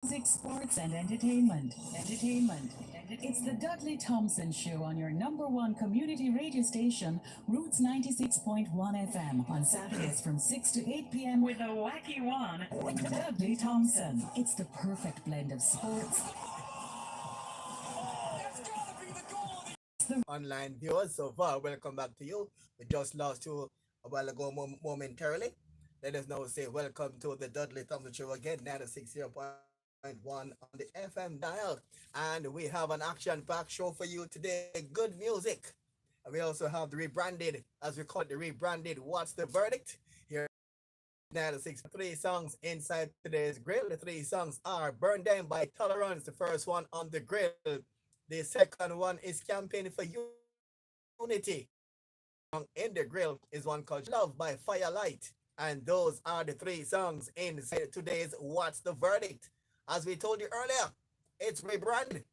Music, sports, and entertainment. It's the Dudley Thompson Show on your number one community radio station, Roots 96.1 FM, on Saturdays from 6 to 8 p.m. with the wacky one, Dudley Thompson. It's the perfect blend of sports. Online viewers. So far, welcome back to you. We just lost you a while ago momentarily. Let us now say welcome to the Dudley Thompson Show again, 96.1 on the FM dial. And we have an action-packed show for you today. Good music. And we also have the rebranded, as we call it, the rebranded What's the Verdict? Here 96 three songs inside today's grill. The three songs are Burn Them by Tolerance, the first one on the grill. The second one is Campaign for Unity. In the grill is one called Love by Firelight. And those are the three songs inside today's What's the Verdict. As we told you earlier, it's rebranded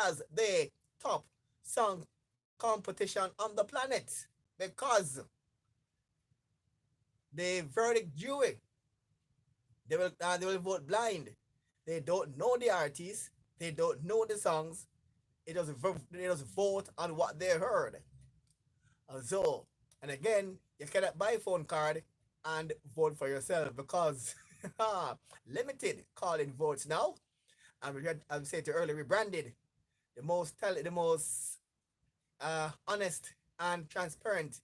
as the top song competition on the planet because the verdict jury, they will vote blind. They don't know the artists. They don't know the songs. They just vote on what they heard. So, and again, you cannot buy a phone card and vote for yourself because limited calling votes now. And I've said to earlier, rebranded the most honest and transparent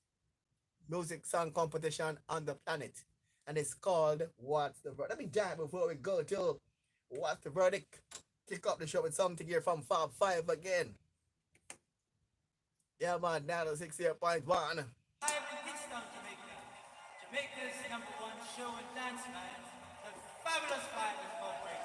music song competition on the planet. And it's called What's the Verdict? Let me jam before we go to What's the Verdict. Kick up the show with something here from Fab 5 again. Yeah, man, now 68.1. Hi, from Kingston, Jamaica. Jamaica's number one show and dance band, the Fabulous Five Incorporated.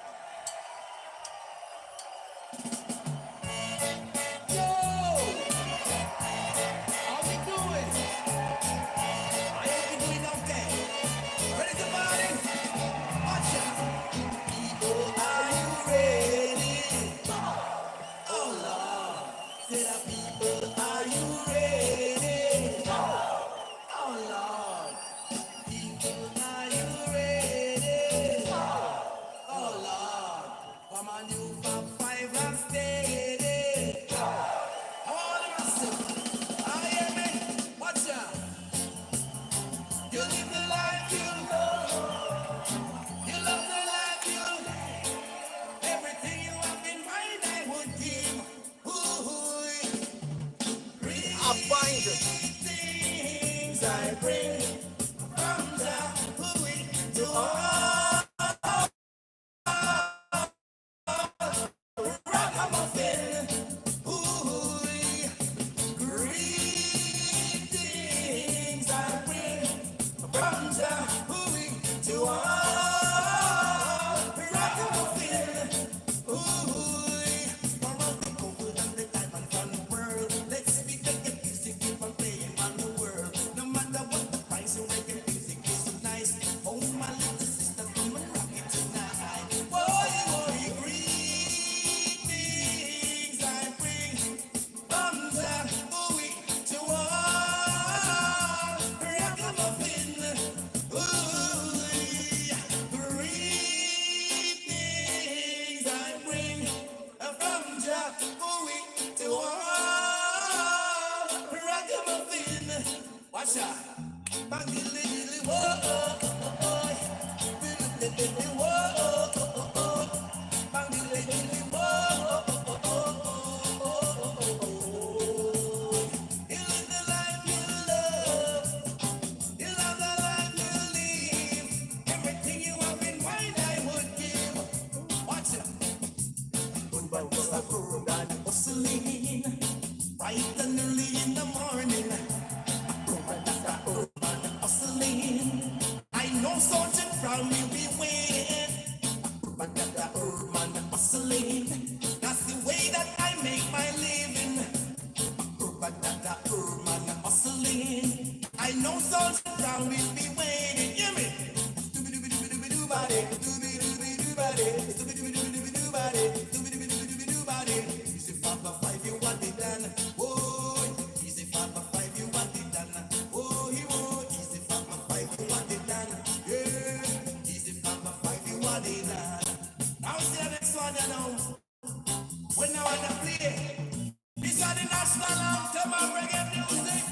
about reggae music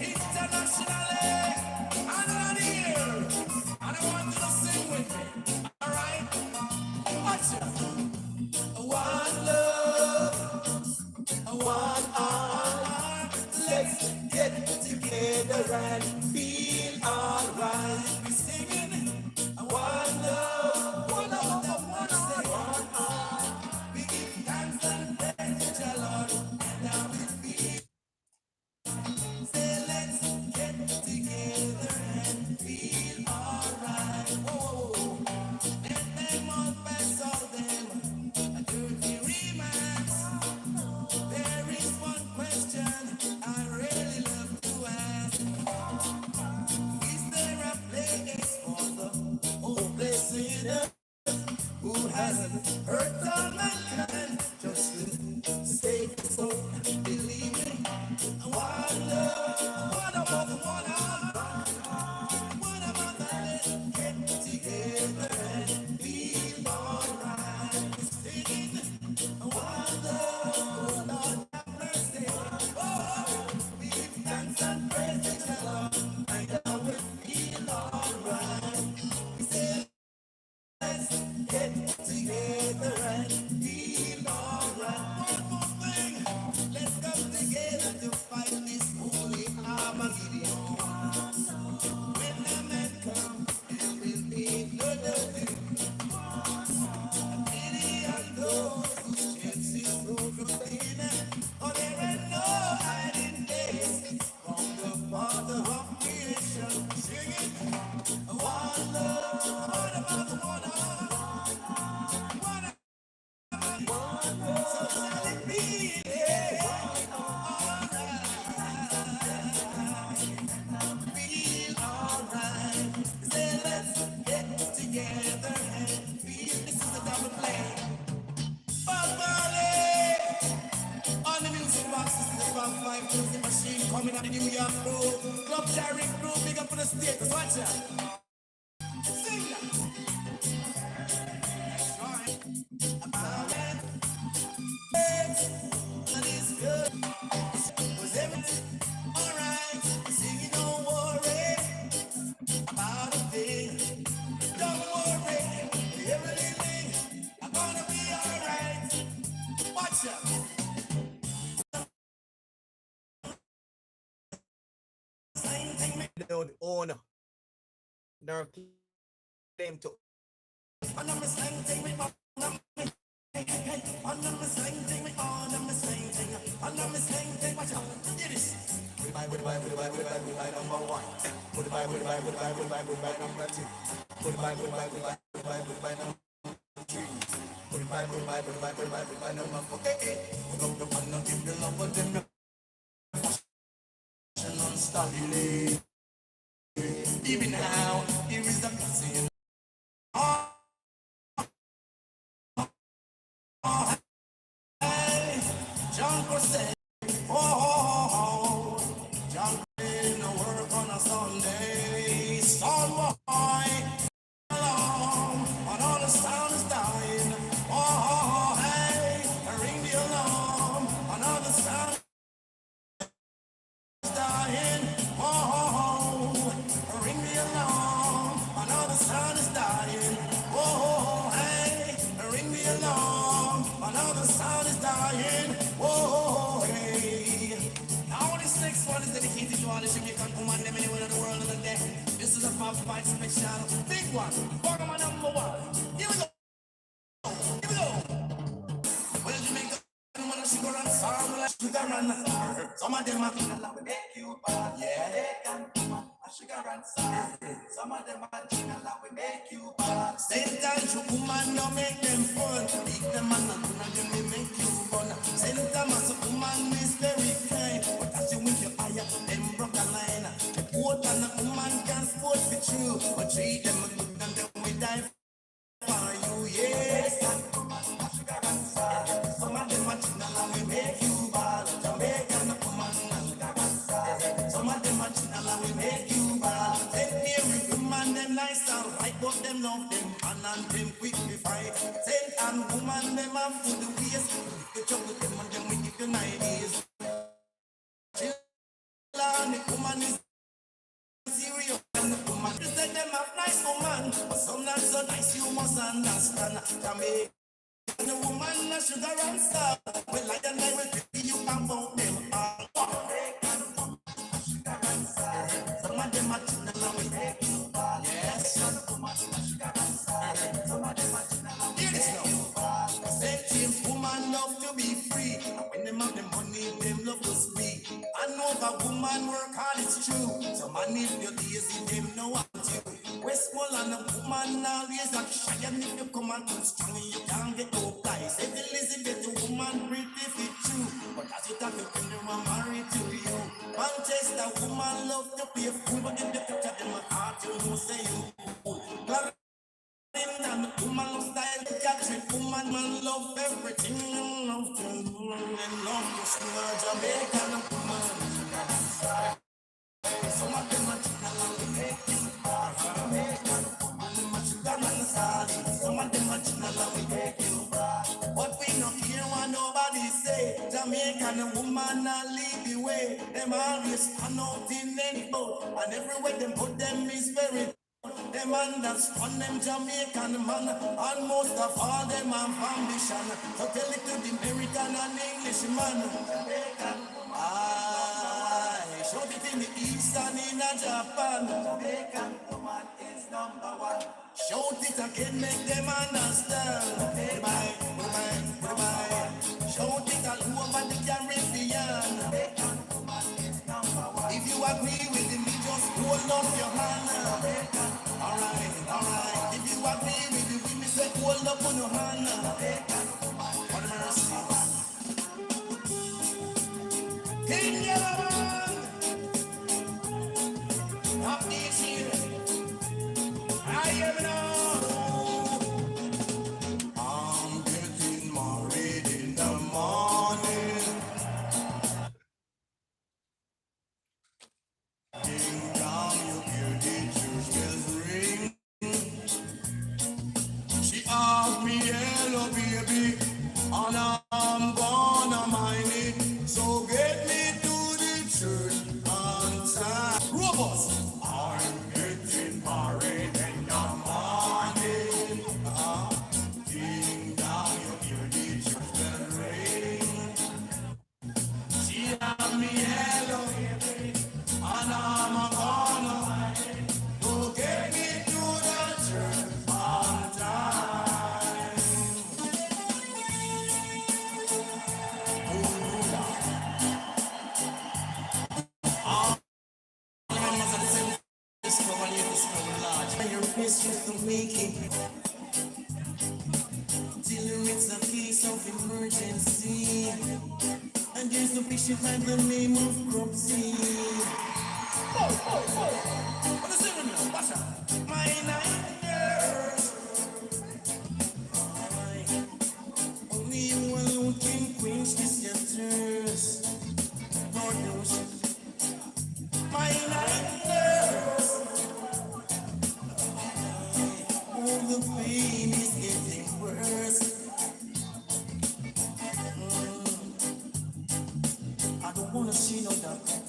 internationally and around here. And I want you to sing with me. Alright? Watch it. One love, one heart. Let's get together and feel alright. We singing one love, one love, one heart. We give thanks and praise to the Lord. And now we feel. Say let's get together and feel alright. Whoa, let them all pass all them. A dirty remarks. There is one question I really love to ask. Is there a place for the hopeless sinner who has hurt all mankind? Just to stay so believing. One love, one about the one heart, one about the let's get together and feel alright. Singing one love, one Lord have mercy. Oh, we give thanks and praise to the Lord. I know we feel alright. We say let's get together and feel alright. One more thing, let's come together to fight this holy Armageddon. When the men come, there will be no nothing. Pity on those whose chances broken thin. Oh, there ain't no hiding place from the Father of creation. Singing one love, one about the one heart, one about one love. So shall it be, yeah. Alright, feel alright. Say let's get together and feel. This is a double play. Bob Marley on the music box. This is the Bob 5 music machine coming out the New York crew. Club Jerry crew, big up for the status. Watch out. Sing that. That's right. About it. And it's good. Was everything alright? Singing, don't worry about a thing. Don't worry, everything I'm gonna be alright. Watch out. They don't own nor claim to. On the same thing we on the same thing we on the same thing. On the same thing, watch out. Get this. Goodbye, number one. Goodbye, number two. Goodbye, number three. Goodbye, number four. Hey. We're gonna give the love of them non-stoply. Even now, here is the blessing. John said, John did no work on a Sunday. Son boy, along, and all the sound is dying. Hey, ring the alarm, and all the sound is dying. Ring the alarm, and all the sound is dying. Hey, ring the alarm, and all the sound is dying. Hey. Now this next one is dedicated to all the Jamaican women them anywhere in the world of the day. This is a Pop Fight special. Big one. Bogama number one. Here we go. Here we go. Well, Jamaica, when I sugar and sour, like sugar and some of them are gonna make you bad. Yeah, they can come on. Sugar and sour. Some of them are gonna make you bad. Same time, you woman, no make them fun. Beat them and not gonna make you fun. Same time, as a woman is very kind. But as you with your eye, them broke a line. The boat and a woman can sport with you. But treat them good and then we die for you. Yes, sugar and sour. Some of them are gonna make you bad. Jamaican woman, sugar and sour. Some of them are gonna make you bad. Take me with woman, them nice and right, but them love them and them quick to fight. Same and woman, them have to the waist. You trouble them and them we give you 9 days. the woman a sugar and salt. Well, like and I will tell you about them all. Some of them are children and we take you all. Yes. Hear this now. Say James woman love to be free. When them have the money, them love to speak. I know if a woman work hard, it's true. So man, if you're lazy, them know what you. Westmore and a woman always not shy. And if you come and too strong, you can't get no price. If you listen, get the woman pretty fit true. But as you talk, you can never marry to you. Manchester woman love to be a fool. But if you picture them a heart, you know say you fool. And woman love style, catch it. Woman man love everything. Love to and love to sing a Jamaican woman. Some of them are some of them are children we take you. But we not hear what nobody say. Jamaican woman not lead the way. Them always stand out in any boat. And everywhere them put them is very. Them man that's on them Jamaican man. And most of all them are foundation. So tell it to the American and English man. Jamaican shout it in the East and in Japan. Jamaican woman is number one. Shout it again, make them understand. Goodbye, goodbye, goodbye. Shout it all over the Caribbean. Jamaican woman is number one. If you agree with me, just hold up your hand. Alright. If you agree with me, say hold up on your hand. What mercy. King Yellowman. Up this here. I am now. I'm getting married in the morning. Ding dong, you hear the church bells ring. She asked me, hello baby, and I'm gonna mind it. So get me to the church on time. Robots. I'm getting married in the morning. Ding dong, you hear the church bell ring. She asked me, hello baby, and I'm gonna go get me to the church on time. Your face just to make it. Till it's a case of emergency. And there's no patient by the name of Cropsy. What is it now? Watch out. My 9 years. Only you alone can quench this your thirst. Lord knows. My 9 years. Oh, the pain is getting worse. I don't wanna see no doctor.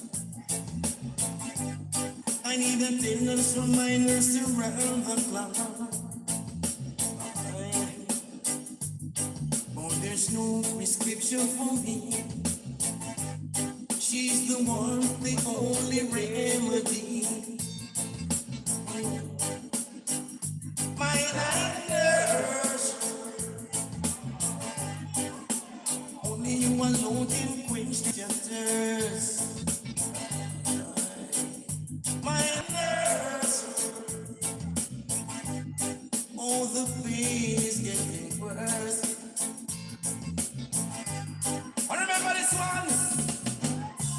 I need attendance from my nurse around the clock. Oh, there's no prescription for me. She's the one, the only remedy. My night nurse. Only you alone can quench the thirst. My nurse. Oh, the pain is getting worse. I remember this one.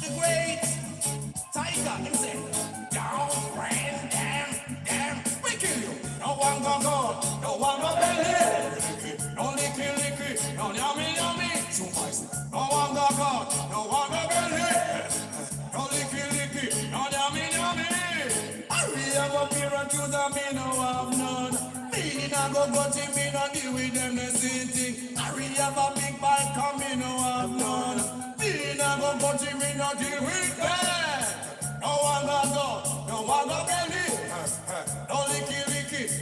The great Tiger, him say, down, ran, damn, we kill you. No one gonna go, no one gonna belly. No licky, no yummy. No one gonna go, no one gonna belly. No licky, no yummy. I have a parent to the me no have none. Me not go to me no deal with them the same thing. I really have a big bike come me no have none. Me not go to me no deal with them. No one gonna go, no one gonna belly. No licky,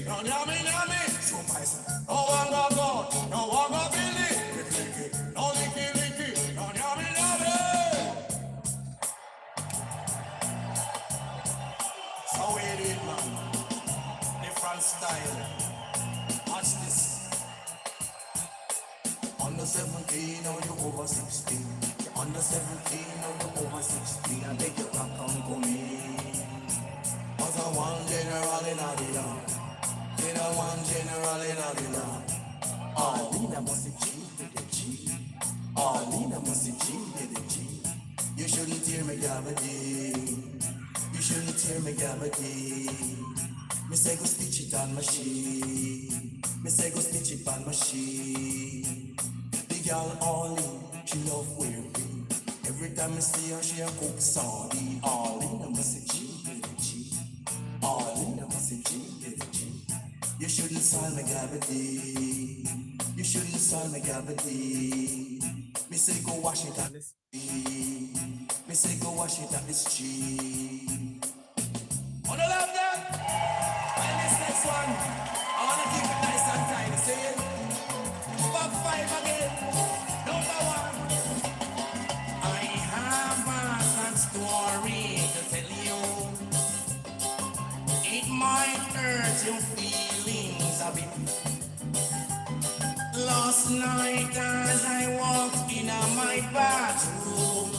no yummy. No one gonna go, no one gonna belly. Under 17 or you over 16. Under 17 or you over 16. I beg you come come in. Cause I one general in the land. Then I one general in the land. Alina must G with the G. Alina must G with the G. You shouldn't tear me gabardine. You shouldn't tear me gabardine. Me say go stitch it on my sheet. Me say go stitch it on my sheet. The girl all in, she love wearing. Every time I see her, she a cook sardine. All in, I must say G with the G. All in, I must say G with the G. You shouldn't sign my gabardine. You shouldn't sign my gabardine. Me say go wash it at this street. Me say go wash it at the street. Wanna love that? And this next one, I wanna keep it nice and tight. See it? Top 5 again. Number 1. I have a sad story to tell you. It might hurt your feelings a bit. Last night as I walked in my bathroom,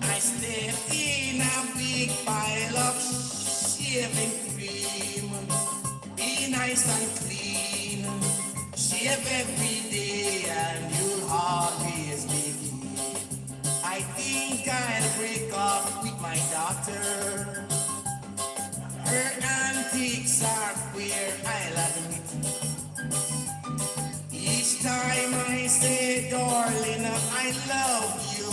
I stepped in a big pile of shaving cream. Be nice and clean. Shave every day and you'll always be clean. I think I'll break up with my daughter. Her antics are queer, I'll admit. Each time I say, darling, I love you,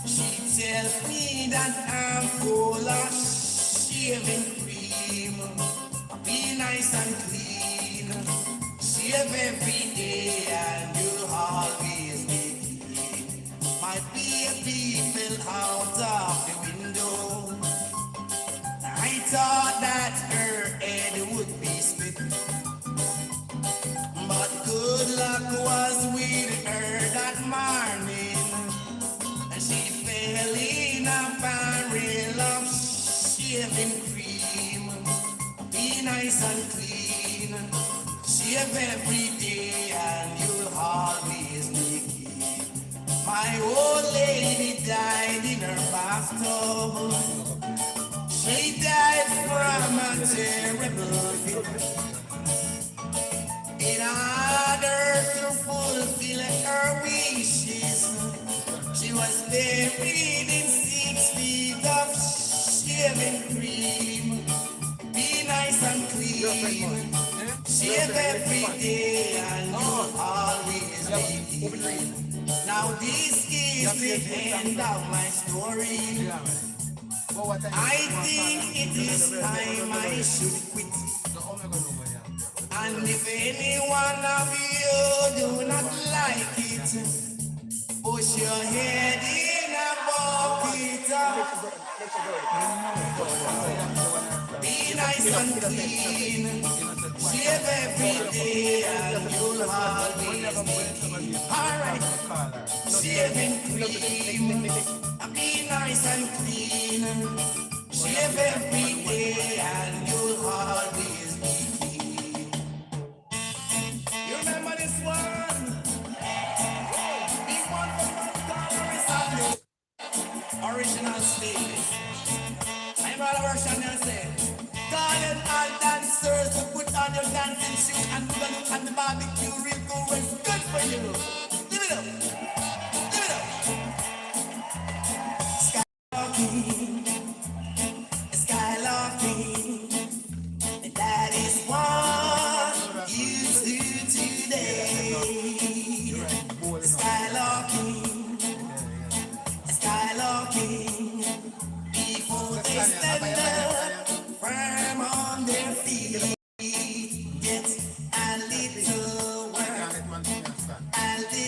she tells me that I'm full of shaving cream. Be nice and clean. Shave every day and you'll always be clean. My baby fell out of the window. I thought that her head would be split, but good luck was with her that morning, and she fell in a barrel of shaving cream. Be nice and clean. Shave every day and you'll always be clean. My old lady died in her bathtub. She died from a terrible fit. In order to fulfill her wishes, she was buried in 6 feet of shaving cream. Be nice and clean. Shave every day and you'll always be clean. Now this is the end of my story. I think it is time I should quit. And if any one of you do not like it, push your head in a bucket. Be nice and clean. Shave every day and you'll always be clean. Alright, shaving cream. Be nice and clean. Shave every day and you'll always be clean. You remember this one? Big one from Montgomery, original slave. I'm all a version there say, darling all dancers, to put on your dancing shoes and put on look at the barbecue real cool. It's good for you. Live it up. Live it up. Skylarking. Skylarking. And that is what you do today. Skylarking. Skylarking. People they stand up firm on their feet. Get a little work, a little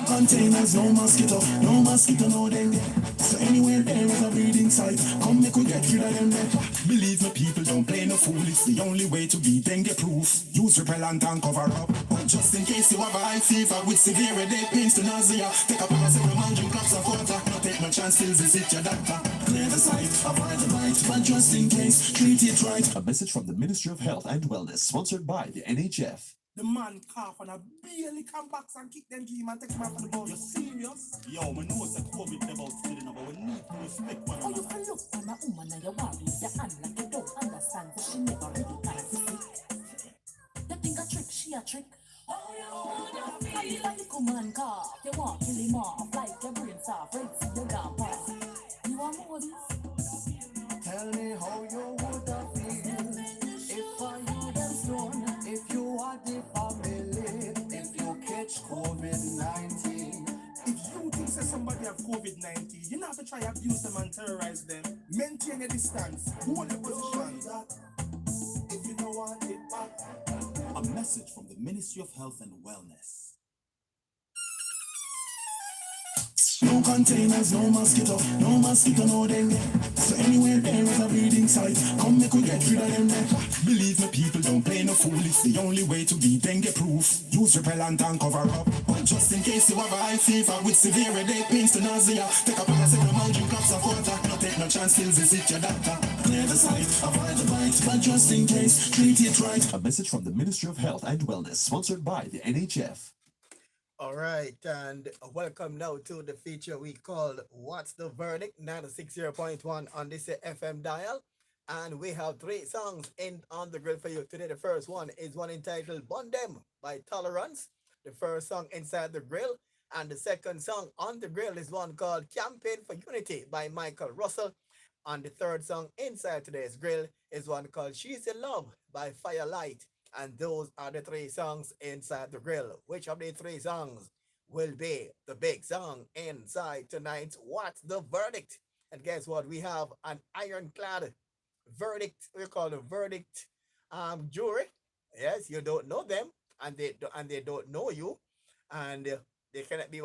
containers, no mosquito, no dengue. So anywhere there is a breeding site, come make we get rid of them there. Believe me, people don't play no fool. It's the only way to be dengue proof. Use repellent and cover up. But just in case you have a high fever with severe headache, pains to nausea, take a paracetamol, drink lots of water. No take no chance, still visit your doctor. Clear the site, avoid the bite, but just in case, treat it right. A message from the Ministry of Health and Wellness, sponsored by the NHF. The man cough and I barely come back and kick them game and take him out for the ball. You serious? Yo, we know it's a COVID about still enough, but we need to respect one Oh, you another. can look on a woman and you worry your hand like you don't understand that she never really got it. You think a trick, she a trick. Oh, you wanna feel like a little man cough. You want kill him off like your brains off. Right, see you gone past. You want more of this? Tell me how you would have feel if I you them stone, if you are the family, if you catch COVID-19. If you think that somebody have COVID-19, you not have to try abuse them and terrorize them. Maintain your distance, hold your position. If you don't want it back. A message from the Ministry of Health and Wellness. No containers, no mosquito, no dengue. So anywhere there is a breeding site, come make we get rid of them there. Believe me, people don't play no fool. It's the only way to be dengue proof. Use repellent and cover up. But just in case you have a high fever with severe headache, pains to nausea, take a paracetamol, drink lots of water. No take no chance, still visit your doctor. Clear the site, avoid the bite, but just in case, treat it right. A message from the Ministry of Health and Wellness, sponsored by the NHF. All right, and welcome now to the feature we call What's the Verdict? 960.1 on this FM dial. And we have 3 songs in on the grill for you today. The first one is one entitled Bun Them by Tolerance, the first song inside the grill. And the second song on the grill is one called Campaign for Unity by Mical Rustle. And the third song inside today's grill is one called She's in Love by Firelight. And those are the 3 songs inside the grill. Which of the 3 songs will be the big song inside tonight's What's the Verdict? And guess what? We have an ironclad verdict. We call it verdict jury. Yes, you don't know them, and they don't know you, and they cannot be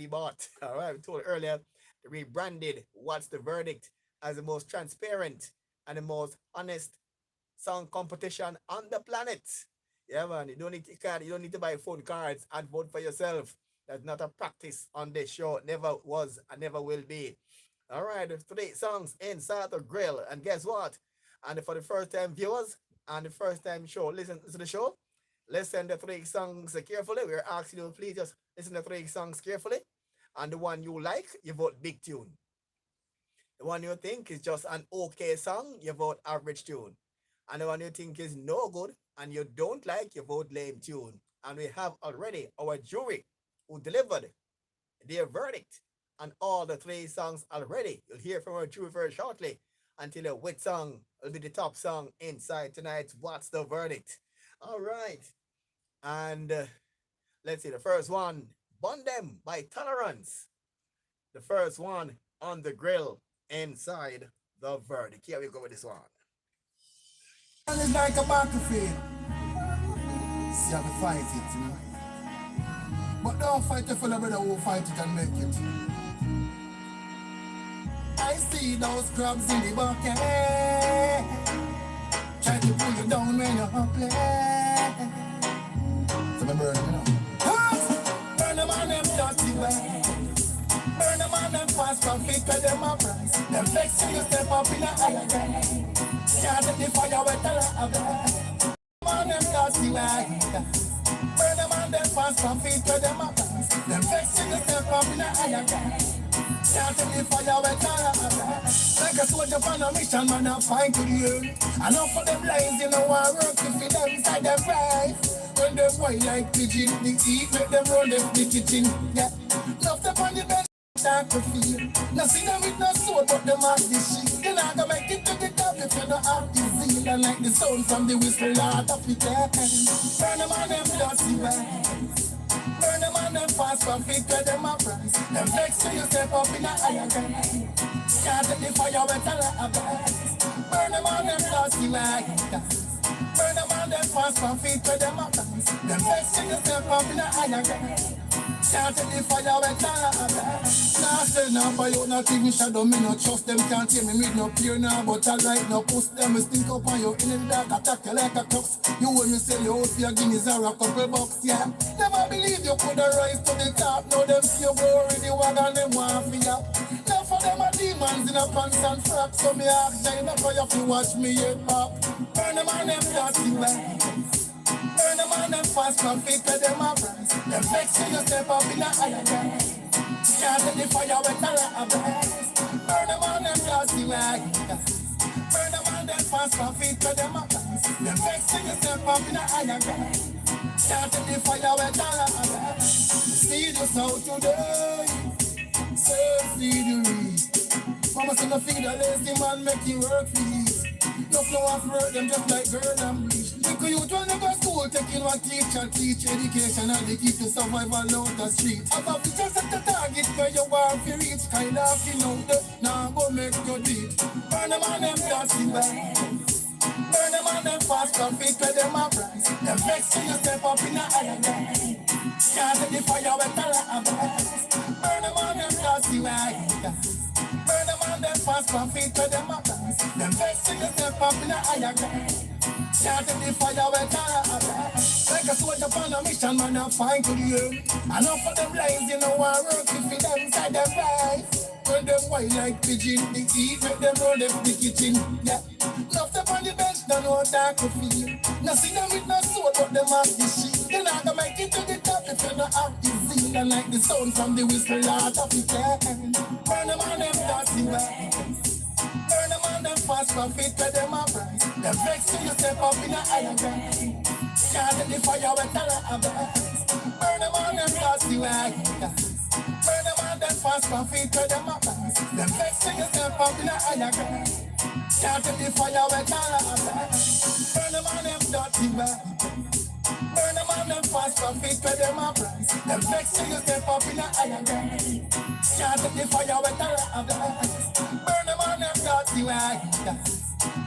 bought. All right, we told earlier, they rebranded What's the Verdict as the most transparent and the most honest song competition on the planet. Yeah, man, you don't need to buy phone cards and vote for yourself. That's not a practice on this show. Never was and never will be. All right, there's 3 songs inside the grill. And guess what? And for the first time viewers and the first time show, listen to the show. Listen to 3 songs carefully. We're asking you, please just listen to 3 songs carefully. And the one you like, you vote big tune. The one you think is just an okay song, you vote average tune. And the one you think is no good and you don't like, you vote lame tune. And we have already our jury who delivered their verdict on all the 3 songs already. You'll hear from our jury very shortly until the which song will be the top song inside tonight's What's the Verdict. All right. And let's see, the first one, Bun Them by Tolerance. The first one on the grill inside the verdict. Here we go with this one. It's like a battlefield. See how we fight it, you know. But don't fight it for the brother who fight it and make it. I see those crabs in the bucket. Try to pull you down when you're play. So me burn them, you know. Burn them on them dirty way. Burn them on them fast profit cause them a price. Them vex you step up in a higher grade. Can't take the fire with a lot of it. On them dirty way. Burn them on them fast profit cause them a price. Them vex you step up in a higher grade. Can't take the fire with a lot of it. Like a soldier on a mission, man, I fight to you. I know for them lies, you know I work to feed them inside them right. When them white like pigeon, the eat make them run them the kitchen. Yeah, love them on the bed. Start to feel. Now see them with no soul, but them have this shit. You're not gonna make it to the top if you don't have the zeal. And like the sound from the whistle, Lord of it. Burn them on them dirty ways. Burn them on them fast profit, cause them a price. Them vex till you step up in a higher grade. Can't take the fire with a lot of ice. Burn them on them dirty ways. Burn them on them fast for feet where them a dance. Them vex when you step up in a higher ground. Can't take the fire with all. Nah, say nah, but you not even shadow me, no trust them. Can't hear me read no peer now, but I like no post them. Me stink up on you in the dark, attack you like a crux. You when me sell your house for your guineas or a couple bucks, yeah. Never believe you coulda rise to the top. Now them see you go already wagon them want for ya. Now for them a demons in a pants and frack, so me ask China for you to watch me head back. Burn them on them dirty ways. Burn them on them fast profit where them a rise. Them vex when you step up in a higher ground. Can't take the fire with a lot of blaze. Burn them on them dirty ways. Burn them on them fast profit where them a rise. Them vex when you step up in a higher ground. Can't take the fire with a lot of blaze. See this out today. Say feed the reed. Mama say no feed a lazy man, make you work for these. No flow off work, them just like girl and bleach. Little youth will never school, taking what teacher teach. Education and they keep the survival out the street. Above it just at the target where you want to reach. Kind of you know that, now go make your deed. Burn them on them dirty ways. Burn them on them fast profit where them a price. Them vex when you step up in a higher ground. Can't take the fire with a lot of blaze. Burn them on them dirty ways. Burn them on them fast profit where them a price. Them vex when you step up in a higher ground. Can't take the fire with a lot of blaze. Like a soldier on a mission, man, I find to the end. Enough of them lies, you know I work if it them side them right. When them white like pigeon, they eat, make them roll up the kitchen, yeah. Enough them on the bench, don't know what I could feel. Now see them with no soul, but them have the shit. They're not gonna make it to the top if you don't have the zeal. And like the sound from the whistle out of the can. Burn them on them dirty ways. Burn them on them fast profit where them a price. Them vex when you step up in a higher ground. Can't take the fire with a lot of blaze. Burn them on them dirty ways. Burn them on them fast profit where them a price. Them vex when you step up in a higher ground. Can't take the fire with a lot of blaze. Burn them on them dirty ways. Burn them on them fast profit where them a price. Them vex when you step up in a higher ground. Can't take the fire with a lot of blaze. Burn them on them dirty ways.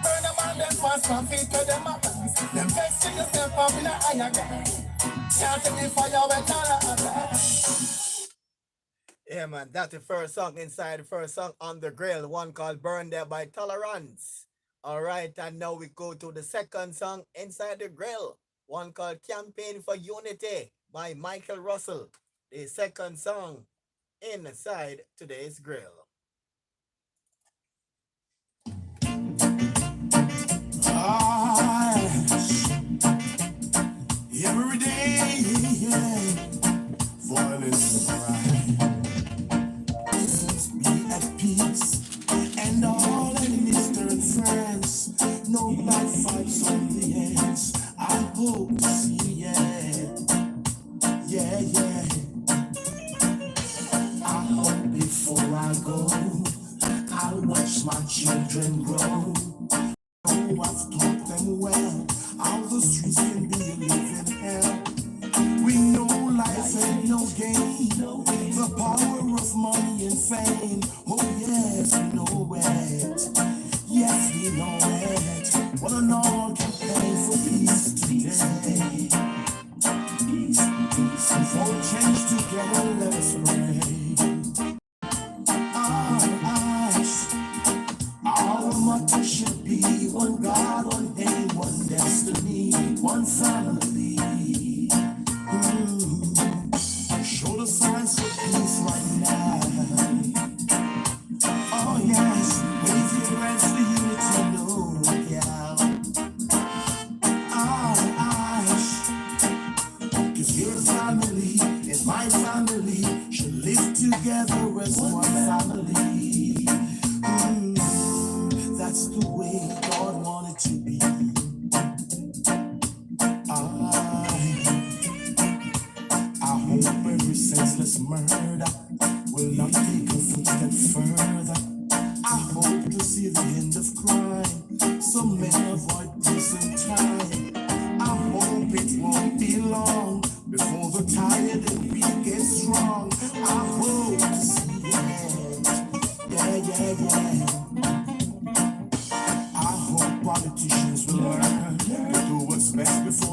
Burn them on them fast profit where them a price. Them vex when you step up in a higher ground. Can't take the fire with a lot of blaze. Yeah, man, that's the first song inside the first song on the grill, one called Burn There by Tolerance. All right, and now we go to the second song inside the grill, one called Campaign for Unity by Mical Rustle, the second song inside today's grill. Every day, violence be at peace, and all enemies turn friends. No bad fights on the ends. I hope to see, yeah. I hope before I go, I'll watch my children grow. Oh, I've taught them well, how the streets can be a living hell. We know life ain't no game, the power of money and fame. Oh yes, we know it, yes we know it. What an all campaign for peace today. For change together, let us pray. Our motto should be one God, one aim, one destiny, one family. Show the signs of peace right now. Oh yes, wave your hands for unity, no yeah. Cause your family and my family should live together as one family. That's the way God wanted to be. I hope every senseless murder will not take a footstep further. I hope to see the end of crime, so men avoid prison time. I hope it won't be long before the tired and weak get strong. I hope to see it, yeah. I hope politicians will learn to do what's best before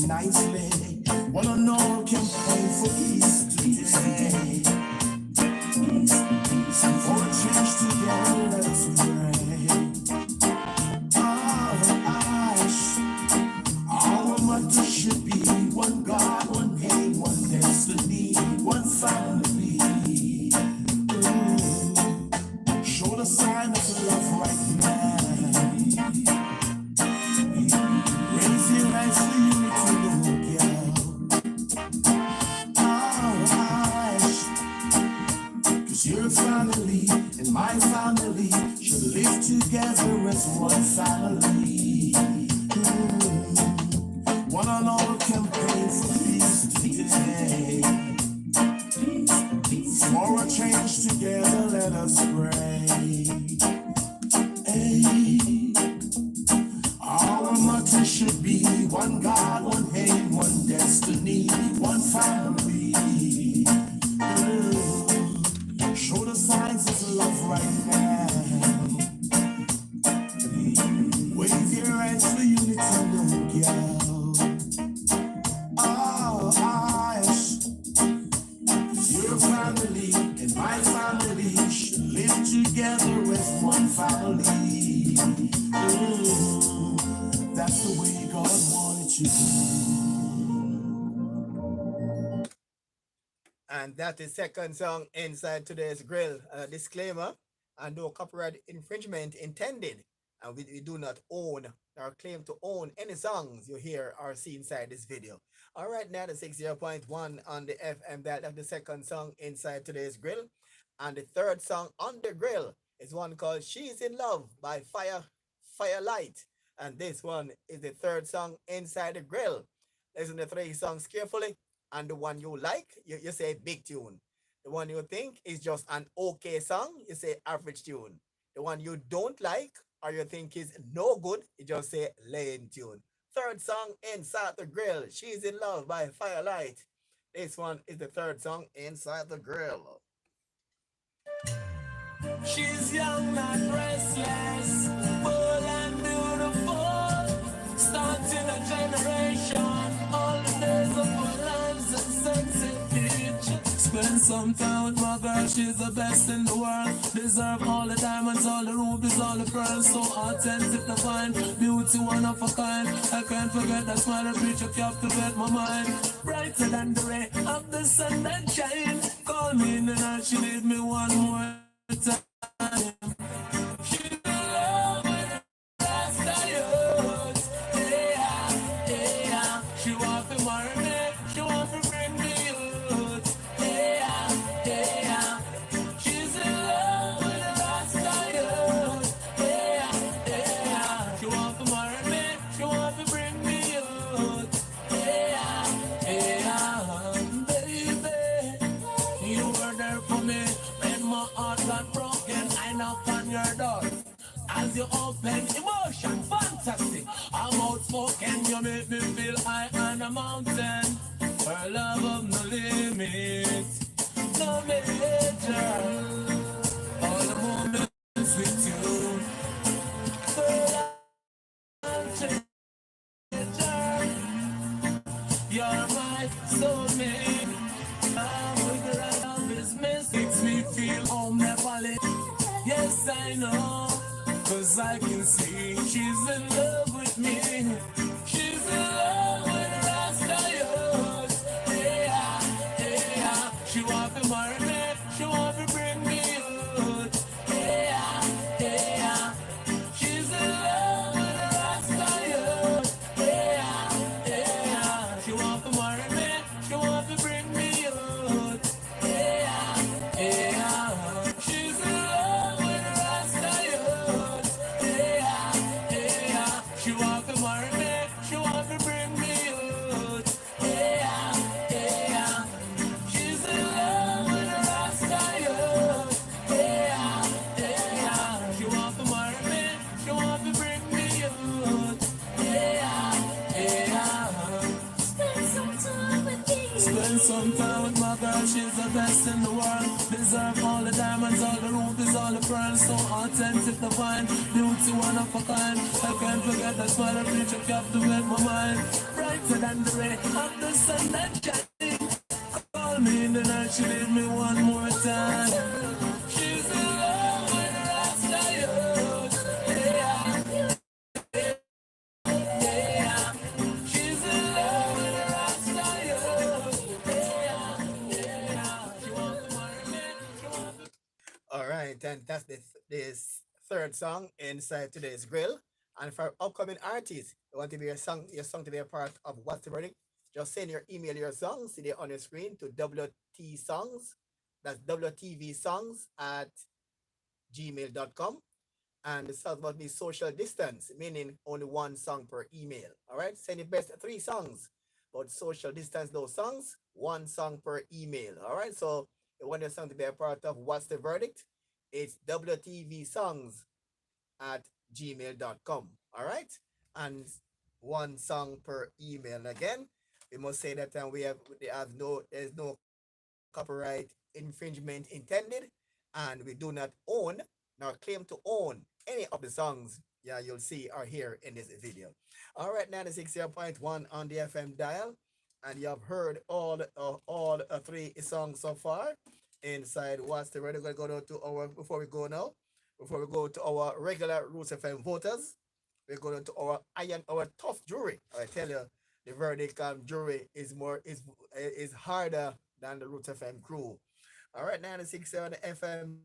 nicely. Wanna know can pray for peace today. And for a change together, let's pray. Our motto should be one God, one aim, one destiny, one family. Show the sign of love right now. Raise your eyes for unity, look out. Our eyes, 'cause your family and my family should live together as one family. One and all campaign for peace today. For a change together, let us pray. Hey. Our motto should be one God, one aim, one destiny, one family. Show the signs of love right now. Wave your hands for unity, look out. Our eyes, your family and my family should live together as one family. That's the way God wanted to be. And that is second song inside today's grill. Disclaimer, and no copyright infringement intended. And we do not own or claim to own any songs you hear or see inside this video. All right, now the 60.1 on the FM. That's the second song inside today's grill. And the third song on the grill is one called She's in Love by Firelight. And this one is the third song inside the grill. Listen to the three songs carefully. And the one you like, you say big tune. The one you think is just an okay song, you say average tune. The one you don't like or you think is no good, you just say lame tune. Third song inside the grill, She's in Love by Firelight. This one is the third song inside the grill. She's young and restless, full and beautiful, starting a generation, all the days of our lives and sensitive future. Spend some time with my girl, she's the best in the world. Deserve all the diamonds, all the rubies, all the pearls. So authentic to find, beauty one of a kind. I can't forget that smile that reach up, captivate my mind. Brighter than the ray of the sun that shine. Call me in the night, she need me one more time. She's in love with the Rasta youth. Yeah, yeah. She want to marry me, she want to bring me youth. Yeah, yeah. She's in love with the Rasta youth. Yeah, yeah. She want to marry me, she want to bring me youth. Yeah, yeah. Baby, you were there for me when my heart got broken. I knock on your door. As you open, emotion, fantastic. I'm outspoken, you make me feel high on a mountain. Her love of no limit, no major. All the moments with you, girl, I'm treasure. You're my soulmate. Love is missing. Makes me feel home, never let. Yes, I know. 'Cause I can see she's in love with me. She's in love with Rasta youth. Yeah, yeah. She want to marry me. She want to bring me youth. Yeah, yeah. She's in love with Rasta youth. Yeah, yeah. She want to marry me. She want to bring me youth. Yeah, yeah. She's in love with Rasta youth. She want to marry me, she want to bring me youth. Yeah, yeah. She's in love with the Rasta youth. Yeah, yeah. She want to marry me, she want to bring me youth. Yeah, yeah. Spend some time with me. Spend some time with my girl, she's the best in the world. Deserve all the diamonds, all the rubies, all the pearls. So authentic to find, beauty one of a kind. I can't forget that smile that reach up, captivate my mind. Bright brighter than the ray of the sun that shining. Call me in the night, she need me one more time. She's in love with Rasta youth. Yeah, yeah. She's in love with Rasta youth. Yeah. She wants to marry me. She wants to. All right, and that's this third song inside today's grill. And for upcoming artists, you want to be your song to be a part of What's the Verdict? Just send your email, your songs, see there on your screen to WT Songs. That's WTV Songs at gmail.com. And the song must be social distance, meaning only one song per email. All right, send your best 3 songs, but social distance those songs, one song per email. All right, so you want your song to be a part of What's the Verdict? It's WTV Songs at gmail.com. All right, and one song per email. Again, we must say that there's no copyright infringement intended, and we do not own nor claim to own any of the songs you'll see are here in this video. All right, 96.1 on the FM dial, and you have heard all 3 songs so far inside What's the Verdict. We're going to go to our before we go to our regular Roots FM voters. We're going to our tough jury. I tell you, the verdict jury is harder than the Roots FM crew. All right, 96 on the FM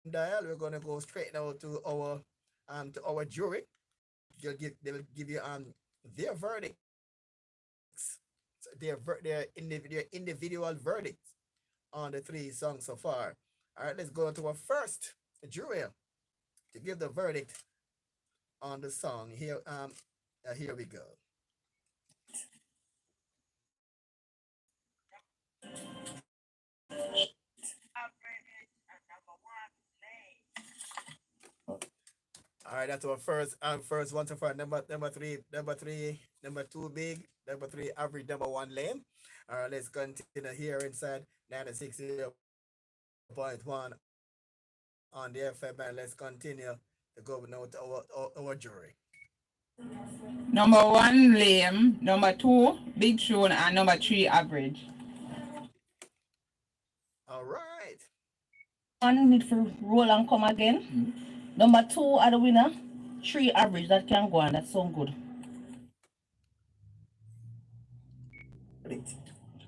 dial. We're gonna go straight now to our jury. They will give you their verdicts, their individual verdicts on the 3 songs so far. All right, let's go to our first jury to give the verdict on the song. Here we go. All right, that's our first one so far. Number 2 big, number 3 average, number 1 lame. All right, let's continue here inside 96.1 on the FM, and let's continue to go now to our jury. Number 1 lame, number 2 big tune, and number 3 average. All right. 1 need for roll and come again. Number 2 are the winner. 3 average, that can go on. That sound good.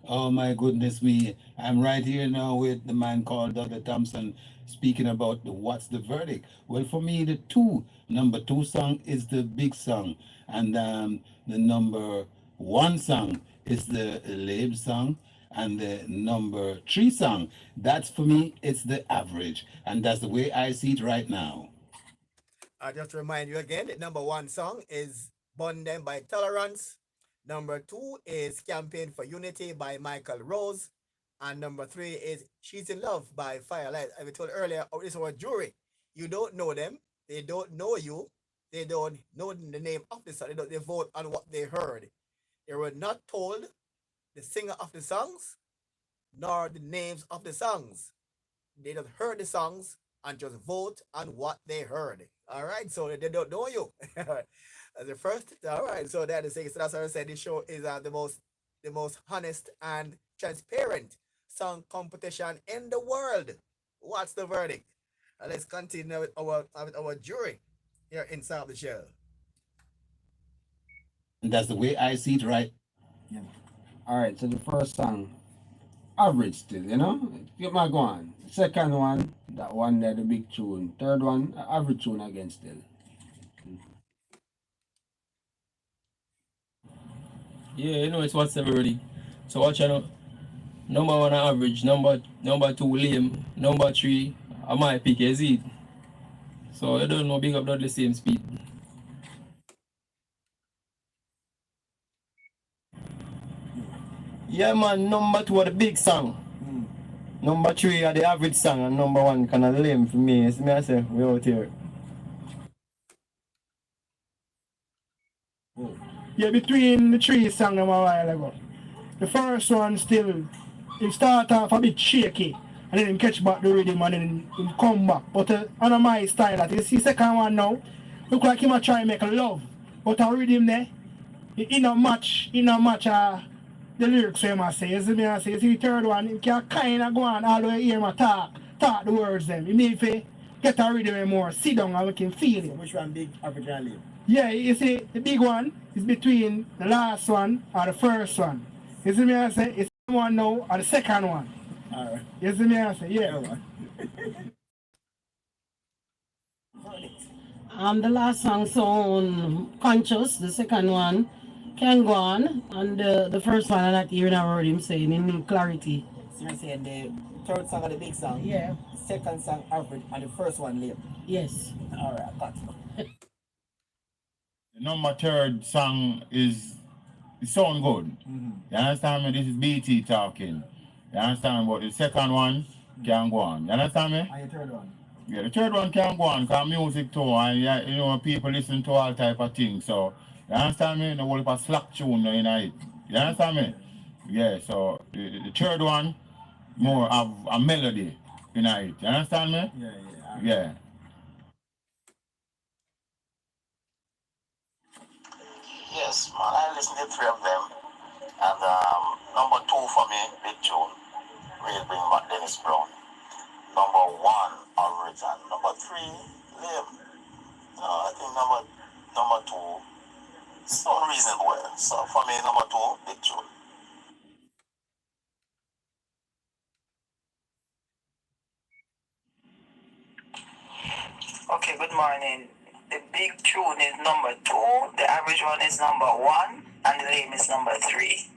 Oh my goodness me. I'm right here now with the man called Dudley Thompson speaking about what's the verdict. Well, for me, the number 2 song is the big song. And the number 1 song is the lame song. And the number 3 song, that's for me, it's the average. And that's the way I see it right now. I just remind you again, the number 1 song is Burn Them by Tolerance. Number 2 is Campaign for Unity by Michael Rose. And number 3 is She's in Love by Firelight. As we told earlier, this is our jury. You don't know them. They don't know you. They don't know the name of the song. They vote on what they heard. They were not told the singer of the songs, nor the names of the songs. They just heard the songs and just vote on what they heard. All right, so they don't know you. As the first, all right, so that is it. So that's why I said this show is the most honest and transparent song competition in the world. What's the verdict? Let's continue with our jury here inside the show. And that's the way I see it, right? Yeah. All right, so the first song, average still, Get my go on. Second one, that one there, the big tune. Third one, average tune again still. Yeah, it's what's the verdict. So watch out. Number 1 average, number 2 lame, number 3 I might pick is it. So I don't know, big up not the same speed. Yeah man, number 2 are the big song. Number 3 are the average song, and number 1 kind of lame for me. It's me I say, we out here. Yeah, between the 3 songs a while ago. The first one still, it start off a bit shaky, and then him catch back the rhythm and then him come back. But on my style, that you see second one now, look like him a try make love. But a rhythm there, it not match the lyrics him I say. You see me I say, you see the third one, you can kinda go on all the way hear my talk the words them. You need to get a rhythm more, sit down and we can feel it. Which one big average and live? Yeah, you see the big one is between the last one or the first one. You see me I say, it's the one now or the second one. Alright. You see me I say, yeah. The last song sound conscious, the second one can go on, and the first one I'm not hearing a word him saying, it need clarity. So you're saying the third song of the big song? Yeah. Second song average and the first one live? Yes. Alright, got you. The number third song is it sound good. You understand me? This is BT talking. You understand? But the second one can go on. You understand me? And the third one? Yeah, the third one can go on because music too, and you know people listen to all type of things. So you understand me? The whole heap of slack tune in it. You understand me? Yeah. So the third one more of a melody in it. You understand me? Yeah. Yeah. Yes, man, I listen to three of them. And number 2 for me, Big Tune, will bring back Dennis Brown. Number 1, Average, and number 3, Liam. I think number 2 sound reasonable. So for me, number 2, Big Tune. Okay, good morning. The big tune is number 2, the average one is number 1, and the lame is number 3.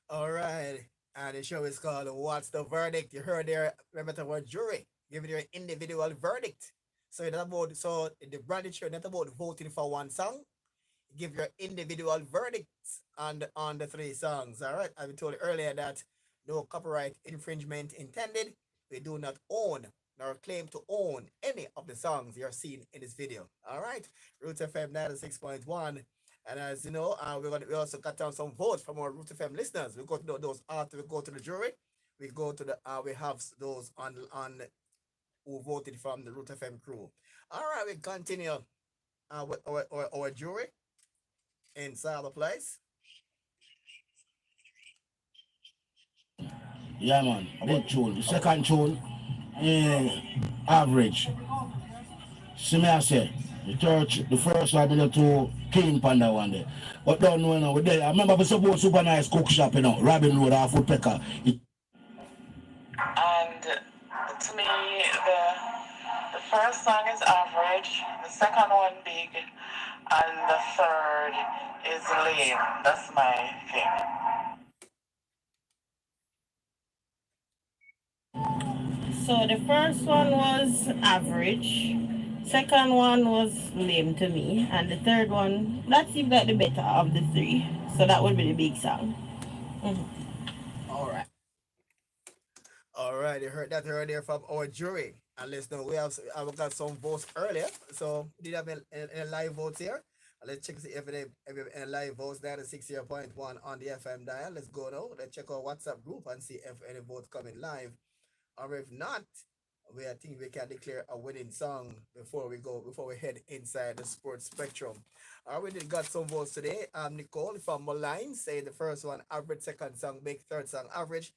Alright. And the show is called What's the Verdict? You heard there, remember the word jury, giving you an individual verdict. So it's about the branded show, not about voting for one song. Give your individual verdicts on the 3 songs. Alright. I told you earlier that no copyright infringement intended. We do not own nor claim to own any of the songs you're seeing in this video. All right, Roots FM 96.1. And as you know, we also got down some votes from our Roots FM listeners. We go to those after we go to the jury. We go to the we have those on who voted from the Roots FM crew. All right, we continue with our jury inside the place. Yeah, man. Big tune. The second tune, average. See me I say, the first one, the 2 clean panda one there. But don't know, we there. I remember we suppose super nice cook shop, Robin Road, half foot pecker. And to me, the first song is average, the second one big, and the third is lame. That's my thing. So the first one was average, second one was lame to me, and the third one, that seemed like the better of the 3. So that would be the big song. All right, you heard that earlier from our jury. And let's know we have got some votes earlier. So did have any live votes here? Let's check see if any live votes there at 60.1 on the FM dial. Let's go now. Let's check our WhatsApp group and see if any votes coming live. Or if not, I think we can declare a winning song before we head inside the sports spectrum. We did got some votes today. Nicole from Moline saying the first one average, second song big, third song average.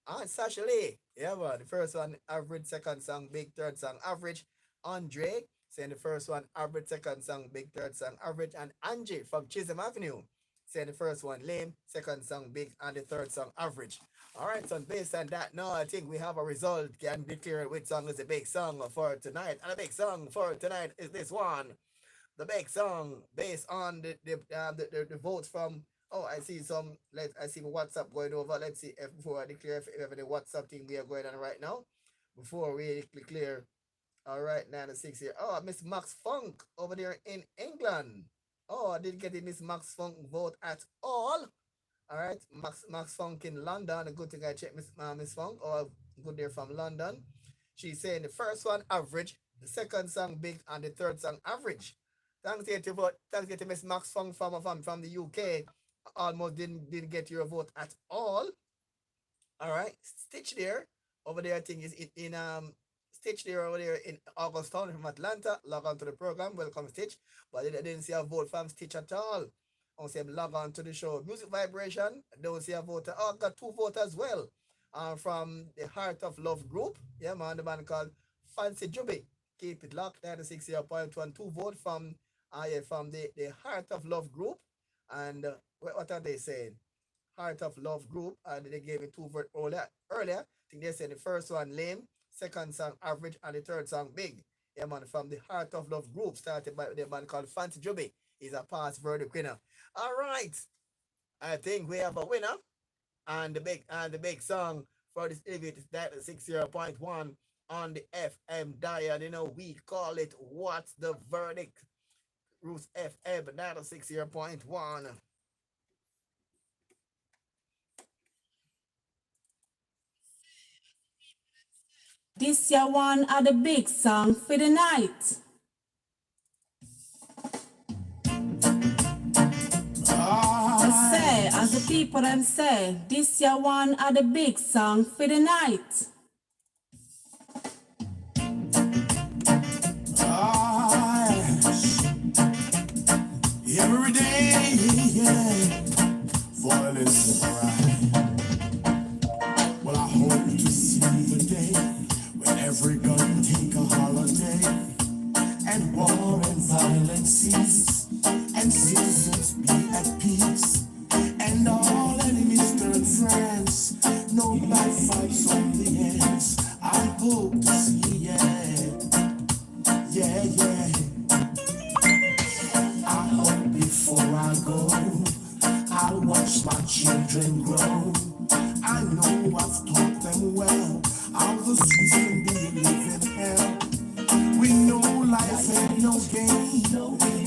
And Sasha Lee, yeah man, the first one average, second song big, third song average. Andre saying the first one average, second song big, third song average. And Angie from Chisholm Avenue saying the first one lame, second song big, and the third song average. All right, so based on that, now I think we have a result. Can declare which song is the big song for tonight. And the big song for tonight is this one. The big song based on the votes from. Oh, I see some. I see WhatsApp going over. Let's see if before I declare if we have any WhatsApp thing we are going on right now. Before we declare. All right, 96 here. Oh, Miss Max Funk over there in England. Oh, I didn't get a Miss Max Funk vote at all. All right, Max Funk in London. A good thing I checked Miss Funk. Oh, good there from London. She's saying the first one average, the second song big, and the third song average. Thanks to Miss Max Funk from the UK. Almost didn't get your vote at all. All right, Stitch there over there. I think is in Stitch there over there in Augustown from Atlanta. Log on to the program. Welcome, Stitch. But I didn't see a vote from Stitch at all. I see him log on to the show. Music Vibration. Don't see a vote. Oh, got 2 votes as well. From the Heart of Love group. Yeah, man, the man called Fancy Juby. Keep it locked. 96.1. 2 vote from from the Heart of Love group. And what are they saying? Heart of Love group. And they gave me 2 votes earlier. I think they said the first one lame, second song average, and the third song big. Yeah, man, from the Heart of Love group, started by the man called Fancy Juby. He's a past verdict winner. All right. I think we have a winner. And the big song for this event is that 60.1 on the FM dial. You know, we call it What's the Verdict? Roots FM, that 60.1. This year one are the big song for the night. I say, as the people them say, this year one are the big song for the night. Every day, yeah, violence and crime. Well, I hope to see the day when every gun take a holiday and war and violence cease and citizens be at peace and all enemies turn friends. No bad fights on the ends. I hope to see, yeah. I hope before I go, I'll watch my children grow. I know I've taught them well. How the streets can be living hell. We know life ain't no game.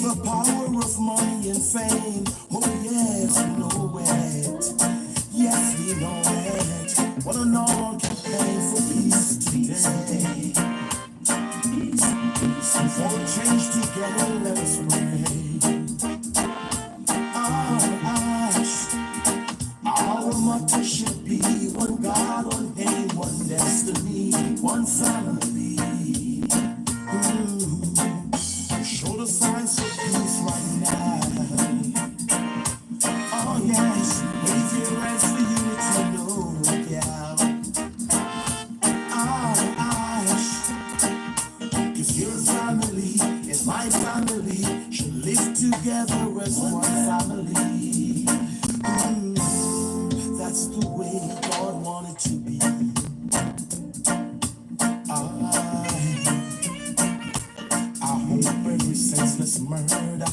The power of money and fame. Oh yes, we know it. Yes, we know it. What an all campaign for peace today. For change together, let us pray. Our motto should be one God, one name, one destiny, one family. Show the signs of peace right now. Oh yes, wave your hands for unity, no doubt. Cause your family is my family, should live together as one family. That's the way God wanted to be. I hope every senseless murder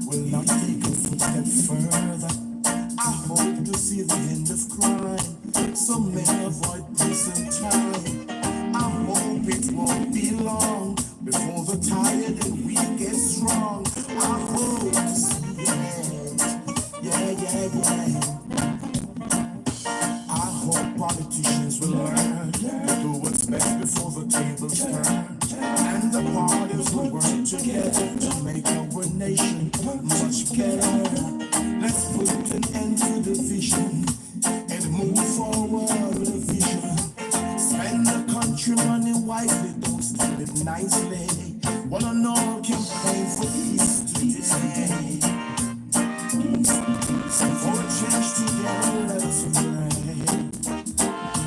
will not take a footstep further. I hope to see the end of crime, some may avoid prison time. I hope it won't be long before the tired and weak get strong. I hope to see it, yeah. I hope politicians will learn to do what's best before the tables turn, and the parties will work together to make our nation much better. Let's put an end to division and move forward with a vision. Spend the country money wisely, don't spend it nicely. One and all campaign for peace today. For a change together, let us pray.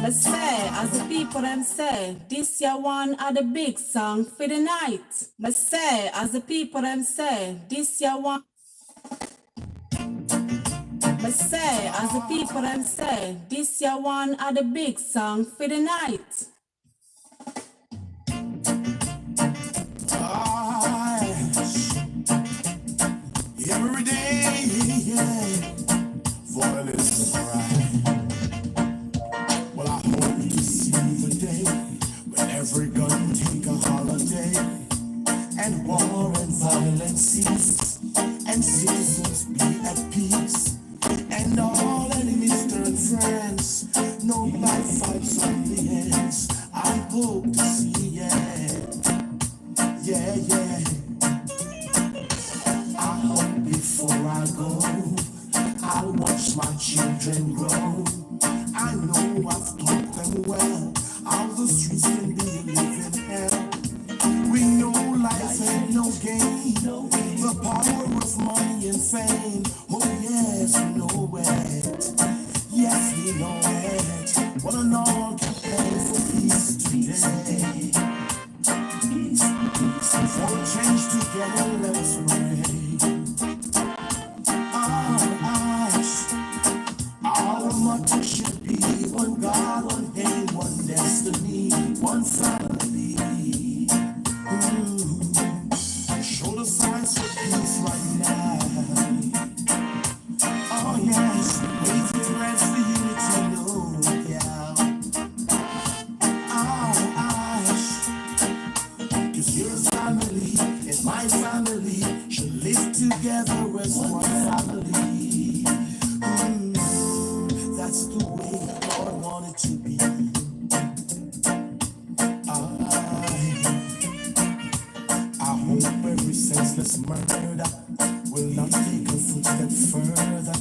But say, as the people them say, this year one are the big song for the night. But say, as the people them say, this year one. But say, as the people them say, this year one are the big song for the night. Every day, yeah, violence and crime. Well, I hope to see the day when every gun take a holiday and war and violence cease and citizens be at peace and all enemies turn friends. No bad fights on the ends. I hope to see, yeah. I hope before I go, I'll watch my children grow. I know I've taught them well how the streets can be living hell. yes, we know it. Yes, we know it. One and all can pray for peace today. For a change together, let us pray. Our eyes, our motto should be one God, one aim, one destiny, one family. Show the signs for peace right now. Oh yes, wave your hands for unity, no doubt. Our eyes, 'cause your family and my family should live together as one family. That's the way God wanted to be. I hope every senseless murder will not take a footstep further.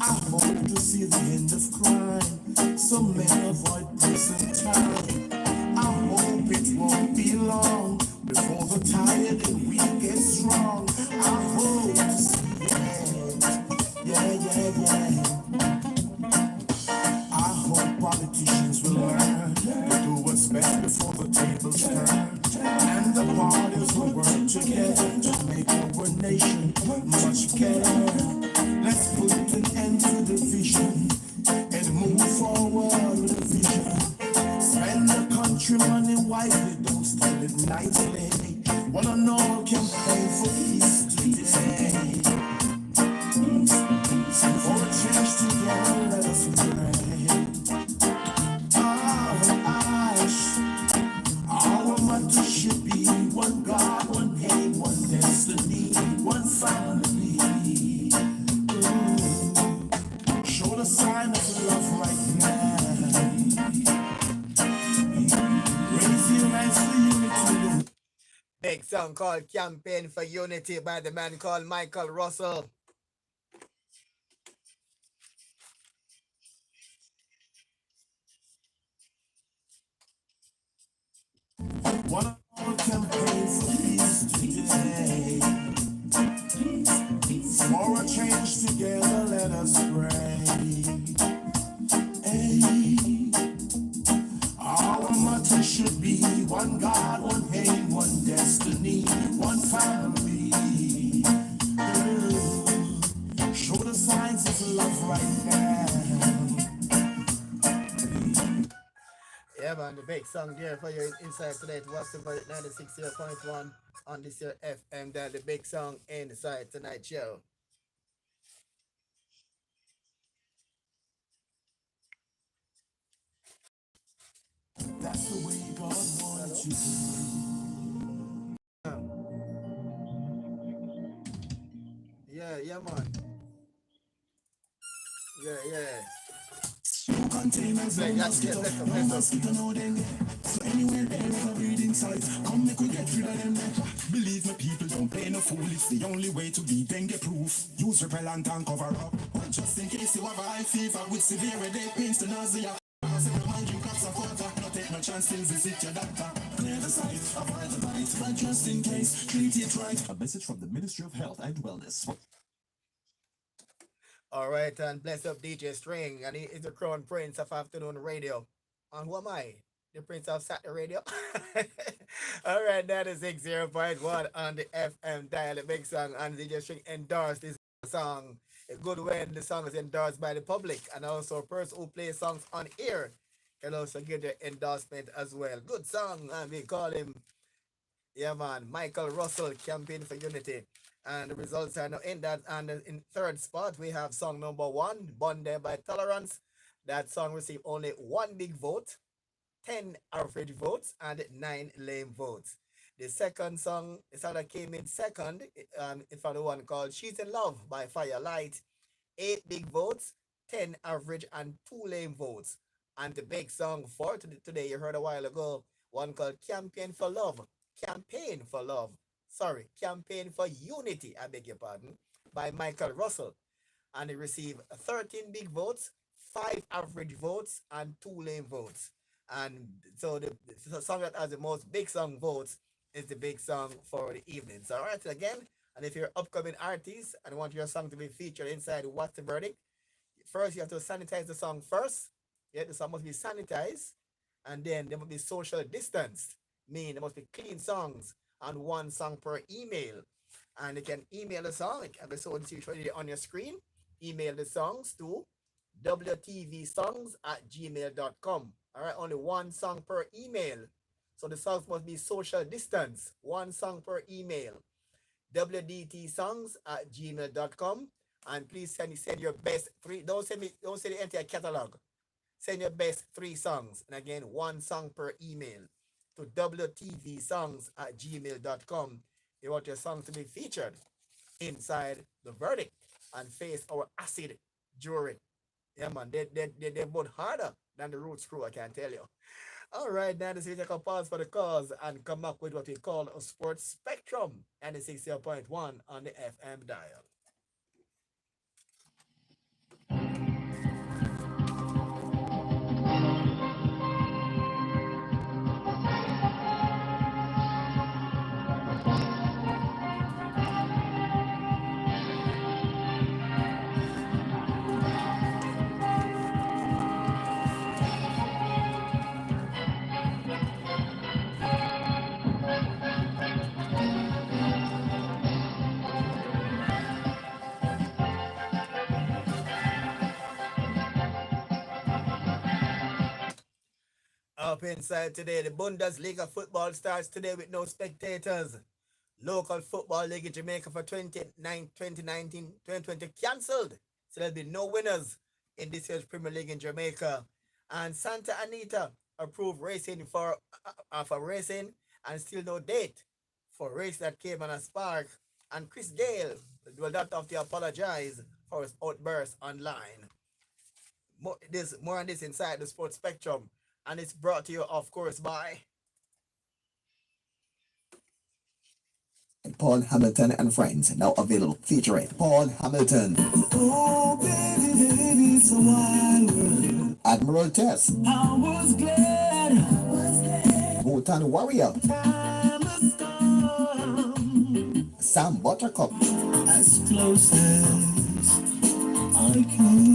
I hope to see the end of crime, so men avoid prison time. I hope it won't be long before the tired and weak get strong. I hope to see it. Yeah. I hope politicians will learn to do what's best before the tables turn. And the parties will work together to make our nation much better. Let's put an end to division and move forward with a vision. Spend the country money wisely, don't spend it nicely. One and all can pray for peace today. For a change together, let us pray. Our eyes, our motto should be one God, one aim, one destiny, one family. Show the sign of love right now. Raise your hands for unity. Big song called Campaign for Unity by the man called Mical Rustle. One more campaign for peace today. For a change together, let us pray. Hey. Our motto should be one God, one aim, one destiny, one family. Show the signs of love right now. Yeah, man, the big song there for your inside today to watch about 96.1 on this year FM. That the big song inside tonight show. That's the way God wanted you to Yeah, man. Yeah. containers, no mosquito, no mosquito, no dengue. So anywhere there is a breeding site, come make we get rid of them. Believe me, people don't play no fool. It's the only way to be dengue proof. Use repellent and cover up. But just in case you have a high fever with severe headache, pains, to nausea. Drink lots of water, not take no chance till visit your doctor. Clear the site, avoid the bite, but just in case, treat it right. A message from the Ministry of Health and Wellness. All right, and bless up DJ String, and he is the crown prince of afternoon radio. And who am I? The prince of Saturday radio. All right, that is 60.1 on the FM dial. A big song, and DJ String endorsed this song. A good when the song is endorsed by the public, and also a person who plays songs on air can also get the endorsement as well. Good song, and we call him, yeah man, Mical Rustle, Campaign for Unity. And the results are now in that. And in third spot, we have song number 1, Bonded by Tolerance. That song received only 1 big vote, 10 average votes, and 9 lame votes. The second song, the song that came in second, in front of one called She's in Love by Firelight. 8 big votes, 10 average, and 2 lame votes. And the big song for today, you heard a while ago, one called Campaign for Love. Campaign for Love. Campaign for Unity, I beg your pardon, by Mical Rustle. And he received 13 big votes, 5 average votes, and 2 lame votes. And so the song that has the most big song votes is the big song for the evening. So, all right, again, And if you're an upcoming artist and want your song to be featured inside What's the Verdict, first you have to sanitize the song first. Yeah, the song must be sanitized, and then there must be social distance. Mean there must be clean songs and one song per email. And you can email the song. It can be so usually on your screen. Email the songs to wtvsongs@gmail.com. All right, only one song per email. So the songs must be social distance. One song per email. wdtsongs@gmail.com. And please send your best three. Don't send the entire catalog. Send your best three songs. And again, one song per email to wtvsongs@gmail.com. You want your song to be featured inside the verdict and face our acid jury. Yeah, man, they both harder than the Roots crew, I can tell you. All right, now this is take a pause for the cause and come up with what we call a sports spectrum and the 60.1 on the FM dial. Up inside today, the Bundesliga football starts today with no spectators. Local football league in Jamaica for 2019-2020 cancelled. So there'll be no winners in this year's Premier League in Jamaica. And Santa Anita approved racing for racing and still no date for race that came on a spark. And Chris Gale will not have to apologize for his outburst online. More on this inside the sports spectrum. And it's brought to you, of course, by Paul Hamilton and Friends, now available, featuring Paul Hamilton. Oh, baby, baby, it's a wild world. Admiral Tess. I was glad. Bhutan Warrior. Time has come. Sam Buttercup. As close as I can.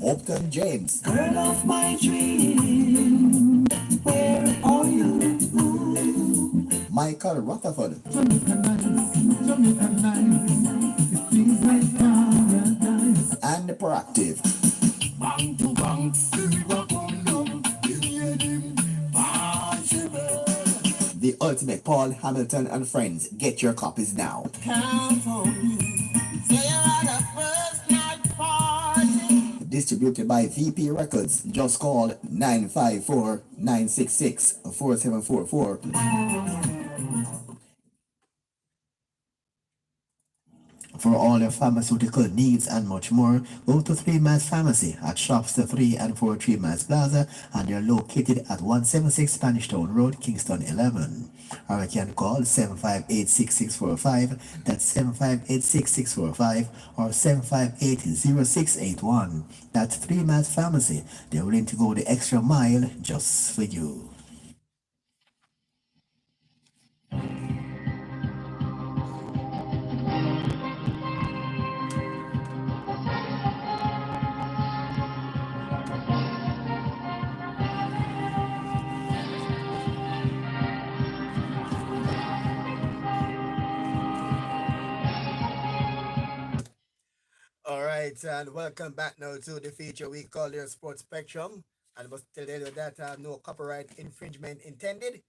Upton James. Girl of my dream. Where are you? Michael Rutherford. And the Proactive. The ultimate Paul Hamilton and Friends. Get your copies now. Count on me. So you're at a first night party. Distributed by VP Records. Just call 954-966-4744. For all your pharmaceutical needs and much more, go to 3 Miles Pharmacy at Shops 3 and 4 3 Miles Plaza, and they're located at 176 Spanish Town Road, Kingston 11. Or you can call 758-6645, that's 758-6645, or 758-0681. That's 3 Miles Pharmacy. They're willing to go the extra mile just for you. All right, and welcome back now to the feature we call your Sports Spectrum. And must tell you that no copyright infringement intended.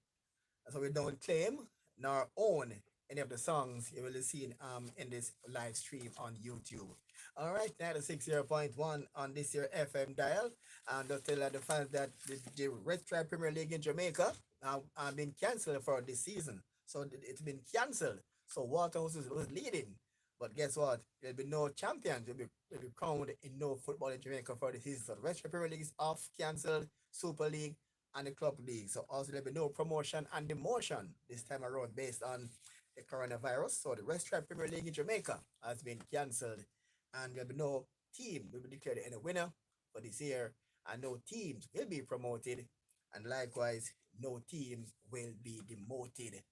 So we don't claim nor own any of the songs you will see in this live stream on YouTube. All right, 96.1 on this year FM dial. And just tell the fans that the Red Stripe Premier League in Jamaica have been cancelled for this season. So it's been cancelled. So Waterhouse was leading. But guess what? There'll be no champions. Will be crowned in no football in Jamaica for the season. So the West Premier League is off, cancelled, Super League and the Club League. So also there'll be no promotion and demotion this time around based on the coronavirus. So the West Premier League in Jamaica has been cancelled. And there'll be no team will be declared any winner for this year. And no teams will be promoted. And likewise, no teams will be demoted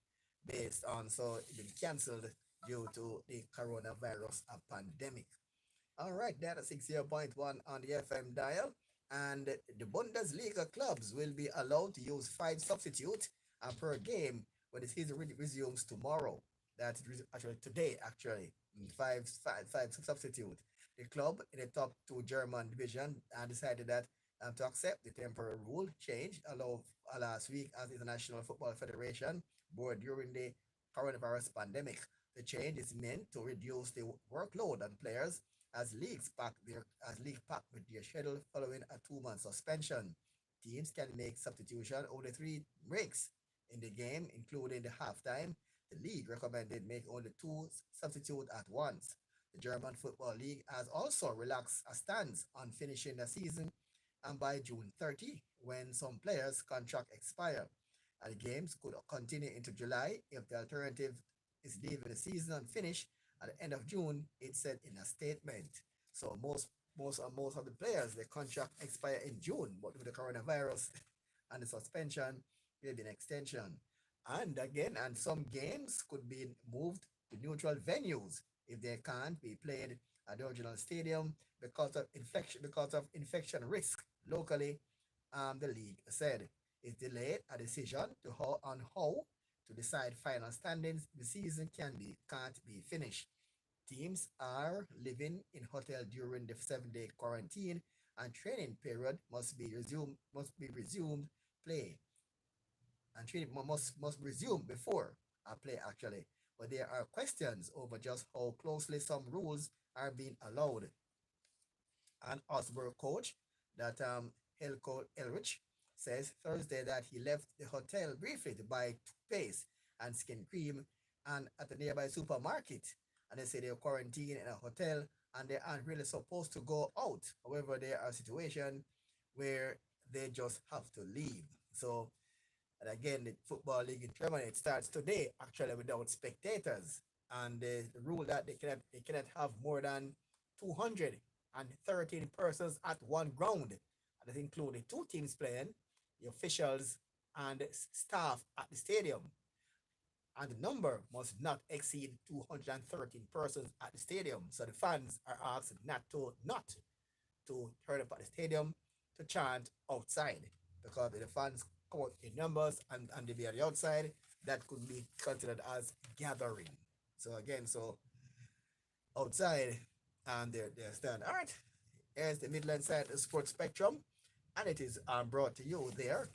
based on, so it's been cancelled due to the coronavirus pandemic. All right, that is 60.1 on the FM dial. And the Bundesliga clubs will be allowed to use five substitutes per game when the season resumes tomorrow. That's actually today, actually. Five substitute. The club in the top two German division decided that to accept the temporary rule change allowed last week as the International Football Federation board during the coronavirus pandemic. The change is meant to reduce the workload on players as league pack with their schedule following a 2 month suspension. Teams can make substitution over the three breaks in the game, including the halftime. The league recommended make only two substitute at once. The German Football League has also relaxed a stance on finishing the season and by June 30 when some players' contract expire. And the games could continue into July if the alternative is leaving the season unfinished at the end of June, it said in a statement. So most of the players, their contract expire in June, but with the coronavirus and the suspension, there'll be an extension. And again, and some games could be moved to neutral venues if they can't be played at the original stadium because of infection risk locally. The league said it delayed a decision on how to decide final standings. The season can't be finished. Teams are living in hotel during the 7 day quarantine and training period must be resumed play and training must resume before a play actually. But there are questions over just how closely some rules are being allowed. An Osborne coach that Helco Elrich says Thursday that he left the hotel briefly to buy toothpaste and skin cream and at a nearby supermarket. And they say they're quarantined in a hotel and they aren't really supposed to go out. However, there are situations where they just have to leave. So, and again, the football league in Germany it starts today actually without spectators, and the rule that they cannot have more than 213 persons at one ground, and that including two teams playing, the officials and staff at the stadium, and the number must not exceed 213 persons at the stadium. So the fans are asked not to turn up at the stadium to chant outside because if the fans come out in numbers and they be on the outside, that could be considered as gathering. So again, so outside and they're stand. All right, here's the Midland side of Sports Spectrum, and it is brought to you there,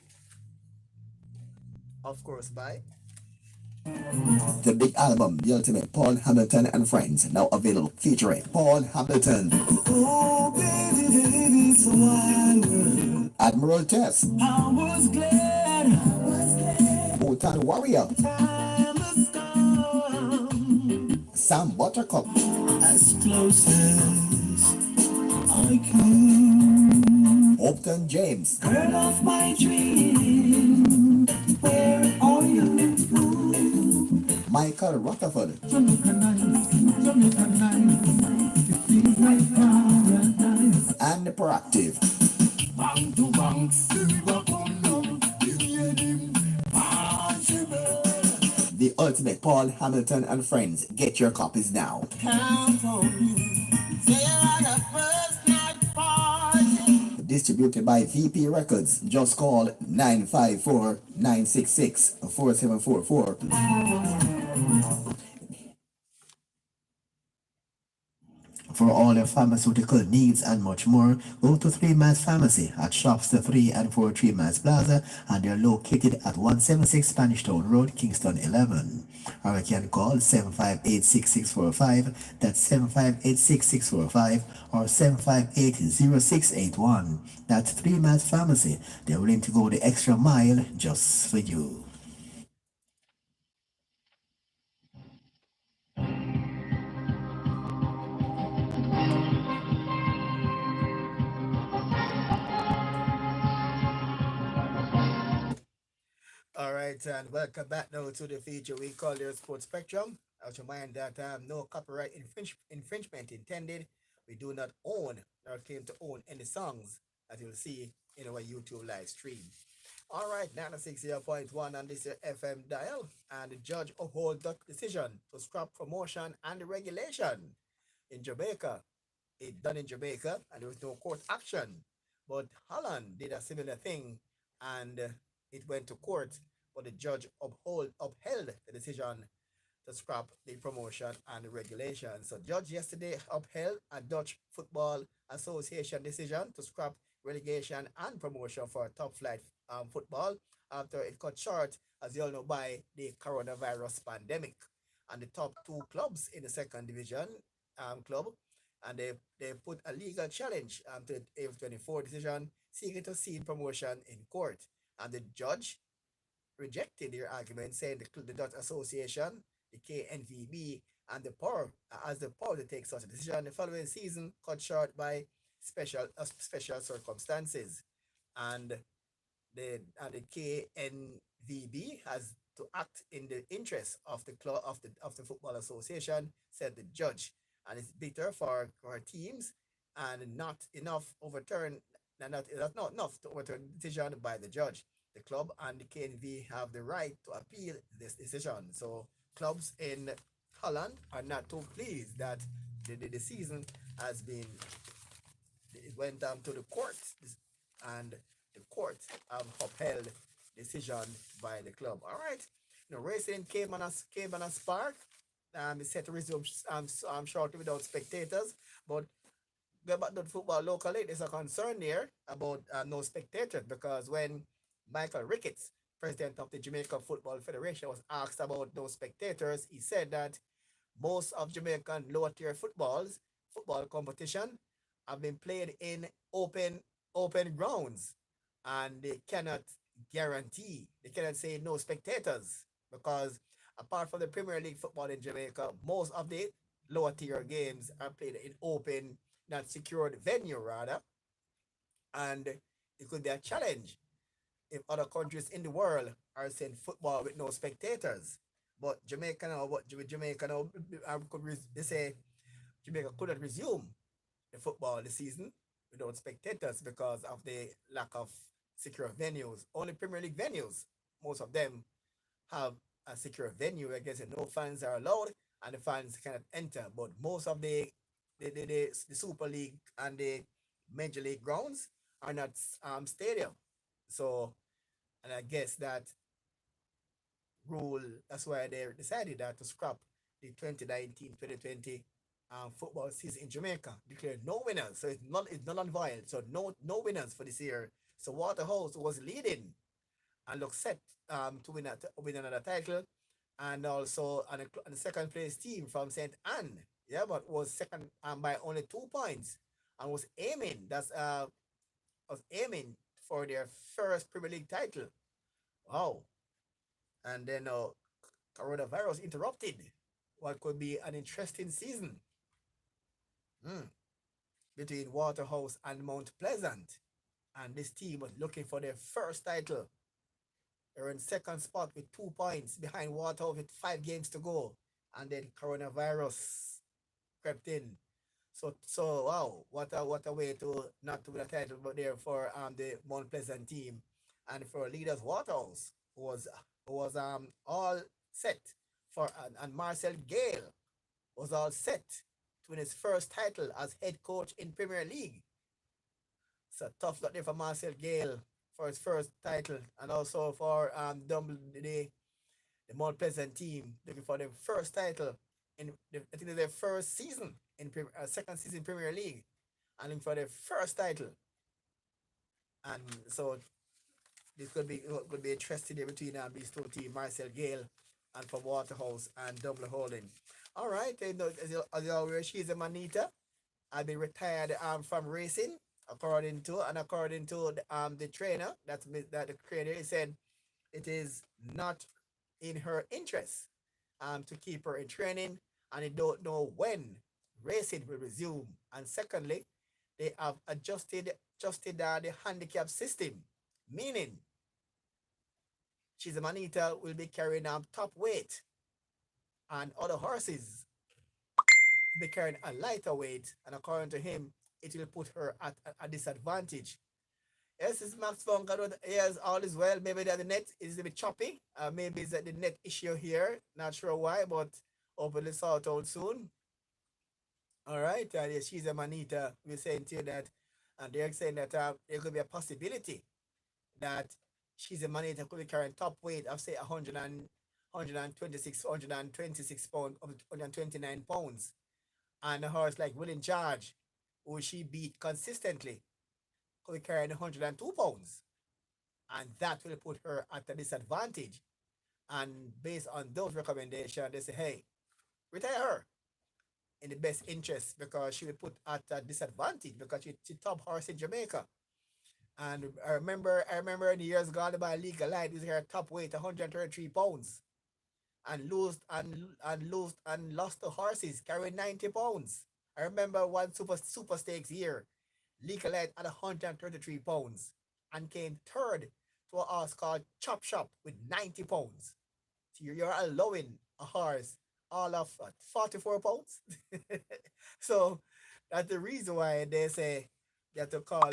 of course, by The big album, The Ultimate Paul Hamilton and Friends, now available featuring Paul Hamilton. Oh, baby, baby, so I Admiral Tess. I was glad. Motown Warrior. Time has come. Sam Buttercup. As close as I can. Upton James. Girl of my dream. Where are you? Michael Rutherford. And the Proactive. Bang to bang, The Ultimate Paul Hamilton and Friends. Get your copies now. Count on me. Say you're the first night party. Distributed by VP Records. Just call 954-966-4744. For all your pharmaceutical needs and much more, go to 3 Miles Pharmacy at Shops the 3 and 4 3 Miles Plaza, and they're located at 176 Spanish Town Road, Kingston 11. Or you can call 758-6645, that's 758-6645, or 758-0681. That's 3 Miles Pharmacy. They're willing to go the extra mile just for you. all right, and welcome back now to the feature we call your Sports Spectrum. I should remind that no copyright infringement intended. We do not own or claim to own any songs that you'll see in our YouTube live stream. All right, 96.1 on this FM dial, and the judge uphold the decision to scrap promotion and the regulation in Jamaica. It done in Jamaica, and there was no court action. But Holland did a similar thing, and it went to court, but the judge upheld the decision to scrap the promotion and the regulation. So, judge yesterday upheld a Dutch Football Association decision to scrap relegation and promotion for top flight football after it cut short, as you all know, by the coronavirus pandemic. And the top two clubs in the second division club, and they put a legal challenge to the April 24 decision seeking to seal promotion in court. And the judge rejected their argument, saying the Dutch Association, the KNVB, and the power as the power to take such a decision the following season cut short by special circumstances, and the KNVB has to act in the interest of the club of the football association, said the judge, and it's bitter for teams, and not enough to overturn the decision by the judge. The club and the KNV have the right to appeal this decision. So clubs in Holland are not too pleased that the season has been, it went to the court, and the court upheld decision by the club. All right, racing came on a spark. It's set to resume shortly without spectators, but about the football locally, there's a concern there about no spectators, because when Michael Ricketts, president of the Jamaica Football Federation, was asked about those spectators, he said that most of Jamaican lower tier football competition have been played in open grounds, and they cannot say no spectators, because apart from the Premier League football in Jamaica, most of the lower tier games are played in open, not secured venue rather, and it could be a challenge if other countries in the world are saying football with no spectators. But Jamaica now, they say Jamaica couldn't resume the football this season without spectators because of the lack of secure venues. Only Premier League venues, most of them have a secure venue. I guess no fans are allowed and the fans cannot enter. But most of the Super League and the Major League grounds are not stadium. So, and I guess that rule, that's why they decided that to scrap the 2019-2020 football season in Jamaica, declared no winners. So it's null and void. So no winners for this year. So Waterhouse was leading and looked set to win another title, and also on the second place team from St. Anne, yeah, but was second by only 2 points, and was aiming for their first Premier League title. Wow. And then coronavirus interrupted what could be an interesting season between Waterhouse and Mount Pleasant. And this team was looking for their first title. They're in second spot with 2 points behind Waterhouse with 5 games to go. And then coronavirus crept in. So wow, what a way to not to win a title, but there for the Mount Pleasant team, and for leaders Waterhouse was all set for, and Marcel Gale was all set to win his first title as head coach in Premier League. So tough luck there for Marcel Gale for his first title, and also for the Mount Pleasant team looking for their first title in I think their first season in second season Premier League, and looking for their first title. And so this could be interesting there between these two teams, Marcel Gale and from Waterhouse and Double Holding. All right, as you always, she's a Manita. I've been retired from racing, according to the trainer. That the trainer said it is not in her interest to keep her in training, and they don't know when racing will resume. And secondly, they have adjusted the handicap system, meaning she's a Manita will be carrying top weight, and other horses be carrying a lighter weight, and according to him, it will put her at a disadvantage Yes, it's Max Funk. I know that, yes, all is well. Maybe that the net is a bit choppy. Maybe it's that the net issue here. Not sure why, but hopefully sort out soon. All right. Yes, she's a manita. We're saying to you that, and they're saying that there could be a possibility that she's a manita could be carrying top weight of say 126, 126 pounds, 129 pounds. And a horse like Willing Charge, who she beat consistently, could be carrying 102 pounds. And that will put her at a disadvantage. And based on those recommendations, they say, hey, retire her in the best interest because she will put at a disadvantage because she top horse in Jamaica. And I remember in the years gone by legal light was her top weight 133 pounds and lost to horses carrying 90 pounds. I remember one super stakes year, legal light at 133 pounds and came third to a horse called Chop Shop with 90 pounds. So you're allowing a horse all of 44 pounds. So that's the reason why they say they have to call a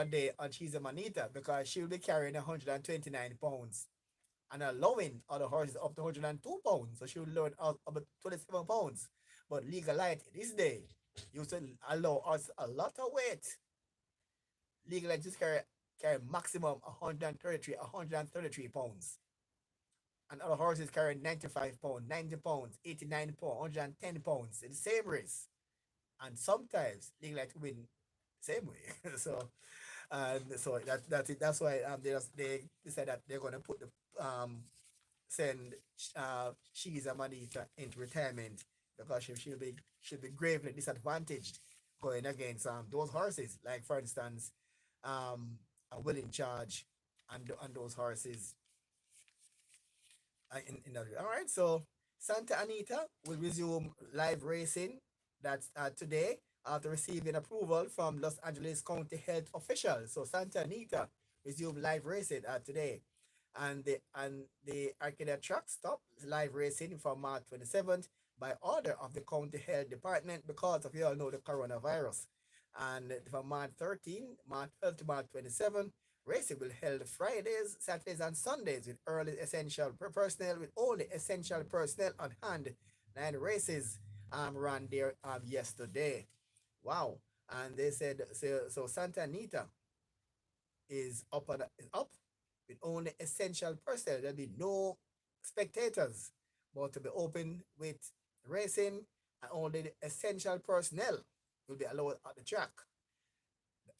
day on She's a Manita because she'll be carrying 129 pounds and allowing other horses up to 102 pounds. So she'll learn out about 27 pounds. But legal light this day used to allow us a lot of weight. Legal light just carry maximum 133 pounds. And other horses carry 95 pounds, 90 pounds, 89 pounds, 110 pounds in the same race. And sometimes legal light win the same way. So that's it. That's why they decided that they're gonna put the send She's a Manita into retirement because she'll be gravely disadvantaged going against those horses. Like for instance, a Willing Charge and those horses in that. All right, so Santa Anita will resume live racing. That's today after receiving approval from Los Angeles County health officials. So Santa Anita resumed live racing today, and the Arcadia track stopped live racing from March 27th by order of the county health department because of you all know the coronavirus. And from March 13, March 12 to March 27, racing will held Fridays, Saturdays, and Sundays with early essential personnel with only essential personnel on hand. 9 races ran there yesterday. Wow. And they said so Santa Anita is up with only essential personnel. There'll be no spectators, but to be open with racing and only the essential personnel will be allowed at the track.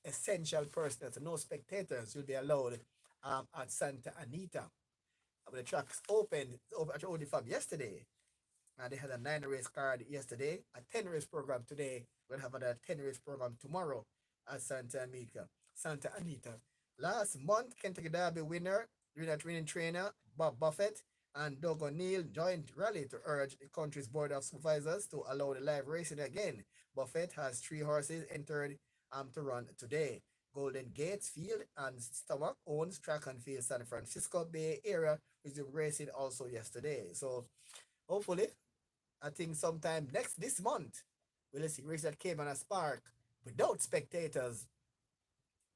Essential personnel, so no spectators will be allowed at Santa Anita. But the track's open actually only from yesterday. And they had a 9 race card yesterday, a 10 race program today. We'll have another 10 race program tomorrow at Santa Anita. Last month, Kentucky Derby winning trainer Bob Buffett and Doug O'Neill joined rally to urge the country's board of supervisors to allow the live racing again. Buffett has 3 horses entered to run today. Golden Gates Field and Stomach owns track and field San Francisco Bay Area resumed racing also yesterday. So hopefully, I think sometime this month, we'll see race that came on a spark without spectators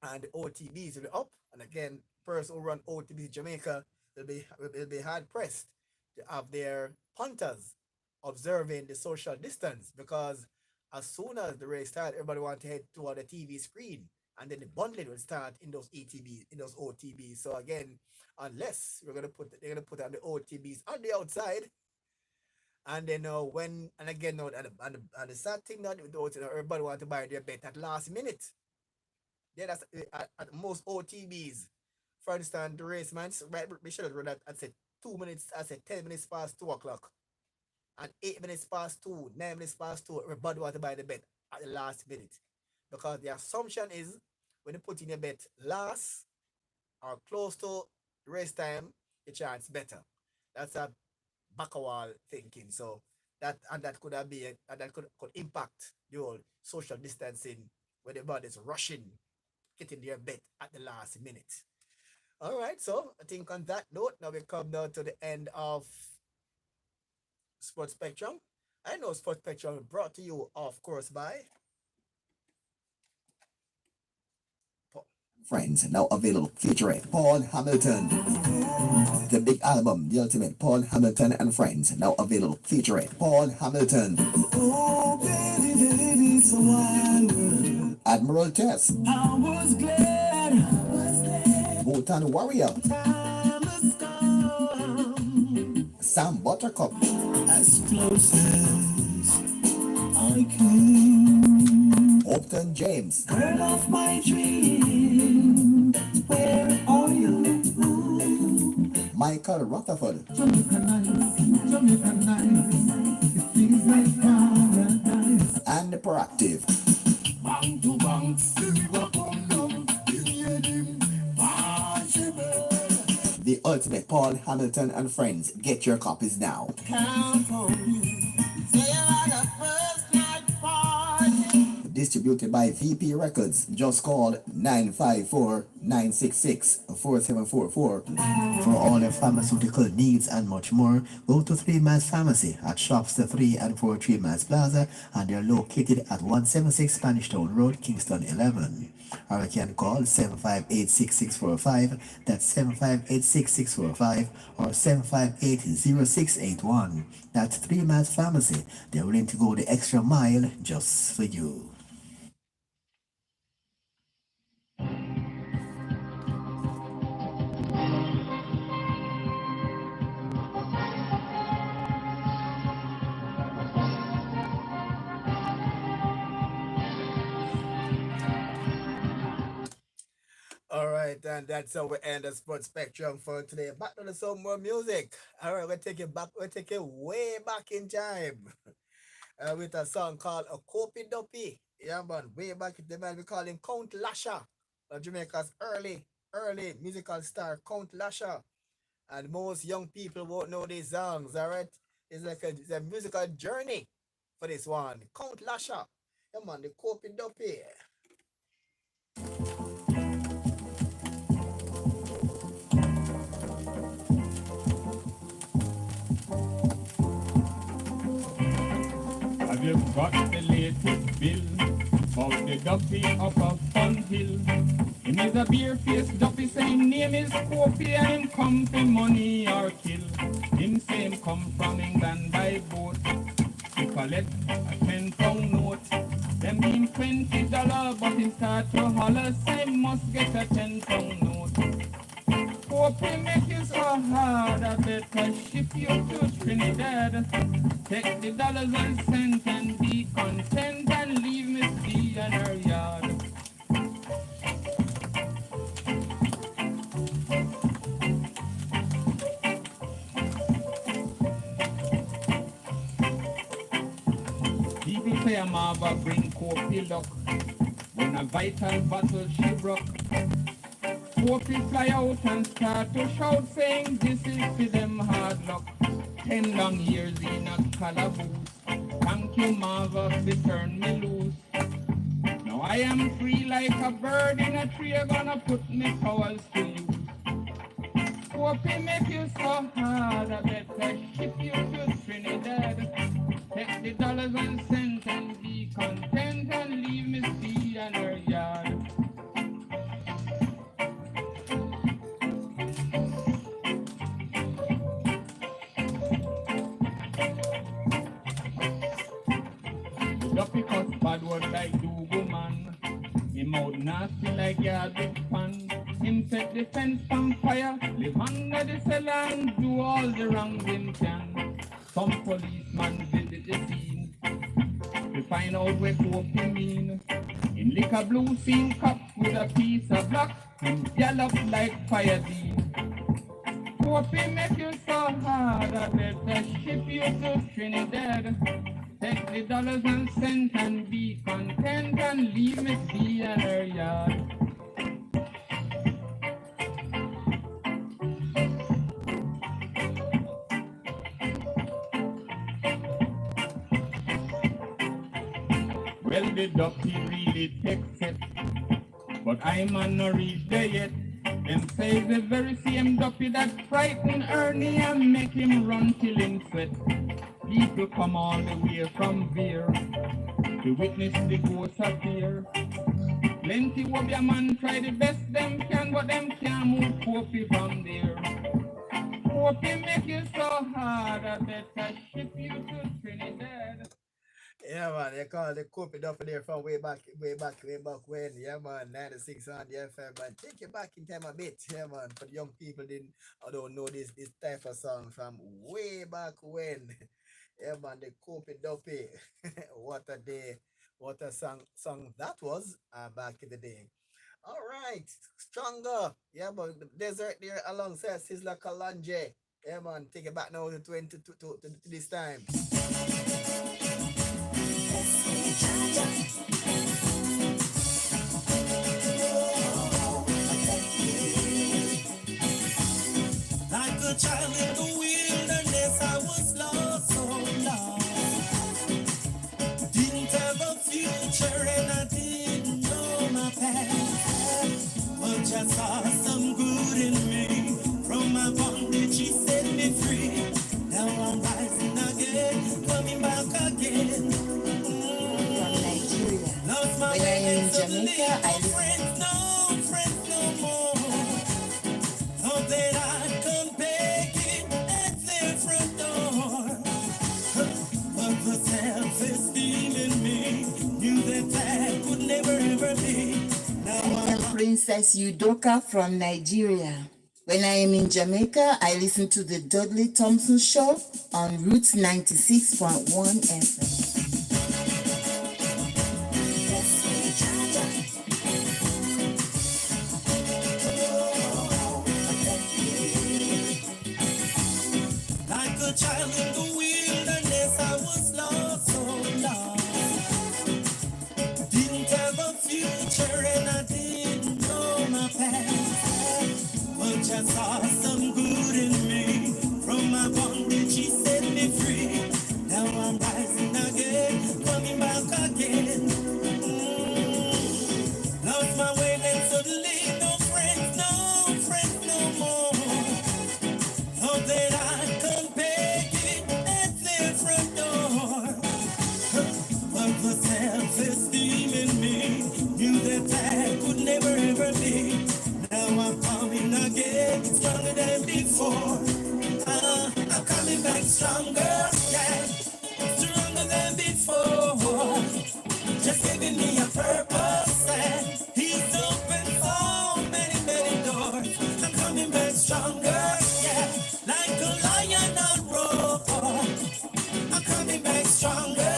and the OTBs will be up. And again, person who run OTBs Jamaica will be hard pressed to have their punters observing the social distance because as soon as the race starts, everybody want to head toward the TV screen. And then the bundling will start in those ATBs, in those OTBs. So again, unless they're gonna put on the OTBs on the outside, and then when and again now and the sad thing that everybody want to buy their bet at last minute. Yeah, that's at most OTBs. For instance, the race man we should have run at say 2 minutes, I said 10 minutes past 2 o'clock. And 8 minutes past two, 9 minutes past two, everybody want to buy the bet at the last minute. Because the assumption is when you put in your bet last or close to race time, the chance better. That's a backward thinking. So that could have been and that could impact the whole social distancing when everybody's rushing, getting their bet at the last minute. All right, so I think on that note, now we come down to the end of Sports Spectrum. I know Sports Spectrum brought to you, of course, by Friends, now available featuring Paul Hamilton. The big album, The Ultimate, Paul Hamilton and Friends, now available featuring Paul Hamilton. Oh, baby, baby, it's a wild world. Admiral Tess. I was glad. Bhutan Warrior. Time has come. Sam Buttercup. As close as I can. Upton James. Girl of my dream, where are you? Michael Rutherford. And the Proactive. Bang to bang, The Ultimate, Paul Hamilton and Friends. Get your copies now. Count on you. Distributed by VP Records. Just call 954-966-4744. For all your pharmaceutical needs and much more, go to 3 Miles Pharmacy at Shops 3 and 4 3 Miles Plaza, and they're located at 176 Spanish Town Road, Kingston 11. Or you can call 758-6645, that's 758-6645, or 758-0681. That's 3 Miles Pharmacy. They're willing to go the extra mile just for you. All right, and that's how we end the Sports Spectrum for today. Back to some more music. All right, we'll take it back. We'll take it way back in time with a song called A Copy Duppy. Yeah, man, way back in the man, we call him Count Lasher, Jamaica's early musical star, Count Lasher. And most young people won't know these songs, all right? It's like it's a musical journey for this one. Count Lasher. Yeah, man, the Copy Duppy. Have you got the latest bill about the duppy up a Fun Hill? Him is a beer-faced duppy, same name is Scopy, and him come for money or kill. Him same come from England by boat to collect a 10-pound note. Them give him $20, but him start to holler, same must get a 10-pound note. Hope he make you so hard, I better ship you to Trinidad. Take the dollars and cents and be content and leave Miss B in her yard. People say I'm a bring Copy luck, when a vital battle she broke. Copy fly out and start to shout, saying this is for them hard luck. 10 long years in a calaboose. Thank you, Marva, for turn me loose. Now I am free like a bird in a tree. I'm gonna put me powers to use. Copy make you so hard, I better ship you to Trinidad. Take the dollars and cents and be content and leave Miss B and her yard. Duppy cuss bad word like Dougal man. Him out nasty like garbage pan. Him set the fence on fire, live under the cellar and do all the wrong him can. Some policeman visit the scene to find out where Copy mean. In liquor blue scene cup with a piece of black, him gallop like fire dean. Copy make you so hard, I better ship you to Trinidad. Take the dollars and cents and be content and leave Miss B in her yard. Well, the duppy really takes it, but I'm not reach there yet. Them say the very same duppy that frighten Ernie and make him run till him sweat. People come all the way from there to witness the ghost appear. Plenty of your man try the best them can, but them can't move Kofi from there. Kofi make you so hard, I better ship you to Trinidad. Yeah, man, they call the Coopy Duffy there from way back when. Yeah, man, 96 on the FM, man. Take you back in time a bit. Yeah, man, for the young people didn't, I don't know this type of song from way back when. Yeah, man, the Coopy Duffy. What a day. What a song that was back in the day. All right, Stronger. Yeah, but the desert there alongside Sizzla Kalonji. Yeah, man, take it back now to to this time. Like a child in the wilderness, I was lost, so lost. Didn't have a future and I didn't know my past. But just saw some good in me. From my bondage, he set me free. Now I'm rising again, coming back again. From Nigeria. Lost my When I way am in and suddenly Jamaica, I no friends no more. Thought that I could make it at their front door. But the self-esteem in me knew that that could never ever be. Now I am Princess Udoka from Nigeria. When I am in Jamaica, I listen to the Dudley Thompson Show on Roots 96.1 FM. like a child in the wilderness, I was lost, so lost. Didn't have a future and I didn't know my past. But just saw some good in me. From my bondage, he set me free. Now I'm rising again, coming back again. Lost my way and suddenly no friends no more. Thought that I could make it at their front door. But the self-esteem in me knew that that could never ever be. Now I'm coming again, stronger than before. I'm coming back stronger, yeah, stronger than before. Just giving me a purpose, and he's opened so many doors. I'm coming back stronger, yeah, like a lion on roar. I'm coming back stronger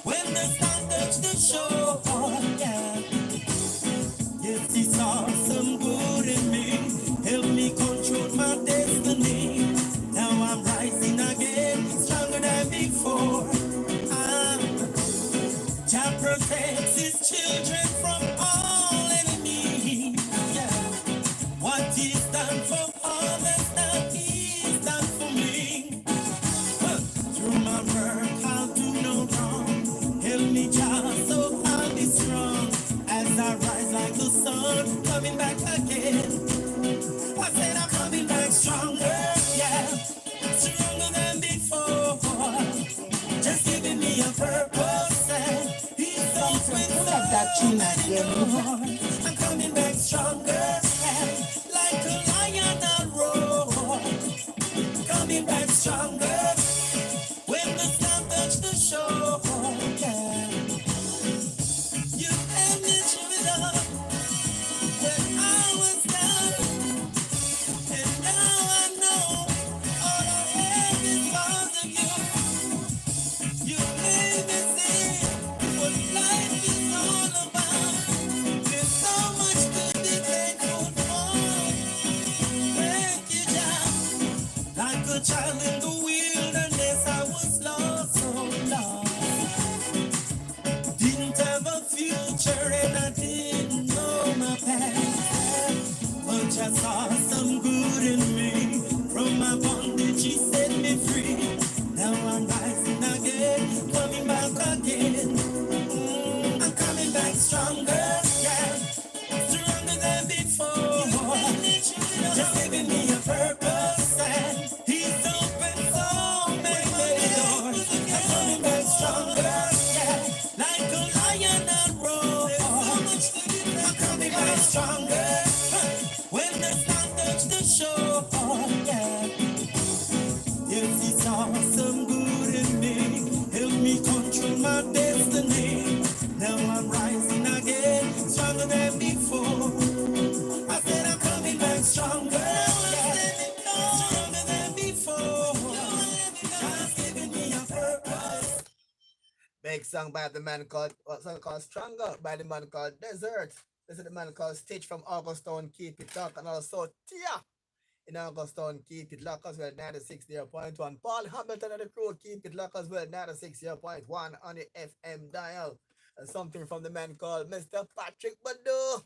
when the sun touch the shore, yeah. Yes, he saw some good in me, help me control my destiny. Now I'm rising again, stronger than before. Jah protects his children from all enemies. Yeah. What he's done for others, that he's done for me. Through my work, I'll do no wrong. Help me, Jah, so I'll be strong. As I rise like the sun, coming back again. I said I'm coming back stronger, yeah, stronger than before. Just giving me a purpose, and he's open so many doors. I'm coming back stronger, yeah, like a lion on roar. Coming back stronger when the sun touch the shore, yeah. You had me chewing up when I was down, and now I know all I have is because of you. You made me see what life is all about. There's so much to be thankful for. Thank you, Jah. Like a child in the wilderness, I was lost, so lost. Didn't have a future and I didn't know my past. But I saw some good in me. From my bondage, he set me free. Now I'm rising again, coming back again. I'm coming back stronger, yeah, stronger than before. Just giving me a purpose, and he's opened so many doors. I'm coming back stronger, yeah, like a lion on roar. There's so much to stronger than before. I said I'm coming back stronger, stronger than before. God's giving me a purpose. Big song by the man called, what song called Stronger by the man called Desert. This is the man called Stitch from Augustone, Keep It Locked, and also Tia in Augustone, Keep It Locked as well, 96.1. Paul Hamilton and the crew, Keep It Locked as well, 96.1 on the FM dial. And something from the man called Mr. Patrick Badu.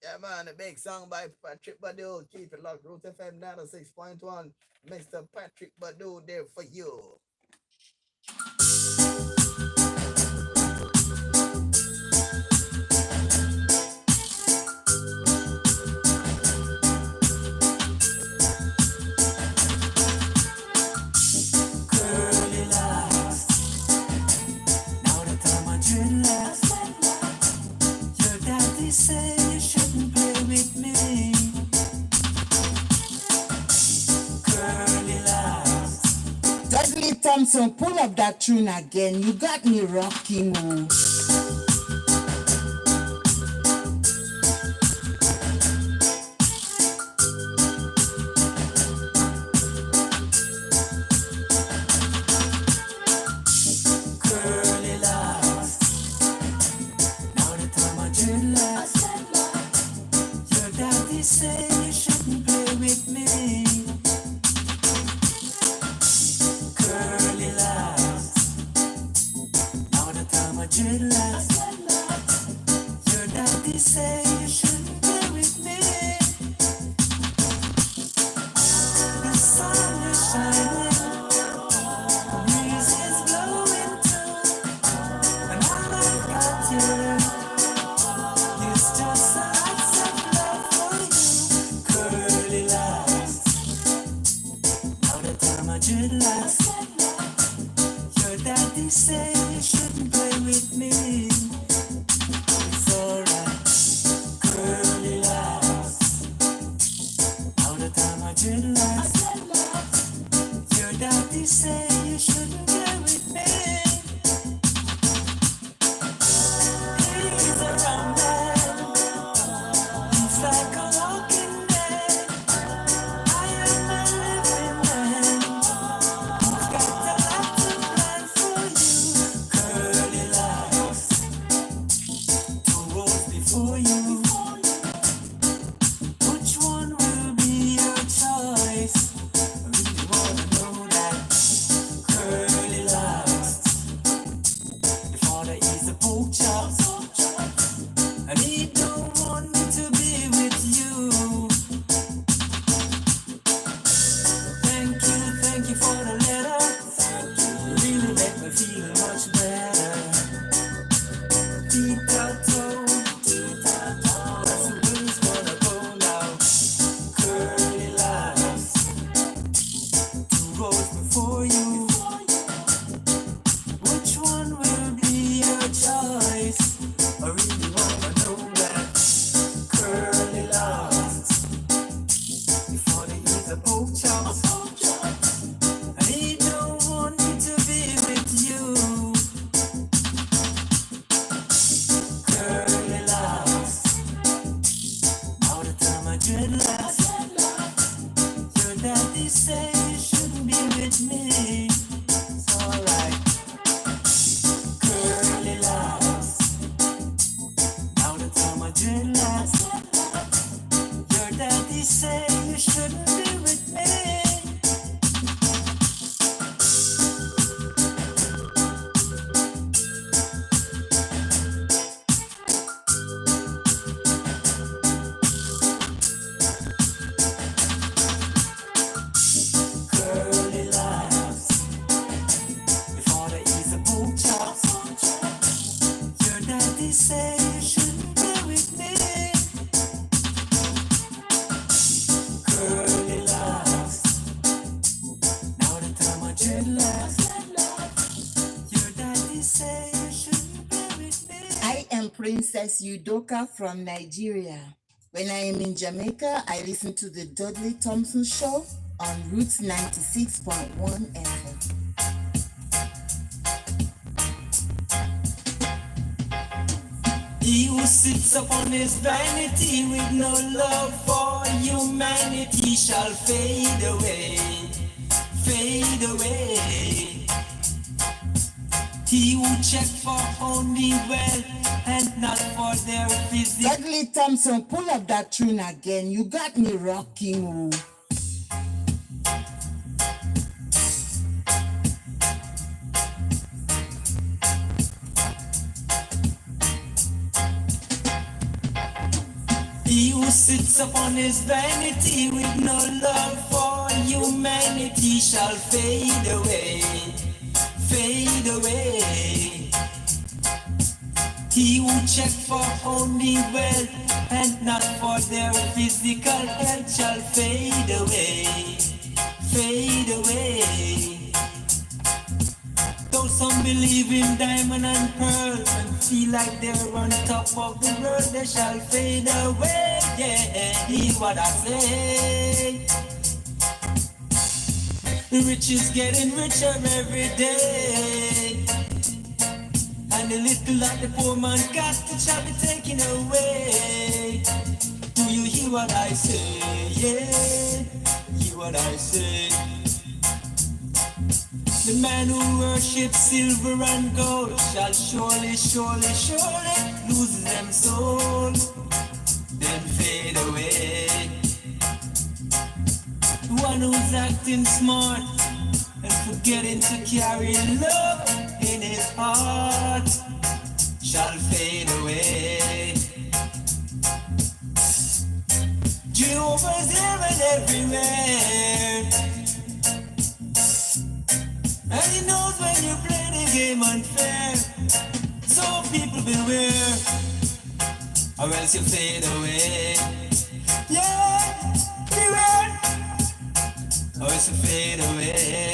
Yeah, man, a big song by Patrick Badu. Keep It Locked, Root FM 96.1. Mr. Patrick Badu there for you. Curly locks, now that I'm a dreadlocks. Your daddy say you shouldn't play with me. Curly locks. Dudley Thompson, pull up that tune again. You got me rocking. Oh. Curly locks, now that I'm a dreadlocks. Your daddy say you shouldn't play with me. Curly locks, now that I'm a dreadlocks. Your daddy say you shouldn't play with me. The sun is shining, the breeze is blowing too, and all I've got here is just lots of love for you. Curly locks, now that I'm a dreadlocks. Your daddy say you shouldn't play with me. It's alright. Curly locks, now that I'm a dreadlocks. Your daddy say you shouldn't play with me. He's a young man, he's like a walking dead. I am a living man, who's got a lot to plan for you. Curly locks, two roads before you. Which one will be your choice? I really wanna know that. Curly locks, your father is a pork chop, and he don't want me to be with you. Thank you for the letter. You really make me feel much better. Tic-tac-toe, that's the way it's gonna go now. Curly locks, two roads before you. Which one will be your choice? I really wanna know that. Curly locks, before they eat the pork chops, and he don't want me to be with you. Curly locks, now that I'm a dreadlocks. Your daddy say you shouldn't be with me. It's alright. Curly locks, now that I'm a dreadlocks. Your daddy say you shouldn't be with me. Curly locks, before they eat the pork chops. Your daddy say you shouldn't be with me. Curly locks, now that I'm a dreadlocks. Your daddy say you shouldn't be with me. I am Princess Udoka from Nigeria. When I am in Jamaica, I listen to the Dudley Thompson Show on Roots 96.1 FM. He who sits upon his vanity with no love for humanity shall fade away, fade away. He who check for only wealth and not for their physical. Dudley Thompson, pull up that tune again. You got me rocking. Oh. He who sits upon his vanity with no love for humanity shall fade away, fade away. He who check for only wealth and not for their physical health shall fade away, fade away. Though some believe in diamond and pearl and feel like they're on top of the world, they shall fade away. Yeah, hear what I say. The rich is getting richer every day, and the little that the poor man got it shall be taken away. Do you hear what I say? Yeah, hear what I say. The man who worships silver and gold shall surely, surely, surely lose them soul, then fade away. The one who's acting smart and forgetting to carry love in his heart shall fade away. Jehovah's here and everywhere, and he knows when you play the game unfair. So people beware, or else you fade away. Yeah, beware, or else you fade away.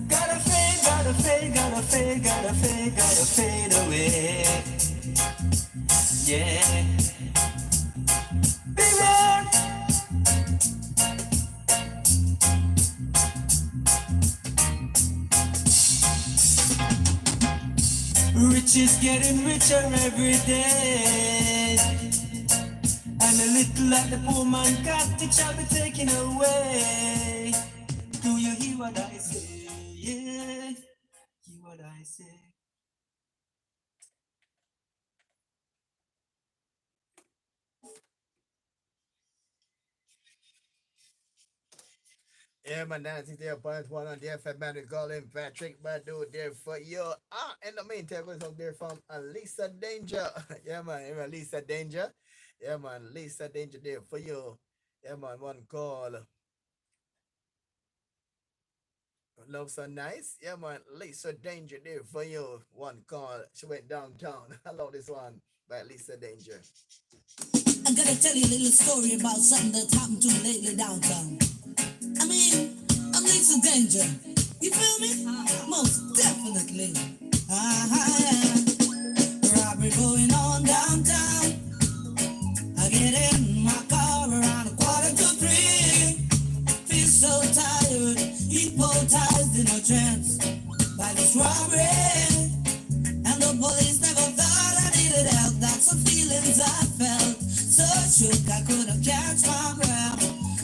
Gotta fade, gotta fade, gotta fade, gotta fade, gotta fade away. Yeah, beware. Rich is getting richer every day, and the little that the poor man got, it shall be taken away. Do you hear what I say? Yeah, hear what I say. Yeah, man, 93.1 on the FM, man. We call him Patrick Badu there for you. In the meantime, we're going to hear from Lisa Danger. Yeah, man, Lisa Danger. Yeah, man, Lisa Danger there for you. Yeah, man, one call. Love so nice. Yeah, man, Lisa Danger there for you. One call. She went downtown. I love this one by Lisa Danger. I gotta tell you a little story about something that happened to me lately downtown. I mean, I'm Lisa Danger. You feel me? Most definitely. Yeah. Robbery going on downtown. I get in my car around 2:45. Feel so tired, hypnotized in a trance by this robbery. And the police never thought I needed help. That's the feelings I felt. So shook I couldn't catch my breath.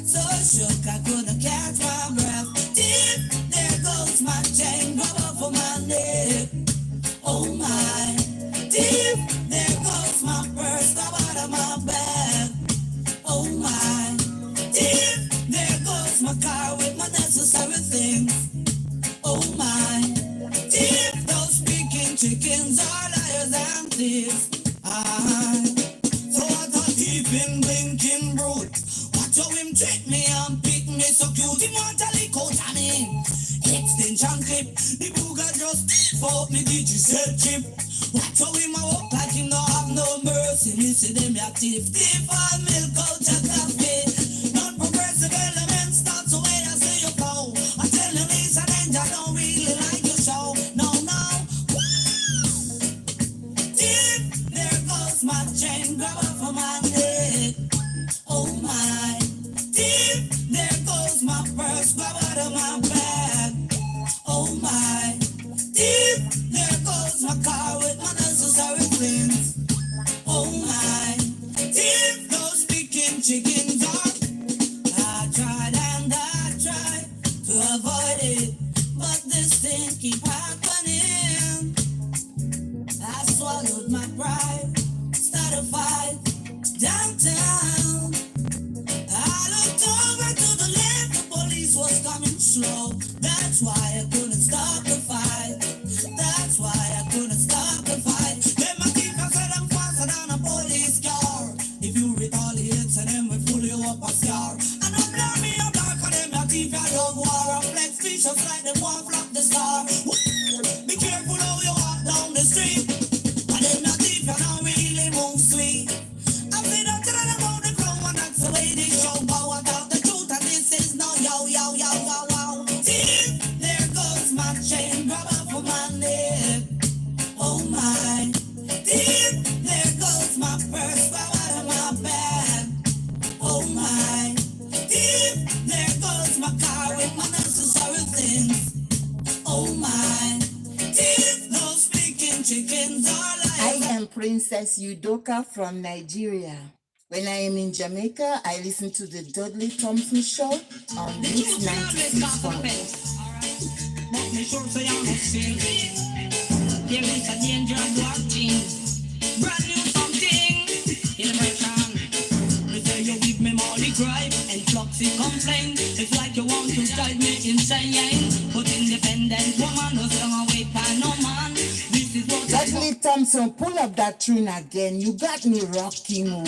So shook I couldn't catch my breath. Deep, there goes my chain rubber for my neck. Oh my. Deep, there goes my purse go out of my bag. Oh my. Deep, there goes my car with my necessary things. Oh my. Deep, those speaking chickens are liars and thieves. So what a thief in blinking brute. Watch how him treat me and pick me so cute. He want a lick out of me. Extension clip. The booger just fought me digital chip. Watch how him a walk like him no have no mercy. Me see them a thief. Thief all milk out your coffee. Non-progressive elements start to way I see you go. I tell you Lisa Danger don't really like your show. No, no. Thief, there goes my chain grabber for my neck. Oh my. Thief, there goes my purse grab out of my bag. Oh my. Thief, there goes my car with my necessary things. chickens are. I tried and I tried to avoid it, but this thing keep happening. I swallowed my pride, started a fight downtown. I looked over to the left, the police was coming slow. That's why I couldn't stop the fight. That's why I couldn't stop the fight. Then my teeth I said I'm faster than a police car. If you retaliate, so then we pull you up a scar. And I'm blur me a black and them your teeth I love war. I'm flex vicious like them one flop the star. Be careful how you walk down the street. And them your teeth you don't really move sweet. I feel I'm telling them about the ground and that's the way they show power. Talk the truth and this is no yo yo yo yo yo. Teeth, there goes my chain grabber for my neck. Oh my. Teeth, there goes my purse grab out of my bag. Oh my. Teeth, there goes my car with my necessary things. Oh my. Teeth, those speaking chickens are like. I am Princess Udoka from Nigeria. When I am in Jamaica, I listen to the Dudley Thompson Show on Roots 96.1. But me sure say I'm not sick. There is a danger of watching. Brand new something. Innovation. Me say you give me money cry and fluxy complain. It's like you want to drive me insane. But independent woman no strong away by no man. This is what Dudley Thompson, pull up that tune again. You got me rocking. Oh.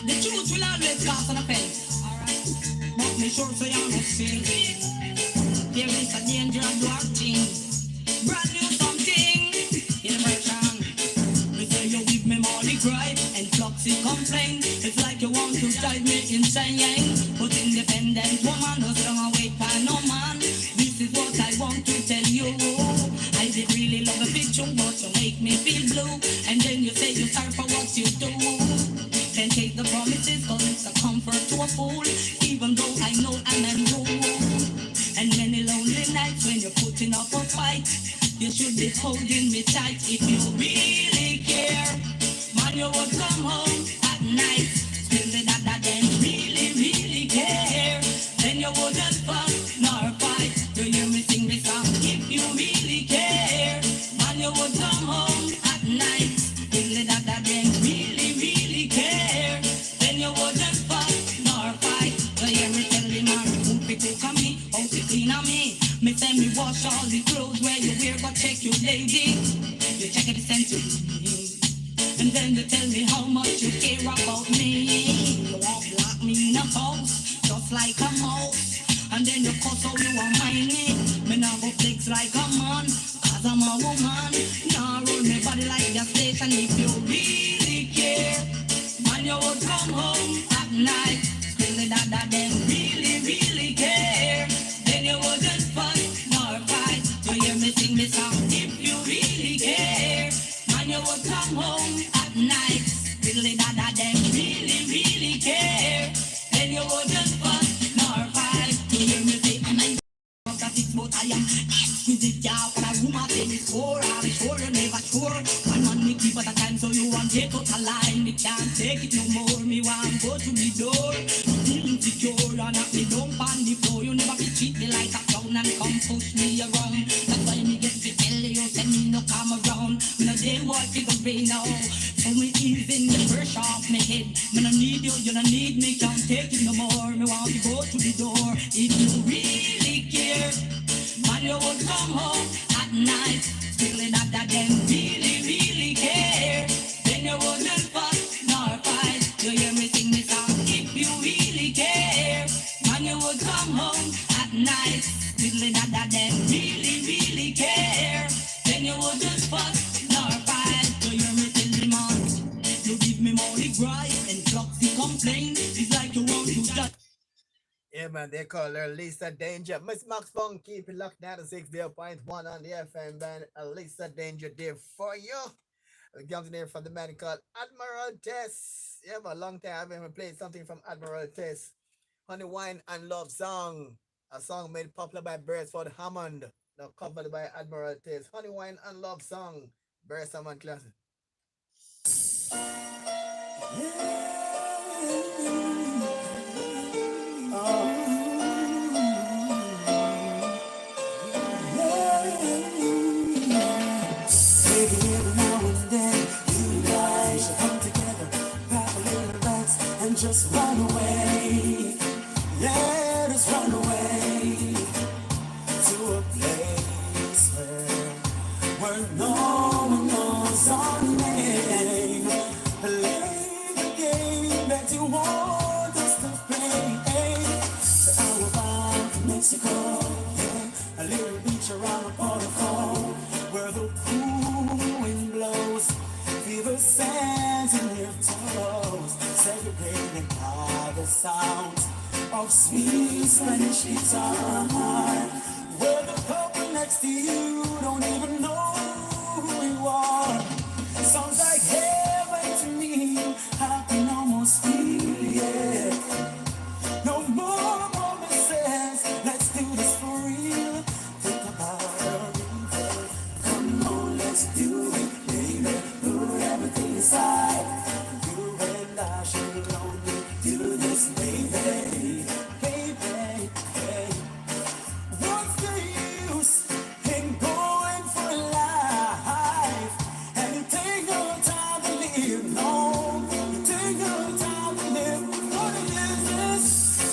the truth will always cast an offense. Alright. But me sure say I'm not sick. There is a danger of watching. Brand new something. Innovation. Me say you give me money cry and fluxy complain. It's like you want to drive me insane. But independent woman no strong away by no man. This is what I want to tell you. I did really love a picture, but you make me feel blue. And then you say you're sorry for what you do. Then take the promises, cause it's a comfort to a fool. Even though I know I'm unruly. And many lonely nights when you're putting up a fight, you should be holding me tight. If you really care, man, you would come home at night. Still the that then really, really care. Then you wouldn't fuss nor fight. Do you hear me sing this song? If you really care, man, you would come home at night. Still the that then really, really care. Then you wouldn't fuss nor fight. Do you hear me tell the man who pick on me? Clean on me. Me say me wash all the clothes where you wear, but check you lady. You check every cent you me. And then you tell me how much you care about me. You won't lock me in a house, just like a mouse. And then you cuss how you want mind me. Me now go flex like a man, cause I'm a woman. Now roll me body like the station. If you really care, man, you would come home at night. Still that then really, really care. You wouldn't fuss nor fight. To hear me sing this song. If you really care, man, you would come home at night. Really that then really, really care. Then you wouldn't fuss nor fight. To hear me say, I'm a that it's what I am. Exquisite, yeah, for a woman, say it's sure. I'm sure you're never sure. One man me keep at a time, so you want take out a line. Me can't take it no more. Me want go to the door. Insecure, and knock me down on the floor. You never be treat me like a clown and come push me around. That's why me get to tell you, send me no come around. Me no day what you gonna be now. So me easing the pressure off my head. Me no need you, you no need me. Can't take it no more. Me want to go to the door. If you really care, man, you would come home at night. Still that then really, really care. Then you wouldn't fuss nor fight. You hear me sing this song? If you really care, man, you would come home at night. Still that then really, really care. Then you wouldn't fuss nor fight. You hear me tell the man? You give me money cry and fluxy complain. It's like you want to die. Yeah, man, they call her Lisa Danger. Miss Max Funk, keep it locked down to 6.1 on the FM band. Lisa Danger there for you. It comes in there from the man called Admiral Tess. Yeah, for a long time I've been playing something from Admiral Tess. Honey Wine and Love Song. A song made popular by Beresford Hammond. Now covered by Admiral Tess. Honey Wine and Love Song. Beresford Hammond classic. Yeah. just run away. Yeah, just run away to a place where no one knows our name. Play the game that you want us to play. So how about Mexico? Yeah, a little beach around a waterfall where the cool wind blows. Feel the sands in your toes, segregated by the sounds of sweet Spanish guitar. Where the couple next to you don't even know who you are. Sounds like heaven to me, I can almost feel it. No more promises, let's do this for real. Think about it, come on, let's do it, baby. Put everything aside. You and I should only do this, baby. Baby, hey. What's the use in going for life? And you take no time to live, no. You take no time to live. What is this?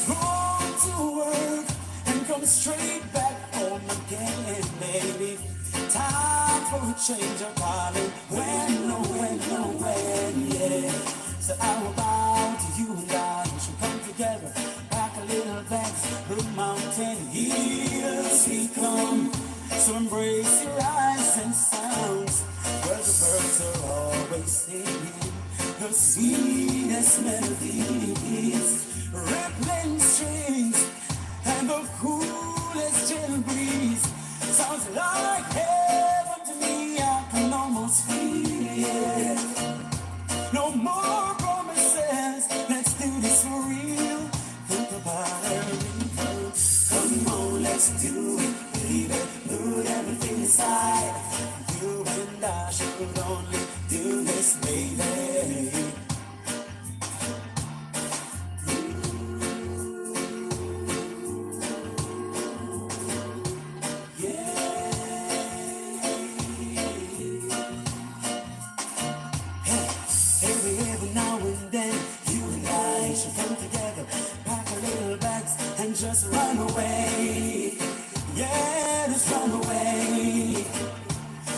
Going to work and come straight back home again, baby. Time for a change of darling. When, yeah. So how about you and I? We should come together, pack a little bags, through mountain hills we come. So embrace your eyes and sounds, where the birds are always singing the sweetest melodies, rippling strings, and the coolest gentle breeze. Sounds like heaven to me, I can almost feel it. No more promises, let's do this for real. Think about everything, come on, let's do it, baby. Put everything aside. You and I should only do this, baby. Every now and then, you and I should come together, pack our little bags and just run away. Yeah, just run away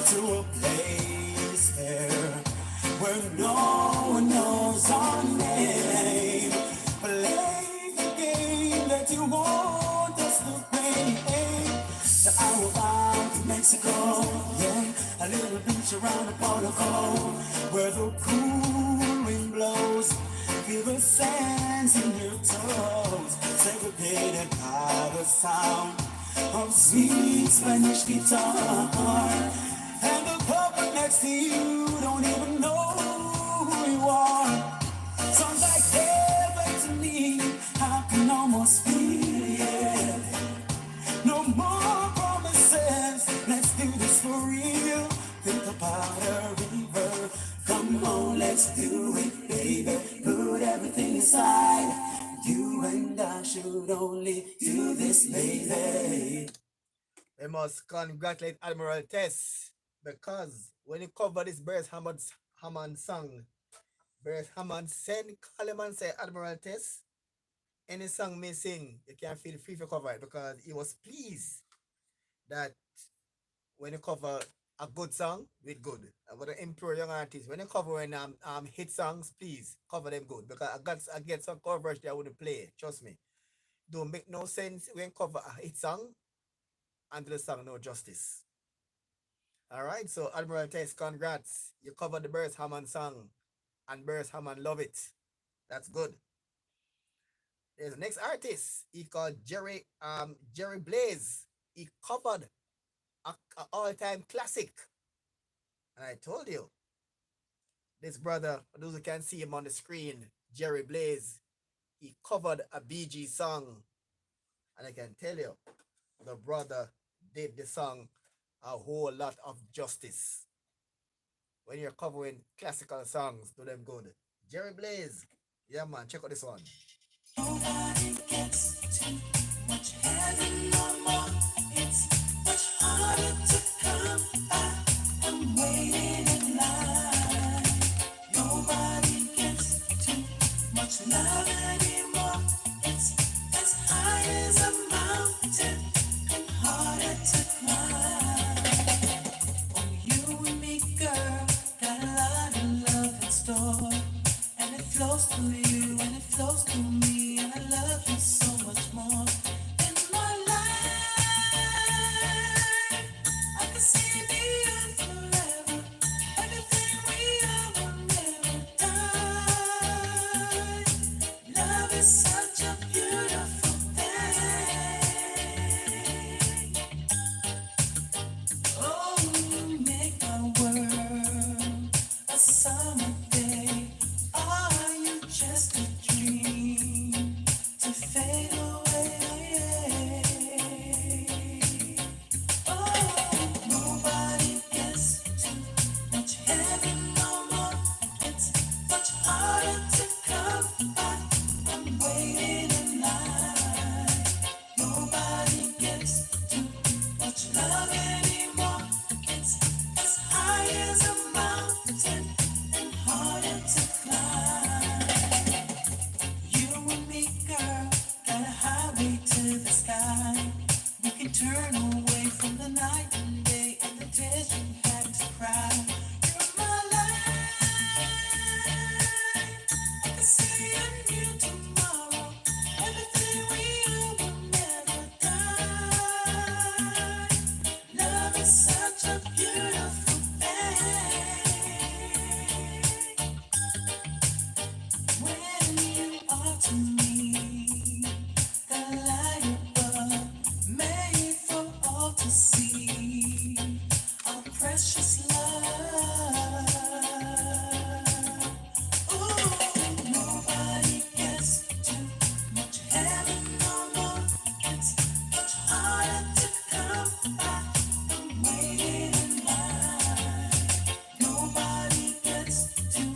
to a place there where no one knows our name. Play the game that you want us to play. So how about Mexico? Yeah, a little beach around the protocol where the cool wind blows. Feel the sands in your toes, segregated by the sound of sweet Spanish guitar. And the couple next to you don't even know who you are. Sounds like heaven to me, I can almost feel it. No more promises, let's do this for real. Think about a river, come on, let's do it, baby. Put everything aside. You and I should only do this, baby. We must congratulate Admiral Tess because when you cover this Bears Hammond song, Bears Hammond send Coleman say Admiral Tess. Any song missing, you can feel free to cover it because he was pleased that when you cover a good song with good. I'm gonna improve young artists. When you cover hit songs, please cover them good because I get some covers that I wouldn't play. Trust me. Don't make no sense when you cover a hit song and the song no justice. Alright, so Admiral Tess, congrats. You covered the Bears Hammond song and Bears Hammond love it. That's good. There's the next artist. He called Jerry Blaze. He covered a all-time classic. And I told you, this brother, for those who can see him on the screen, Jerry Blaze, he covered a BG song. And I can tell you, the brother did the song a whole lot of justice. When you're covering classical songs, do them good. Jerry Blaze. Yeah, man, check out this one. Nobody gets too much heaven no more. It's much harder to come by. I'm waiting in line. Nobody gets too much love anymore. It's as high as a mountain and harder to climb. Oh, you and me, girl, got a lot of love in store. And it flows through you and it flows through me. And I love you so much more. In my life, I can see beyond forever. Everything we are will never die. Love is such a beautiful thing. Oh, you make my world a summer day. Are you just a dream to fade away? Oh, nobody gets too much heaven no more. It's much harder to come by. I'm waiting in line. Nobody gets too much love anymore. It's as high as a mountain and harder to climb. You and me, girl, got a highway to the sky. We can turn away from the night and day and the tears you had to cry. You're my life. I can see a new tomorrow. Everything we are will never die. Love is such a beautiful thing. When you are to me, the light above, made for all to see, our precious love. Ooh, nobody gets too much heaven no more. It's much harder to come by. I'm waiting in line. Nobody gets too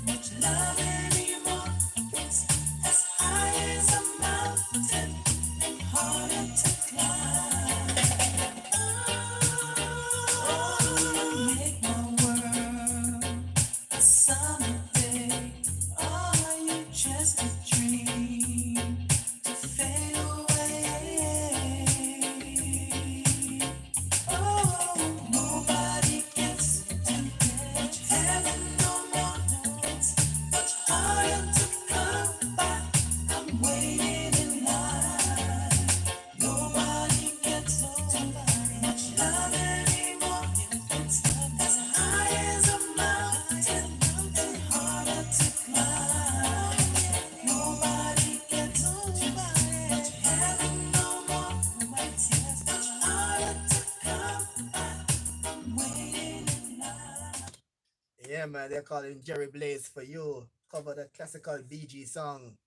much love anymore. It's as high as a mountain and harder to climb. Oh, you make my world a summer day. Are you just a dream to fade away? Oh, nobody gets too much heaven no more. It's much harder to come by. I'm waiting in line. Nobody gets too much love anymore. It's as high as a mountain and harder to climb. Nobody gets too much heaven no more. It's much harder to come by. I'm waiting in line. Yeah, man, they're calling Jerry Blaze for you. Cover the classical BG song,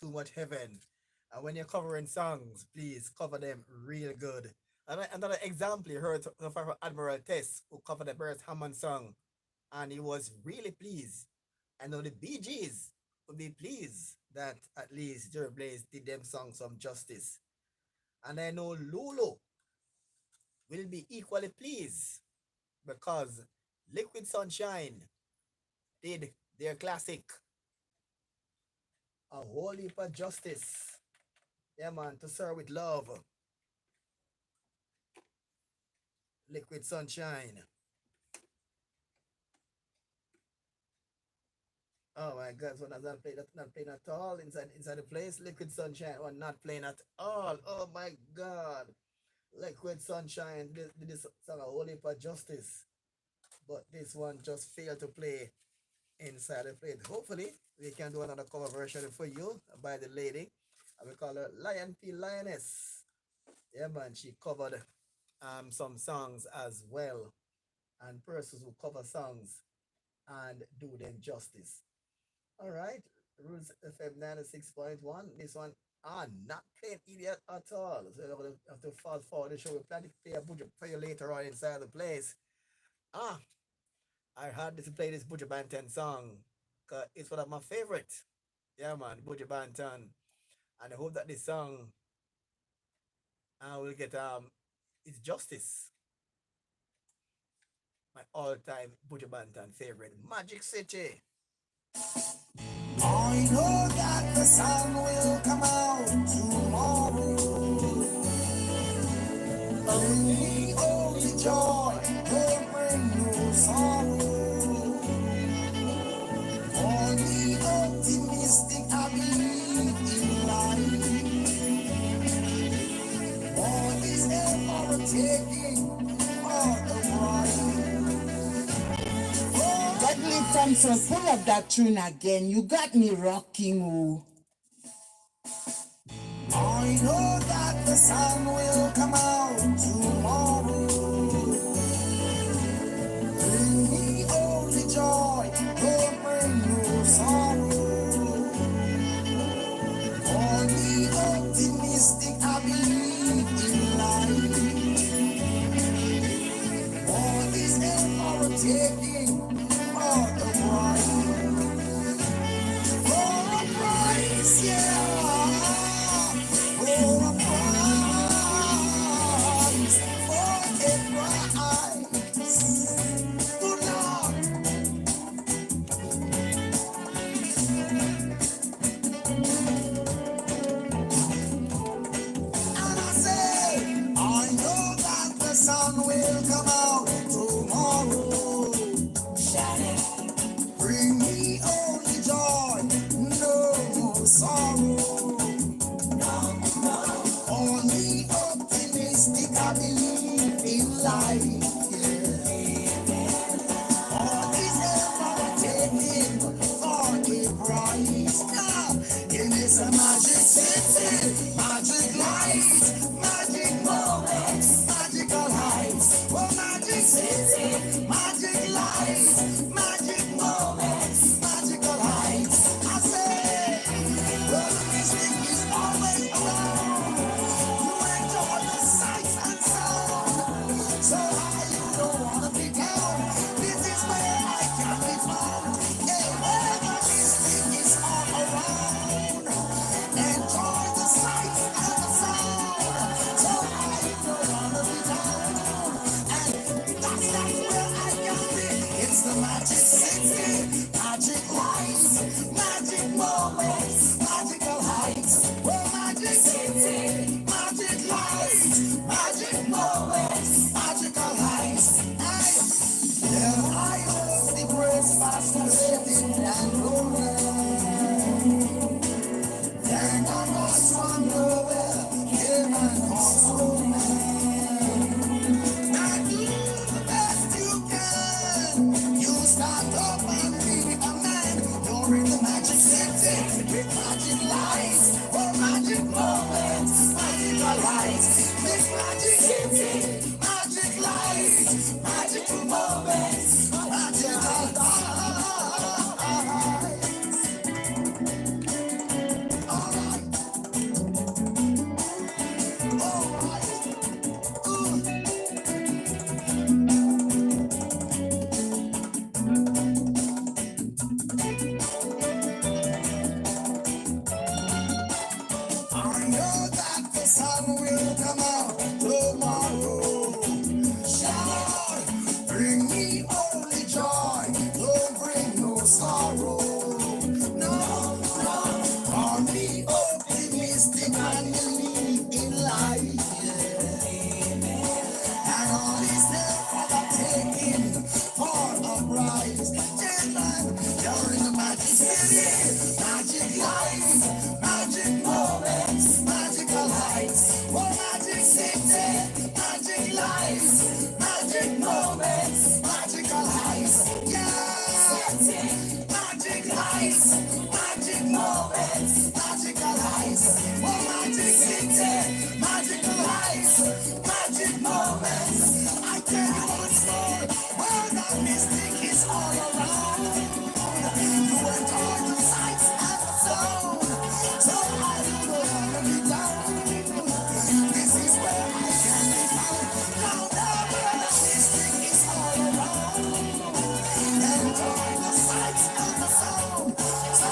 Too Much Heaven. And when you're covering songs, please cover them real good. Another example, you heard from Admiral Tess, who covered the Bert Hammond song, and he was really pleased. I know the Bee Gees would be pleased that at least Jerry Blaze did them songs some justice. And I know Lulu will be equally pleased because Liquid Sunshine did their classic, A Whole Heap of Justice. Yeah, man, to serve with love. Liquid Sunshine. Oh my God, so that's not playing at all inside the place. Liquid Sunshine one not playing at all. Oh my God. Liquid Sunshine this song A Whole Heap of Justice. But this one just failed to play inside the plate. Hopefully we can do another cover version for you by the lady. And we call her Lion P Lioness. Yeah man, she covered some songs as well. And persons who cover songs and do them justice. All right, Roots FM 96.1. This one, not playing idiot at all. So you're going to have to fast forward the show. We plan to play a budget for you later on inside the place. I had to play this Buju Banton song because it's one of my favorite. Yeah, man, Buju Banton. And I hope that this song will get its justice. My all-time Buju Banton favorite, Magic City. I know that the sun will come out tomorrow. Bring me only joy, don't bring no sorrow. For me optimistic, I believe in life. All is there for a taking, for a ride. Dudley Thompson, pull up that tune again. You got me rocking, oh. I know that the sun will come out tomorrow. Bring me only joy, don't bring no sorrow. For me optimistic, I believe in life. All is there for a taking, for a ride. For a price, yeah. For a price, for a price. Good Lord. And I say, I know that the sun will come out tomorrow. Bring me only joy, no sorrow. Only optimistic, I believe in life. All is ever taking for a price. Give me some magic city, magic light, magic moments, magical heights. Oh, magic city, magic light, magic moments, magical heights. I say, well, the mystic is always around. You enjoy the sights and sounds. So high you don't wanna be down. This is where I can be found. Yeah, where the mystic is all around. Enjoy the sights and the sound. So high you don't wanna be down. And that's where I can be. It's the magic city, magic lights, magic moments, magical heights. Well, magic city, magic lights, magic moments, magical heights. Hey, yeah, I was the grace fascinating and lonely. Then I was from nowhere, came and consoled me. And do the best you can. You stand up and be a man. You're in the magic city with magic lights, oh magic moments, magical lights. This magic city, magic lights, magic moments, magical lights. I know that the sun will come out tomorrow. Shine, bring me only joy, don't bring no sorrow. No, no, for me optimistic and believe in life. And all is there for the taking, for a prize. Gentlemen, you're in the magic city, magic life, magic moments, magical heights. Oh, magic city, magic lights, magic moments, magical heights. Yeah, magic lights, magic moments, magical heights. Oh, magic city, magical heights, magic moments. I tell you once more, where the mystic is all around. You enjoy the sights and the sound. So I don't wanna be down. This is where I can be found. Now that where the mystic is all around. Enjoy the sights and the sound. So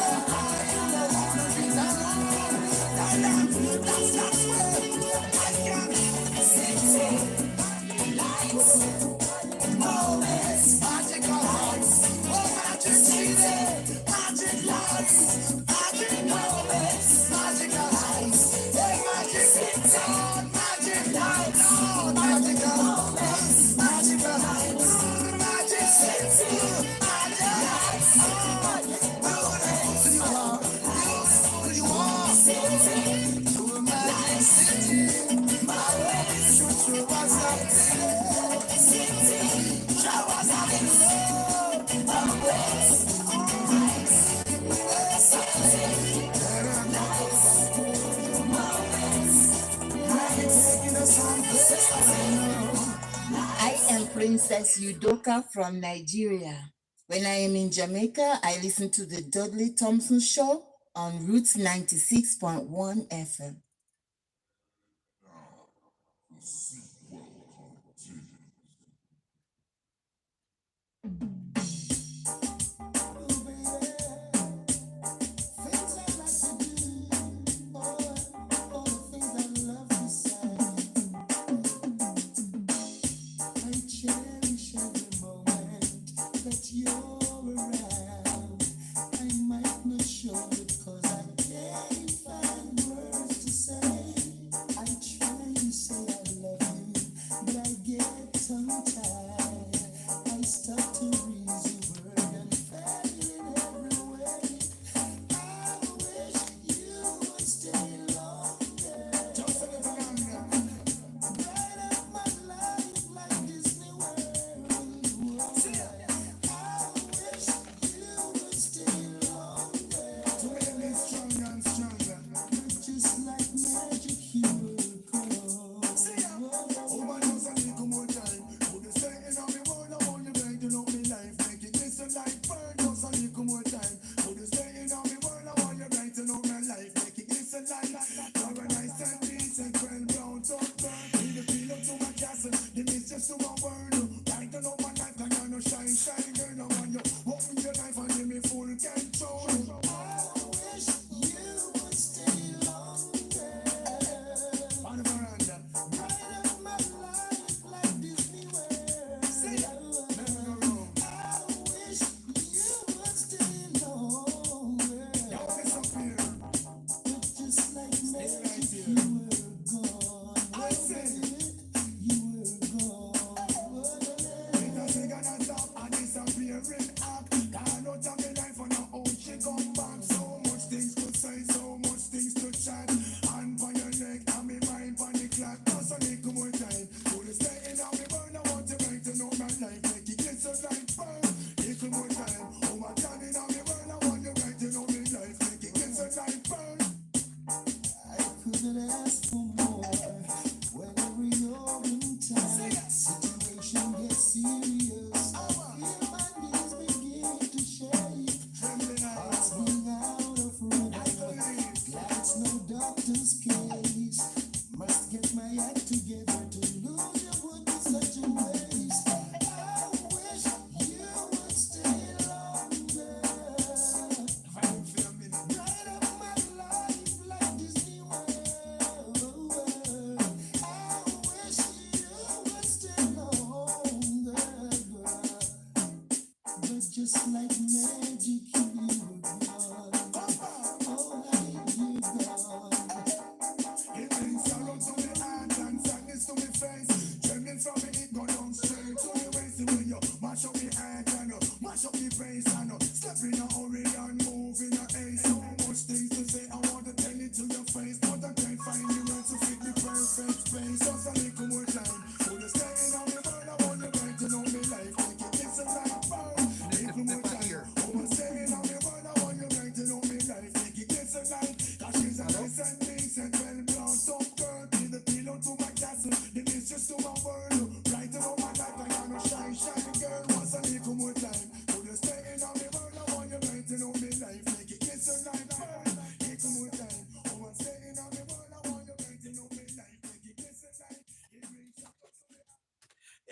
Princess Udoka from Nigeria. When I am in Jamaica, I listen to the Dudley Thompson Show on Roots 96.1 FM.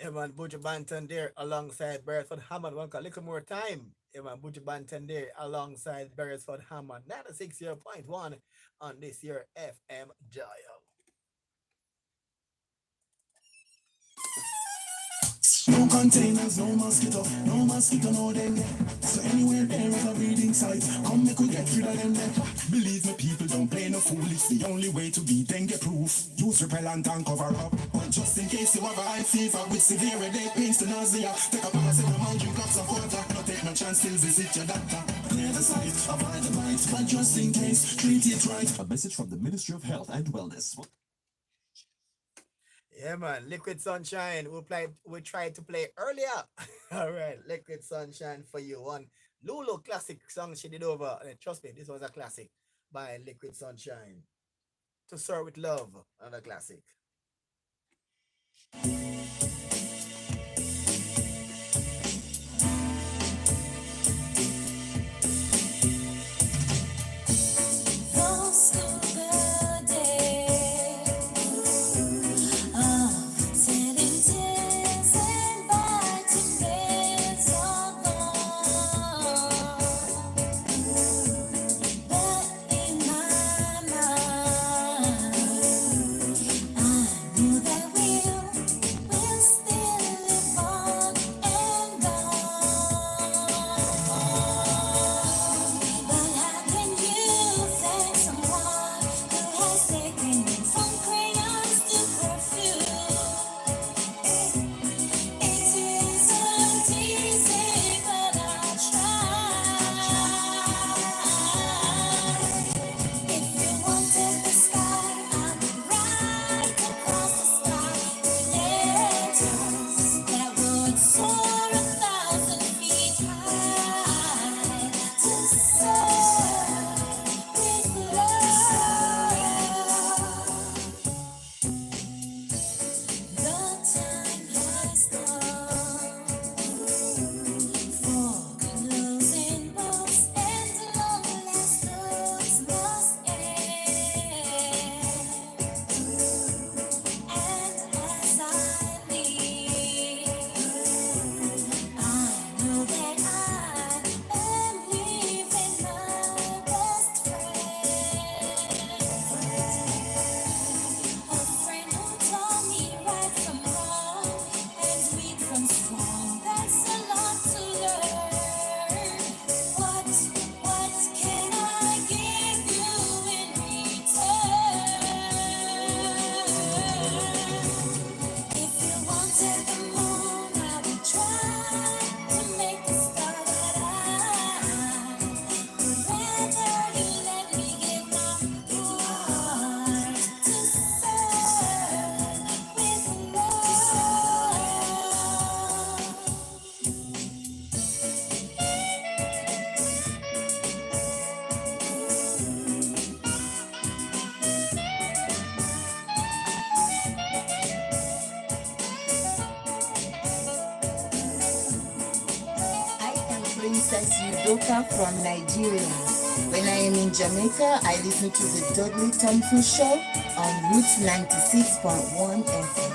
Yeah, man, Buju Banton there alongside Beresford Hammond. One got a little more time. Yeah, man, Buju Banton there alongside Beresford Hammond. 96.1 on this year FM dial. No containers, no mosquito, no dengue. So anywhere there is a breeding site, come make we get rid of them there. Believe me, people don't play no fool. It's the only way to be dengue proof. Use repellent and cover up. But just in case you have a high fever with severe headache, pains to nausea, take a paracetamol, drink lots of water. No take no chance, still visit your doctor. Clear the site, avoid the bite, but just in case, treat it right. A message from the Ministry of Health and Wellness. Yeah, man, Liquid Sunshine. We tried to play earlier. All right, Liquid Sunshine for you. One Lulu classic song she did over. Trust me, this was a classic by Liquid Sunshine. To Serve with Love, another classic. This is Yudoka from Nigeria. When I am in Jamaica, I listen to the Dudley Thompson Show on Roots 96.1 FM.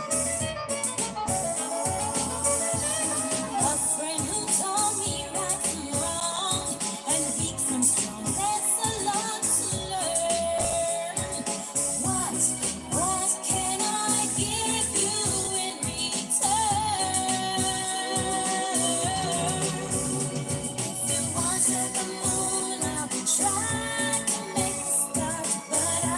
A friend who told me right from wrong and weak from strong. There's a lot to learn. What can I give you in return? If you wanted the moon, I would try to make a start, but I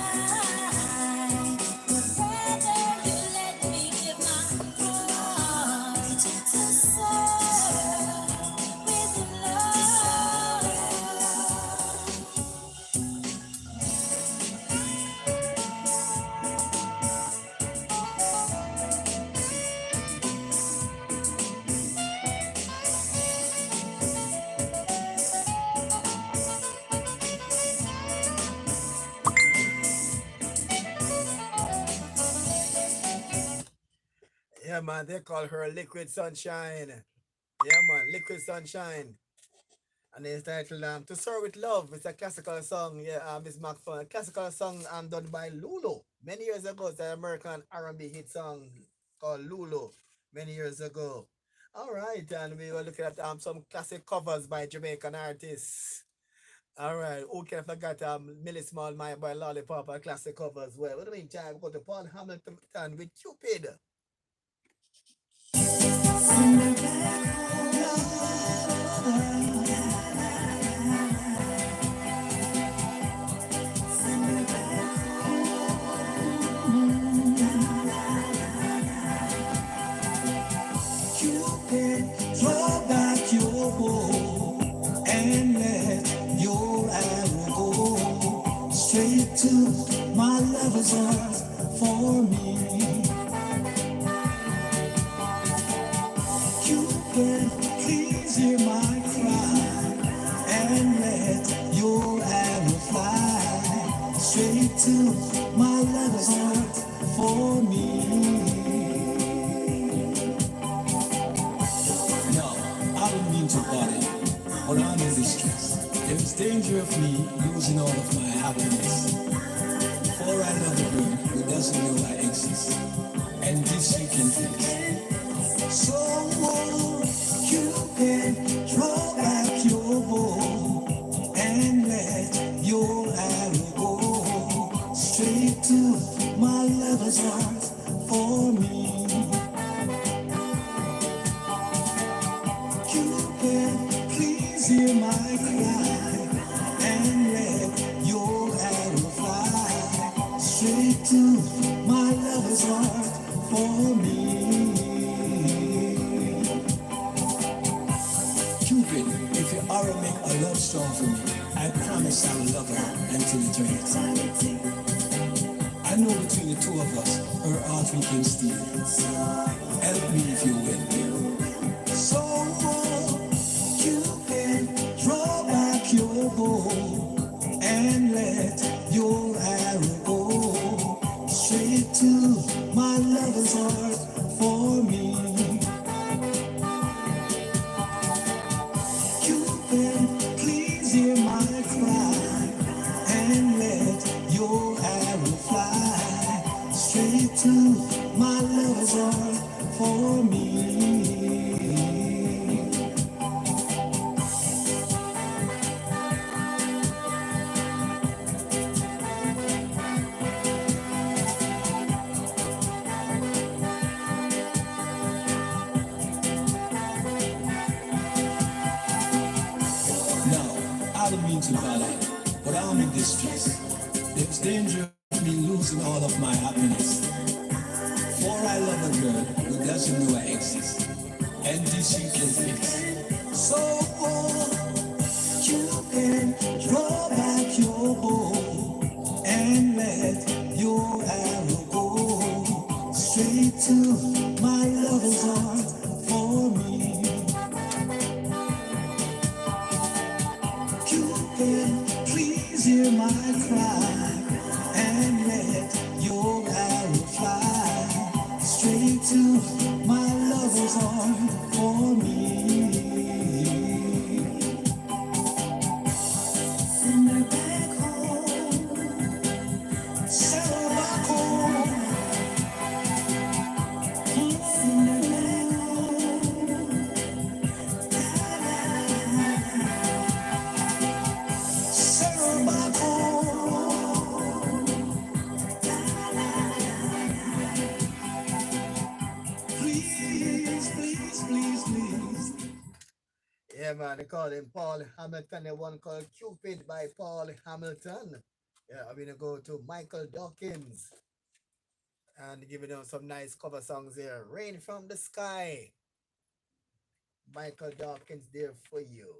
would rather you let me give my heart to serve with love. Yeah, man, they call her Liquid Sunshine. Yeah, man, Liquid Sunshine. And it's titled To Soar With Love. It's a classical song, yeah, Miss McFun. A classical song done by Lulu. Many years ago, it's an American R&B hit song called Lulu. Many years ago. All right, and we were looking at some classic covers by Jamaican artists. All right, who can forget Millie Small, My Boy Lollipop, a classic cover as well. What do you mean, time? We go to Paul Hamilton with Cupid. Cupid, draw back your bow and let your arrow go straight to my lover's heart for me. Cupid, please hear my cry and let your arrow fly straight to my lover's heart for me. No, I don't mean to bother you, but I'm in distress. There's danger of me losing all of my happiness. For I love a girl who doesn't know I exist, and this you can fix. So, Cupid, draw back your bow and let your arrow go straight to my lover's heart for me. Cupid, please hear my cry and let your arrow fly straight to my lover's heart for me. Cupid, if you are to make a love song for me, I promise I will love her until eternity. I know between the two of us, her heart we can steal. Help me if you will. So, Cupid, draw back your bow and let your arrow go straight to my lover's heart for me. Cupid, please hear my cry and let your arrow fly straight to my lover's heart for me. Now, I don't mean to bother you, but I'm in distress. There's danger of me losing all of my happiness. For I love a girl who doesn't know I exist, and this you can fix. So, Cupid, draw back your bow and let your arrow go straight to my lover's heart for me. Cupid, please hear my cry and let your arrow fly straight to my lover's heart for me. They call him Paul Hamilton. The one called Cupid by Paul Hamilton. Yeah, I'm gonna go to Michael Dawkins and giving them some nice cover songs here. Rain from the Sky. Michael Dawkins there for you.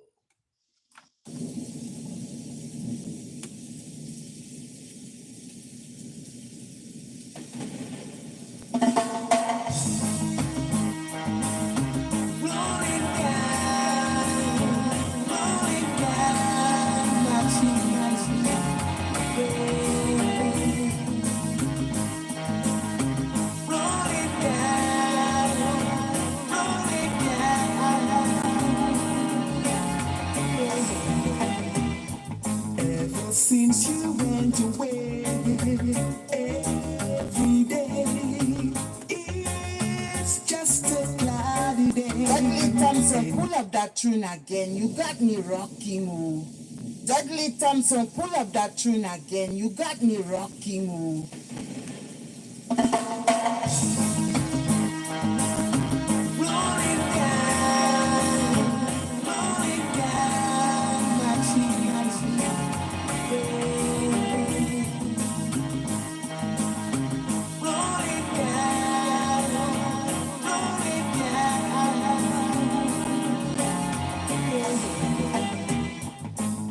Ever since you went away, every day it's just a cloudy day. Dudley Thompson, pull up that tune again. You got me rocking, oh. Dudley Thompson, pull up that tune again. You got me rocking, oh.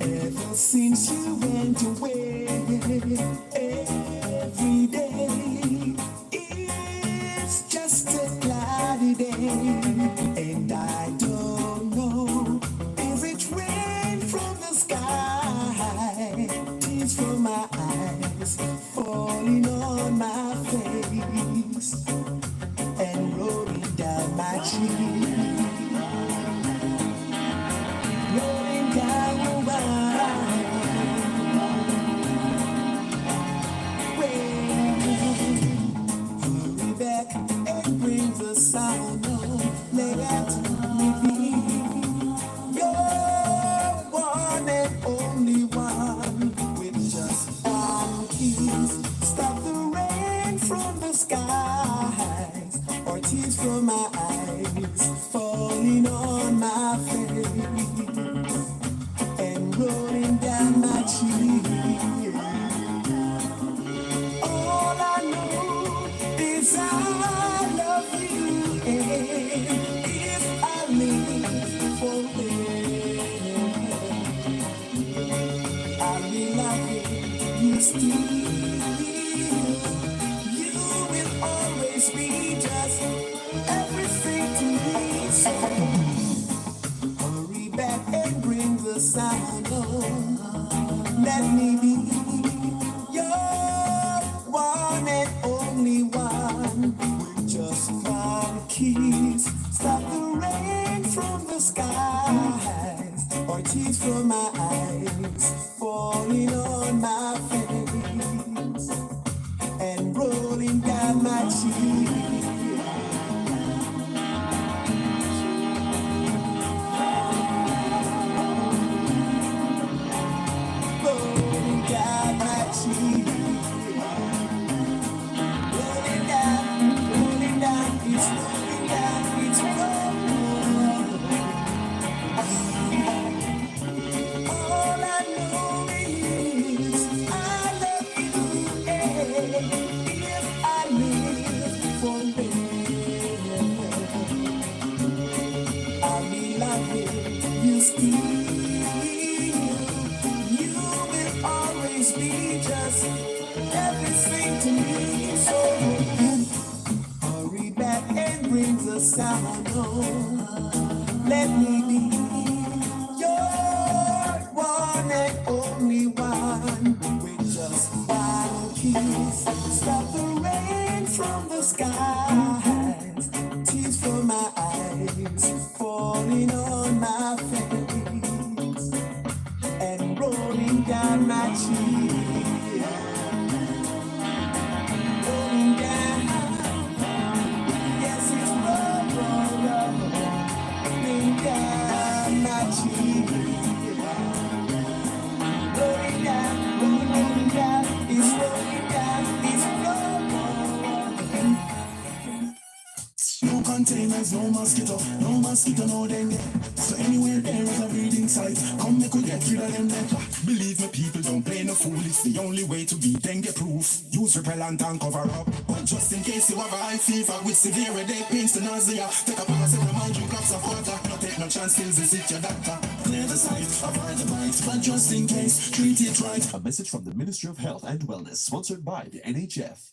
Ever since you went away, every day it's just a cloudy day, and I don't know if it rain from the sky, tears from my eyes falling on my face and rolling down my cheek. Rolling down the hurry back and bring the sound on. Let me be your one and only one. With just one kiss, stop the rain from the skies, or tears from my eyes falling on my face and rolling down my cheek. All I know is I love you, and if I live forever, I'll be loving you still. You will always be just everything to me. So hurry back and bring the sound on. Let me be your one and only one. With just one kiss, stop the rain from the skies, or tears from my eyes falling on my face and rolling down my cheek. Rolling down my cheek. Rolling down, it's rolling down, it's rolling. All I know is I love you, and if I live forever, I'll be loving you still. You will always be just everything to me. So hurry back and bring the sound on. Let me be your one and only one. With just one kiss, stop the rain from the skies, tears from my eyes falling on my face and rolling down my cheek. Rolling down, yes, it's rolling down my cheek. Rolling down, it's rolling down, it's rolling. No containers, no mosquito, no dengue. So Anywhere there is a breeding site. Come make we get rid of them letter. Believe me, people don't play no fool. It's the only way to be dengue proof. Use repellent and cover up. But just in case you have a high fever with severe headache, pains to nausea, take a paracetamol, drink lots of water. No take no chances, visit your doctor. Clear the site, avoid the bite. But just in case, treat it right. A message from the Ministry of Health and Wellness, sponsored by the NHF.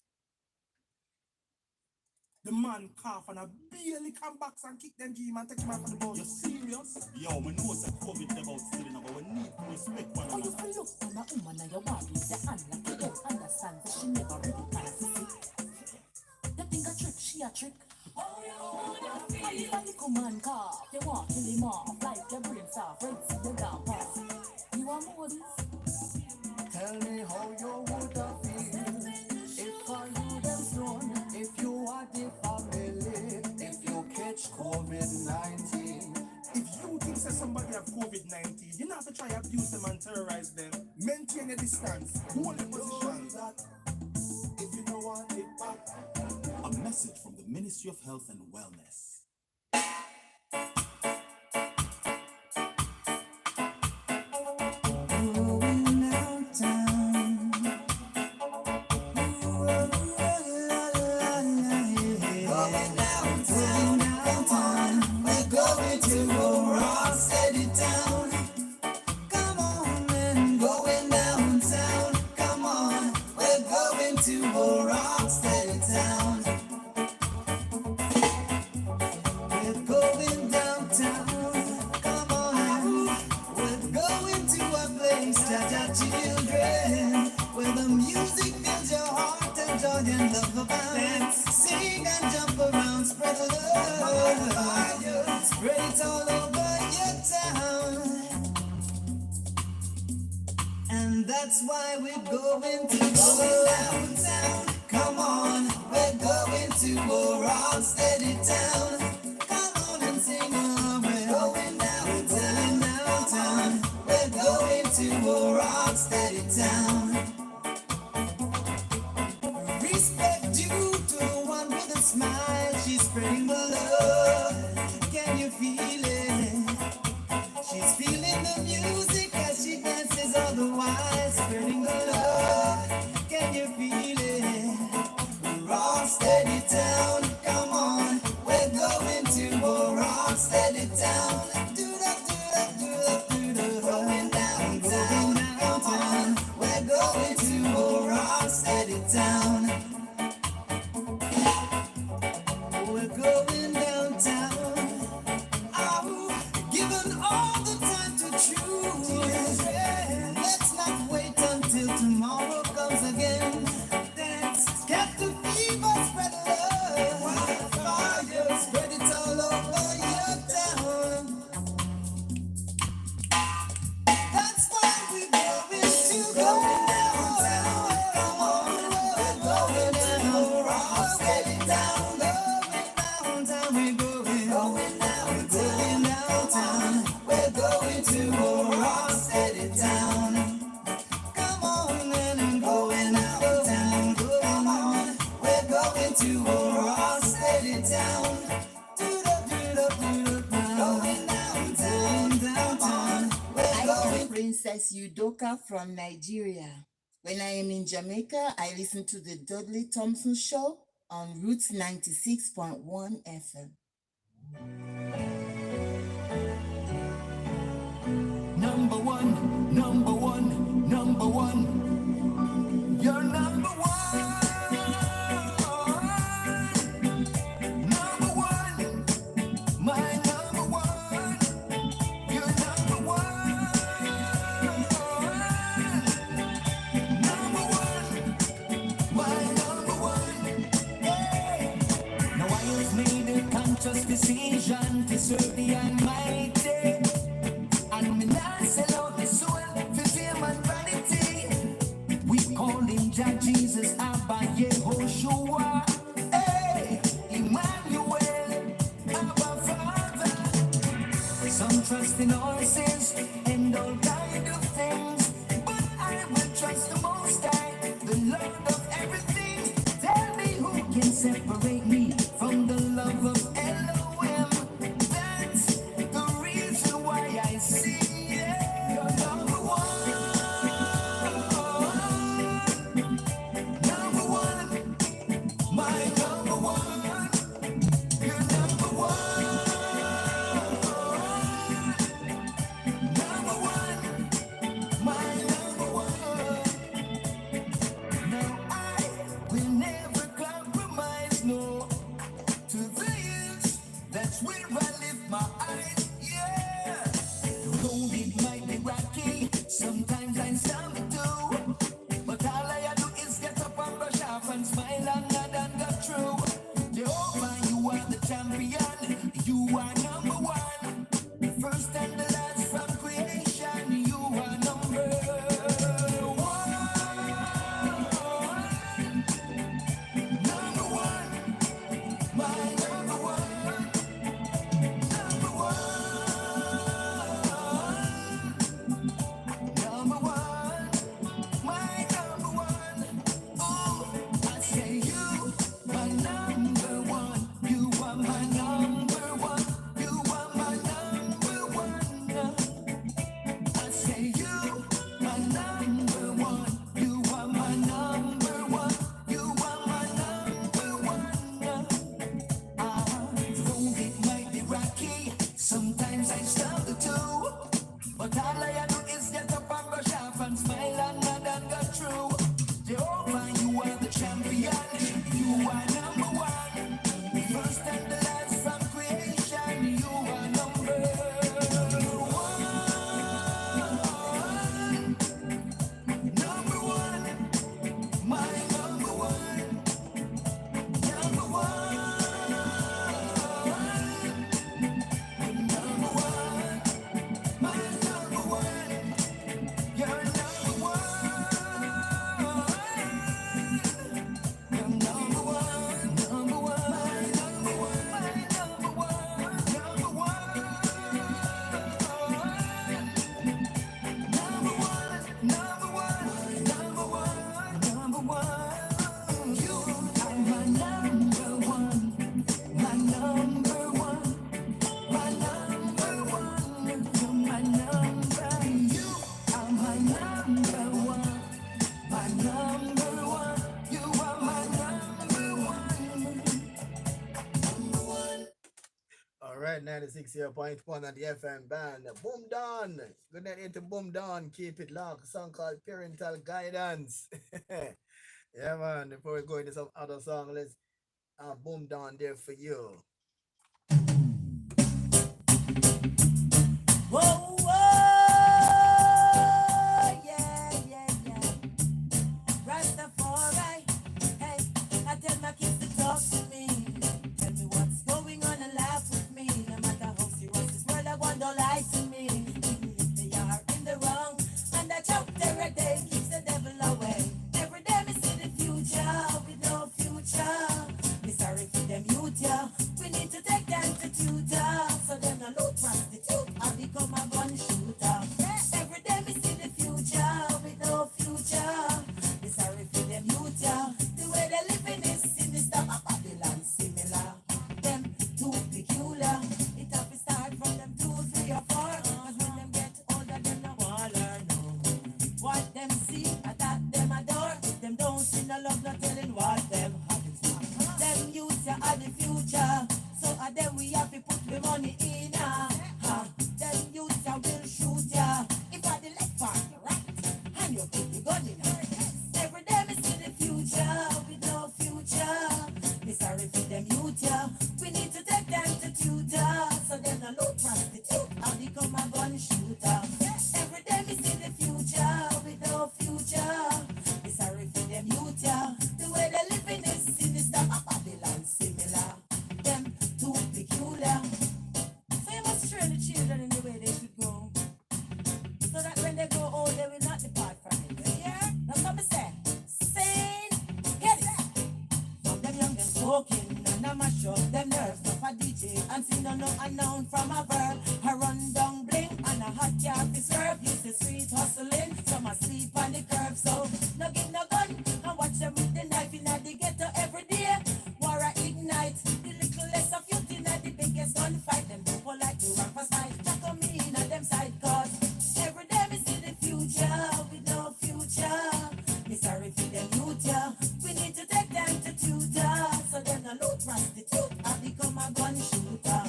The man cough and I barely come back and kick them G man, take him out from the bus. You serious? Yo, we know that COVID about still in but we need to respect one Oh, you another. feel look on a woman and you want with the hand like you don't understand that she never really can see. You think a trick, she a trick. Oh, you wanna feel it? If a little man cough, you want kill him off like your brain soft, right? See you down pass. You want more this? Tell me how you would have feel if I you them stone, if you are the family, if you catch COVID-19. If you think that somebody have COVID-19, you don't have to try abuse them and terrorize them. Maintain a distance. Hold a position. If you don't want it back. A message from the Ministry of Health and Wellness. That's why we're going to go downtown. Come on, we're going to go rock steady town. Come on and sing on. We're going downtown. We're going to go rock steady town. Respect due to the one with a smile. She's spreading the love. Can you feel it? She's feeling the music as she dances all the while, spreading the love. Can you feel it? Rock steady town, come on. We're going to a rock steady town. Do that. Going downtown, come on. We're going to a rock steady town. We're going downtown. Given all the time to choose, let's not wait until tomorrow comes again. Dance, get the fever, spread love, fire, spread it all over your town. That's why we're going to go downtown. Come on, we're going to rock steady down. Going downtown, we're going downtown. We're going to a rock steady town. Come on and going downtown. Come on, we're going to a rock steady town. Going downtown. I am Princess Udoka from Nigeria. When I am in Jamaica, I listen to the Dudley Thompson Show on Roots 96.1 FM. Number one, number one, number one. You're number one. Number one, my number one. You're number one. Number one, my number one. Hey. Now I have made a conscious decision to serve the Almighty. And me not sell out the soul for fame and vanity. We call him Jah Jesus, Abba Yehoshua. Hey, Emmanuel, Abba Father. Some trust in horses and all kind of things, but I will trust the Most High, the Lord of everything. Tell me who can separate me from the love of Elohim. That's the reason why 96.1 on the FM band. Boom Down. Good night into Boom Down. Keep it locked. A song called Parental Guidance. Yeah, man. Before we go into some other song, let's Boom Down there for you. Whoa, whoa, yeah, yeah, yeah. Rastafari, hey, I tell my kids to talk to me. Tell me what's going on and laugh with me. No matter how serious this world, I want don't lie to me. Even if they are in the wrong, and I choke every day, keeps the devil away. Every day me see the future with no future. Me sorry for them youth, yeah. We need to take them to tutor, so them no loot prostitute. I become a gun shooter. Every day me see the future with no future. Me sorry for them youth, yeah. The way they living is sinister. Babylon similar. Them too peculiar. It have to start from them 2, 3 or 4. Cause when them get older, them no want learn no. What them see, attack them adore. If them don't see no love, no telling what them have. Them youth are the future. So them we have to put the money in. Them youth will shoot ya. If I the left part, the right, and you put the gun in her. Every day me see the future with no future. Me sorry for them youth, yeah. We need to take them to tutor, so them no loot prostitute. I become a gun shooter. Every day me see the future with no future. Me sorry for them youth, yeah. The way they living is sinister. Babylon similar. Them too peculiar. So you must train the children in the way they should go, so that when they grow old, they will not depart from it. Yeah? That's what I say. Sing, get it. From them young, them smoking, and I mash up them nerves. Of a DJ, and see no unknown from a verb. I run down bling, and a hot car be served. Use the street hustling, some asleep on the curb. So, no give no gun, and watch them with the knife in the ghetto every day. War I ignite, the little less of youth in the biggest gunfight. Them people like to run for sight, that come in at them side cause every day me see the future with no future. Me sorry for them youth, yeah. We need to take them to tutor, so them no loot prostitute. I become a gun shooter.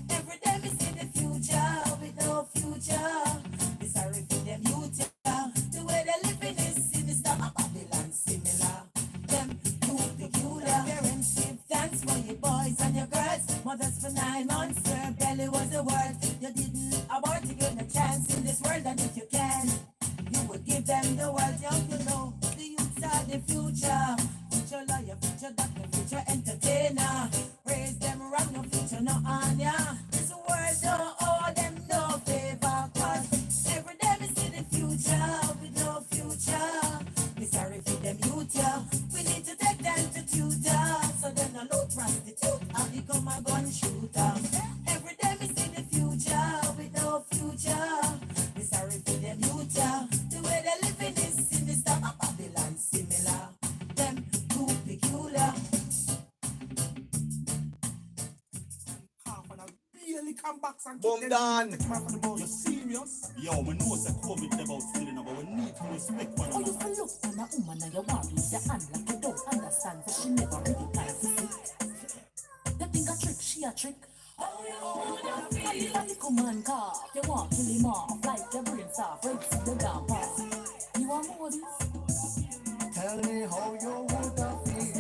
Every day me see the future with no future. Me sorry for them youth, yeah. The way they living is sinister. Babylon similar. Them too peculiar. Parents give thanks for your boys and your girls. Mothers for 9 months, their belly was the word. You didn't abort to give them a chance in this world, and if you can, you would give them the world. Young, you know, the youths are the future. Future lawyer, future doctor, future entertainer. Raise them wrong, no future, no on ya. This world don't owe them no favor, cause every day we see the future with no future. We sorry for them youth, yeah. We need to take them to tutor, so them no loot prostitute. I become a gun shooter. Every day we see the future with no future. We sorry for them youth, yeah. The way they living is sinister. Babylon similar. Them too peculiar. Barely come back and Boom Down. You serious? Yo, we know it's a COVID about stealing, but we need to respect one Oh, you another. can look on a woman and you worry your hand like you don't understand that she never really likes it. You think a trick, she a trick. Oh, you wanna feel? And if a little man cough, you want kill him off like your brain soft, right to the down pass. You want more of this? Tell me how you would have feel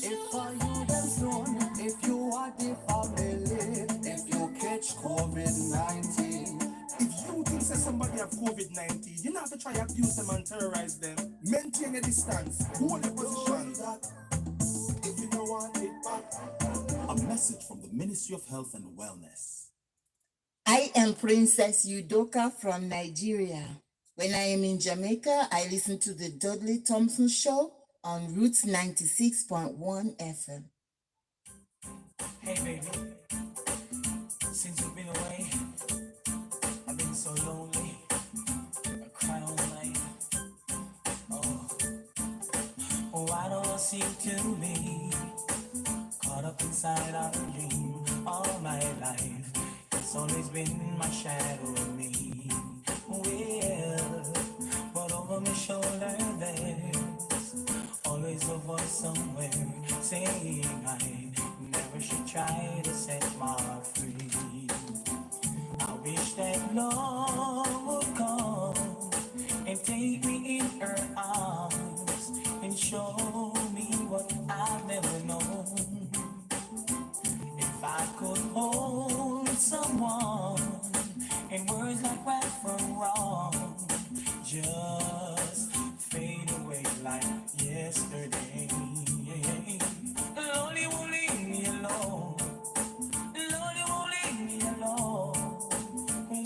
if for you them known, if you are the family, if you catch COVID-19. If you think that somebody have COVID-19, you don't have to try abuse them and terrorize them. Maintain a distance. Hold your position. If you don't want it back. A message from the Ministry of Health and Wellness. I am Princess Udoka from Nigeria. When I am in Jamaica, I listen to the Dudley Thompson Show on Roots 96.1 FM. Hey baby, since you've been away, I've been so lonely. I cry all night. Oh, why don't I seem to be caught up inside our dream all my life? It's always been my shadow of me. Well, but over my shoulder there's always a voice somewhere saying I never should try to set my heart free. take me in her arms and show me what I've never known. If I could hold someone in words like right from wrong, just fade away like yesterday. Lord, you won't leave me alone. Lord, you won't leave me alone.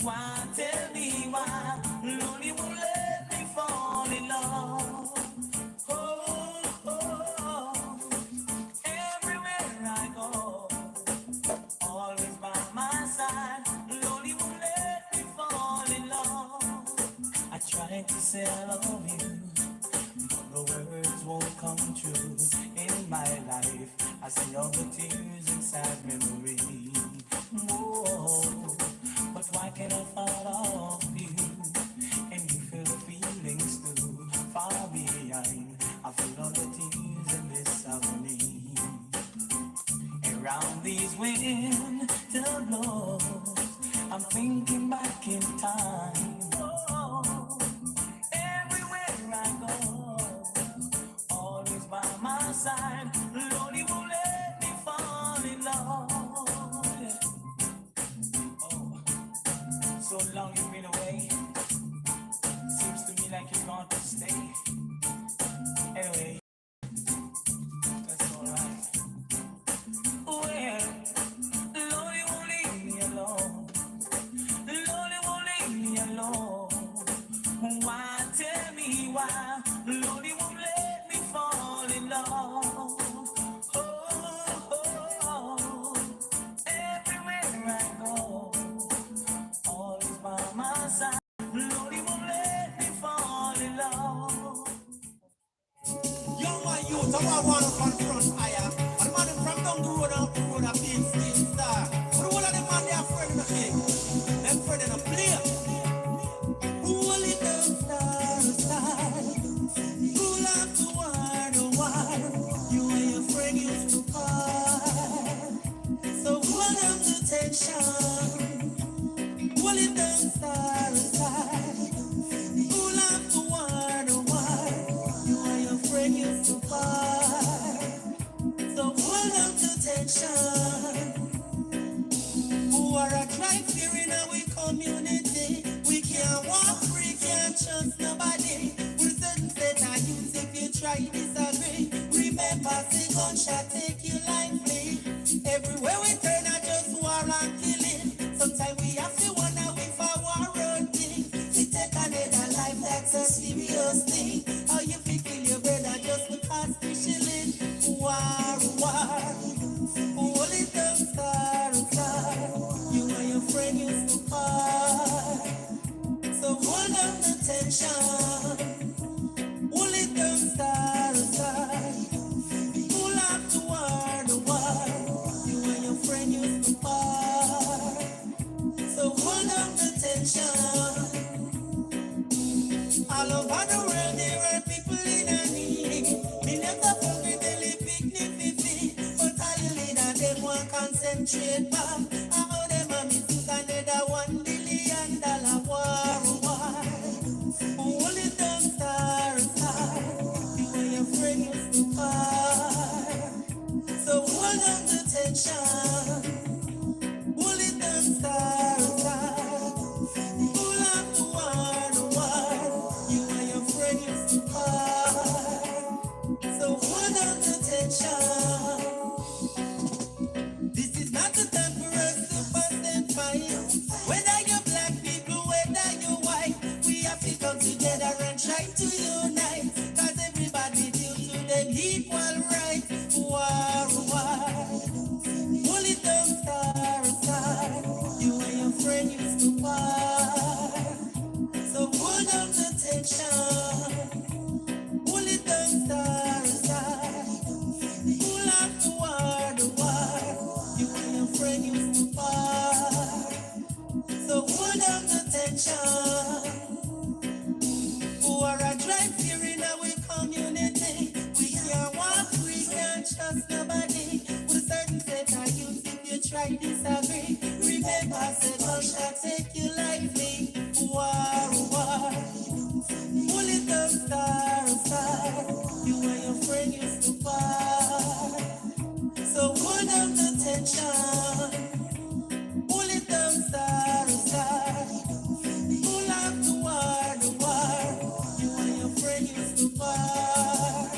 Why, tell me why? Lord, you won't let me fall in love. Oh, oh, oh. Everywhere I go, always by my side. Lord, you won't let me fall in love. I try to say I love you, but the words won't come true. In my life, I see all the tears and sad memories. Whoa, but why can't I fall off you? And you feel the feelings too, far behind. I feel all the tears in this agony. Around these winter blows, I'm thinking back in time. Oh, everywhere I go, always by my side. Lord, you won't let me fall in love. Yeah. Oh, so long you've been away. Seems to me like you're going to stay. Anyway, that's alright. Well, Lord, you won't leave me alone. Lord, you won't leave me alone. Why, tell me why? Lord, you won't let me fall in love. Oh, oh, oh. Everywhere I go, always by my side. Lord, you won't let me fall in love. Young man, youth, I want to confront higher. And the man from down the road and up the road, a big steel star. But all of them man, they are afraid of nothing. Them afraid of no play. Hold it down, star. Pull up to why you and your friend used to call. So hold up the tension. Hold it down, star. Pull up to why you and your friend used to call. So hold up the tension. Who are a tribe here in our community? We can't walk free, can't trust nobody. With certain set I use if you try disagree. Remember, the gunshot take you lively. Everywhere we turn, I just war and killing. Sometimes we have to wonder if I war running. We take another life, that's a serious thing. How you feel kill your brother just because we shilling? War. Hold it down, star. You and your friend used to call. So hold up the tension. Hold it down, star. Pull up toward the wall. You and your friend used to call. So hold up the tension. All over the world there are people in a need. Millions of hungry daily picnic. But all leader them want concentrate back. How them a misuse another $1 billion war. Hold it down, star. You and your friend used to call. So hold on the tension. Hold it down, star. Pull up toward the wall. You and your friend used to call. So hold on the tension. This is not the time for us to fuss and fight. Whether you're black people, whether you're white, we have to come together and try to unite. Cause everybody due to them equal rights. War. Hold it down, star. You and your friend used to fight. So hold up the tension. Hold it down, star. Pull up toward the wall. You and your friend used to fight. So hold up the tension. Who are a drive here in our community? We can't walk, we can't trust nobody. With certain set I use if you try disagree. Remember, say gunshot take you lightly. War. star, star. You and your friend used to part. So hold up the tension. Pull it down, star, star. Pull up the war. You and your friend used to part.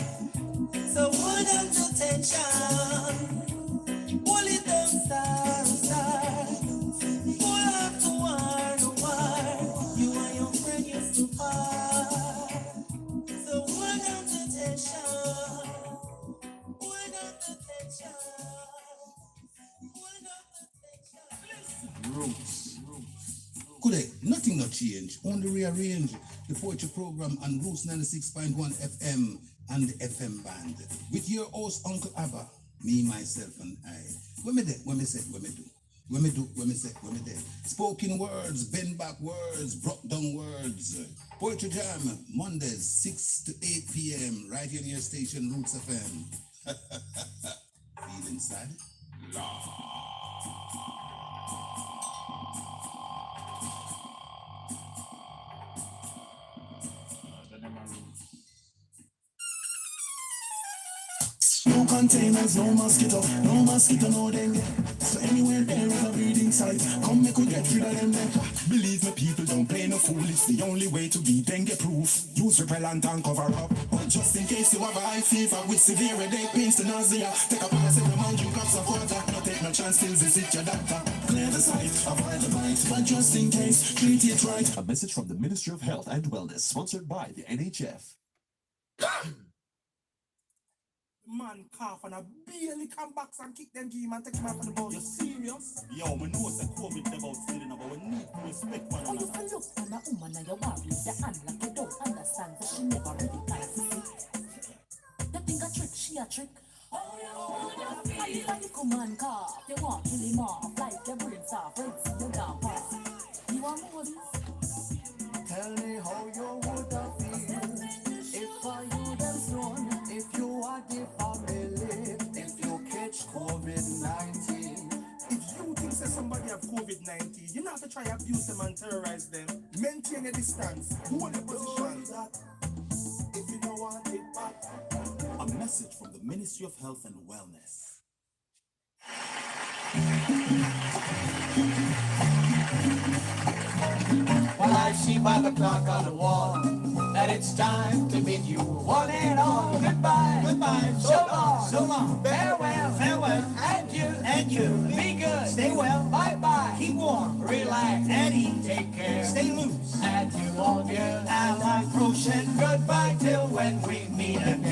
So hold up the tension. Pull it down, star, star. Pull up the war. You and your friend used to part. So hold up the tension. Hold up the tension. Hold up the tension. Roots. Good day. Nothing no change. Only rearrange the poetry program on Roots 96.1 FM and the FM band. With your host, Uncle Abba, me, myself, and I. When me say, when me do. When me do, when me say, when me there. Spoken words, bend back words, brought down words. Poetry Jam, Mondays, 6 to 8 p.m. right here on your station, Roots FM. Feeling sad? No containers, no mosquito, no dengue. So anywhere there is a breeding site, come make we get rid of them there. Believe me, people don't play no fool. It's the only way to be dengue proof. Use repellent and cover up. But just in case you have a high fever with severe headache, pains to nausea, take a paracetamol, mind you cups of water. No take no chance, still visit your doctor. Clear the site, avoid the bite, but just in case, treat it right. A message from the Ministry of Health and Wellness, sponsored by the NHF. Man cough and I barely come back and kick them game and take him out of the ball. You serious? Yo, me know say COVID about stealing about we need to respect one another. You can look on a woman and you worry the hand like you don't understand that she never really got to see. You think a trick, she a trick. Oh, you wanna feel I feel like you come and cough. You want kill him off like your brains off. Right, see you down pass. You want more? Tell me how you would have feel if I you them stone, if you are the family, if you catch COVID-19. If you think say somebody have COVID-19, you not have to try abuse them and terrorize them. Maintain a distance. Hold your position. If you don't want it back. A message from the Ministry of Health and Wellness. Well, I see by the clock on the wall that it's time to bid you one and all goodbye. Goodbye. So long. So long. Farewell. Farewell. And you. Be good. Stay well. Bye bye. Keep warm. Relax and eat. Take care. Stay loose. Adieu, mon Dieu. And I approach and goodbye till when we meet again.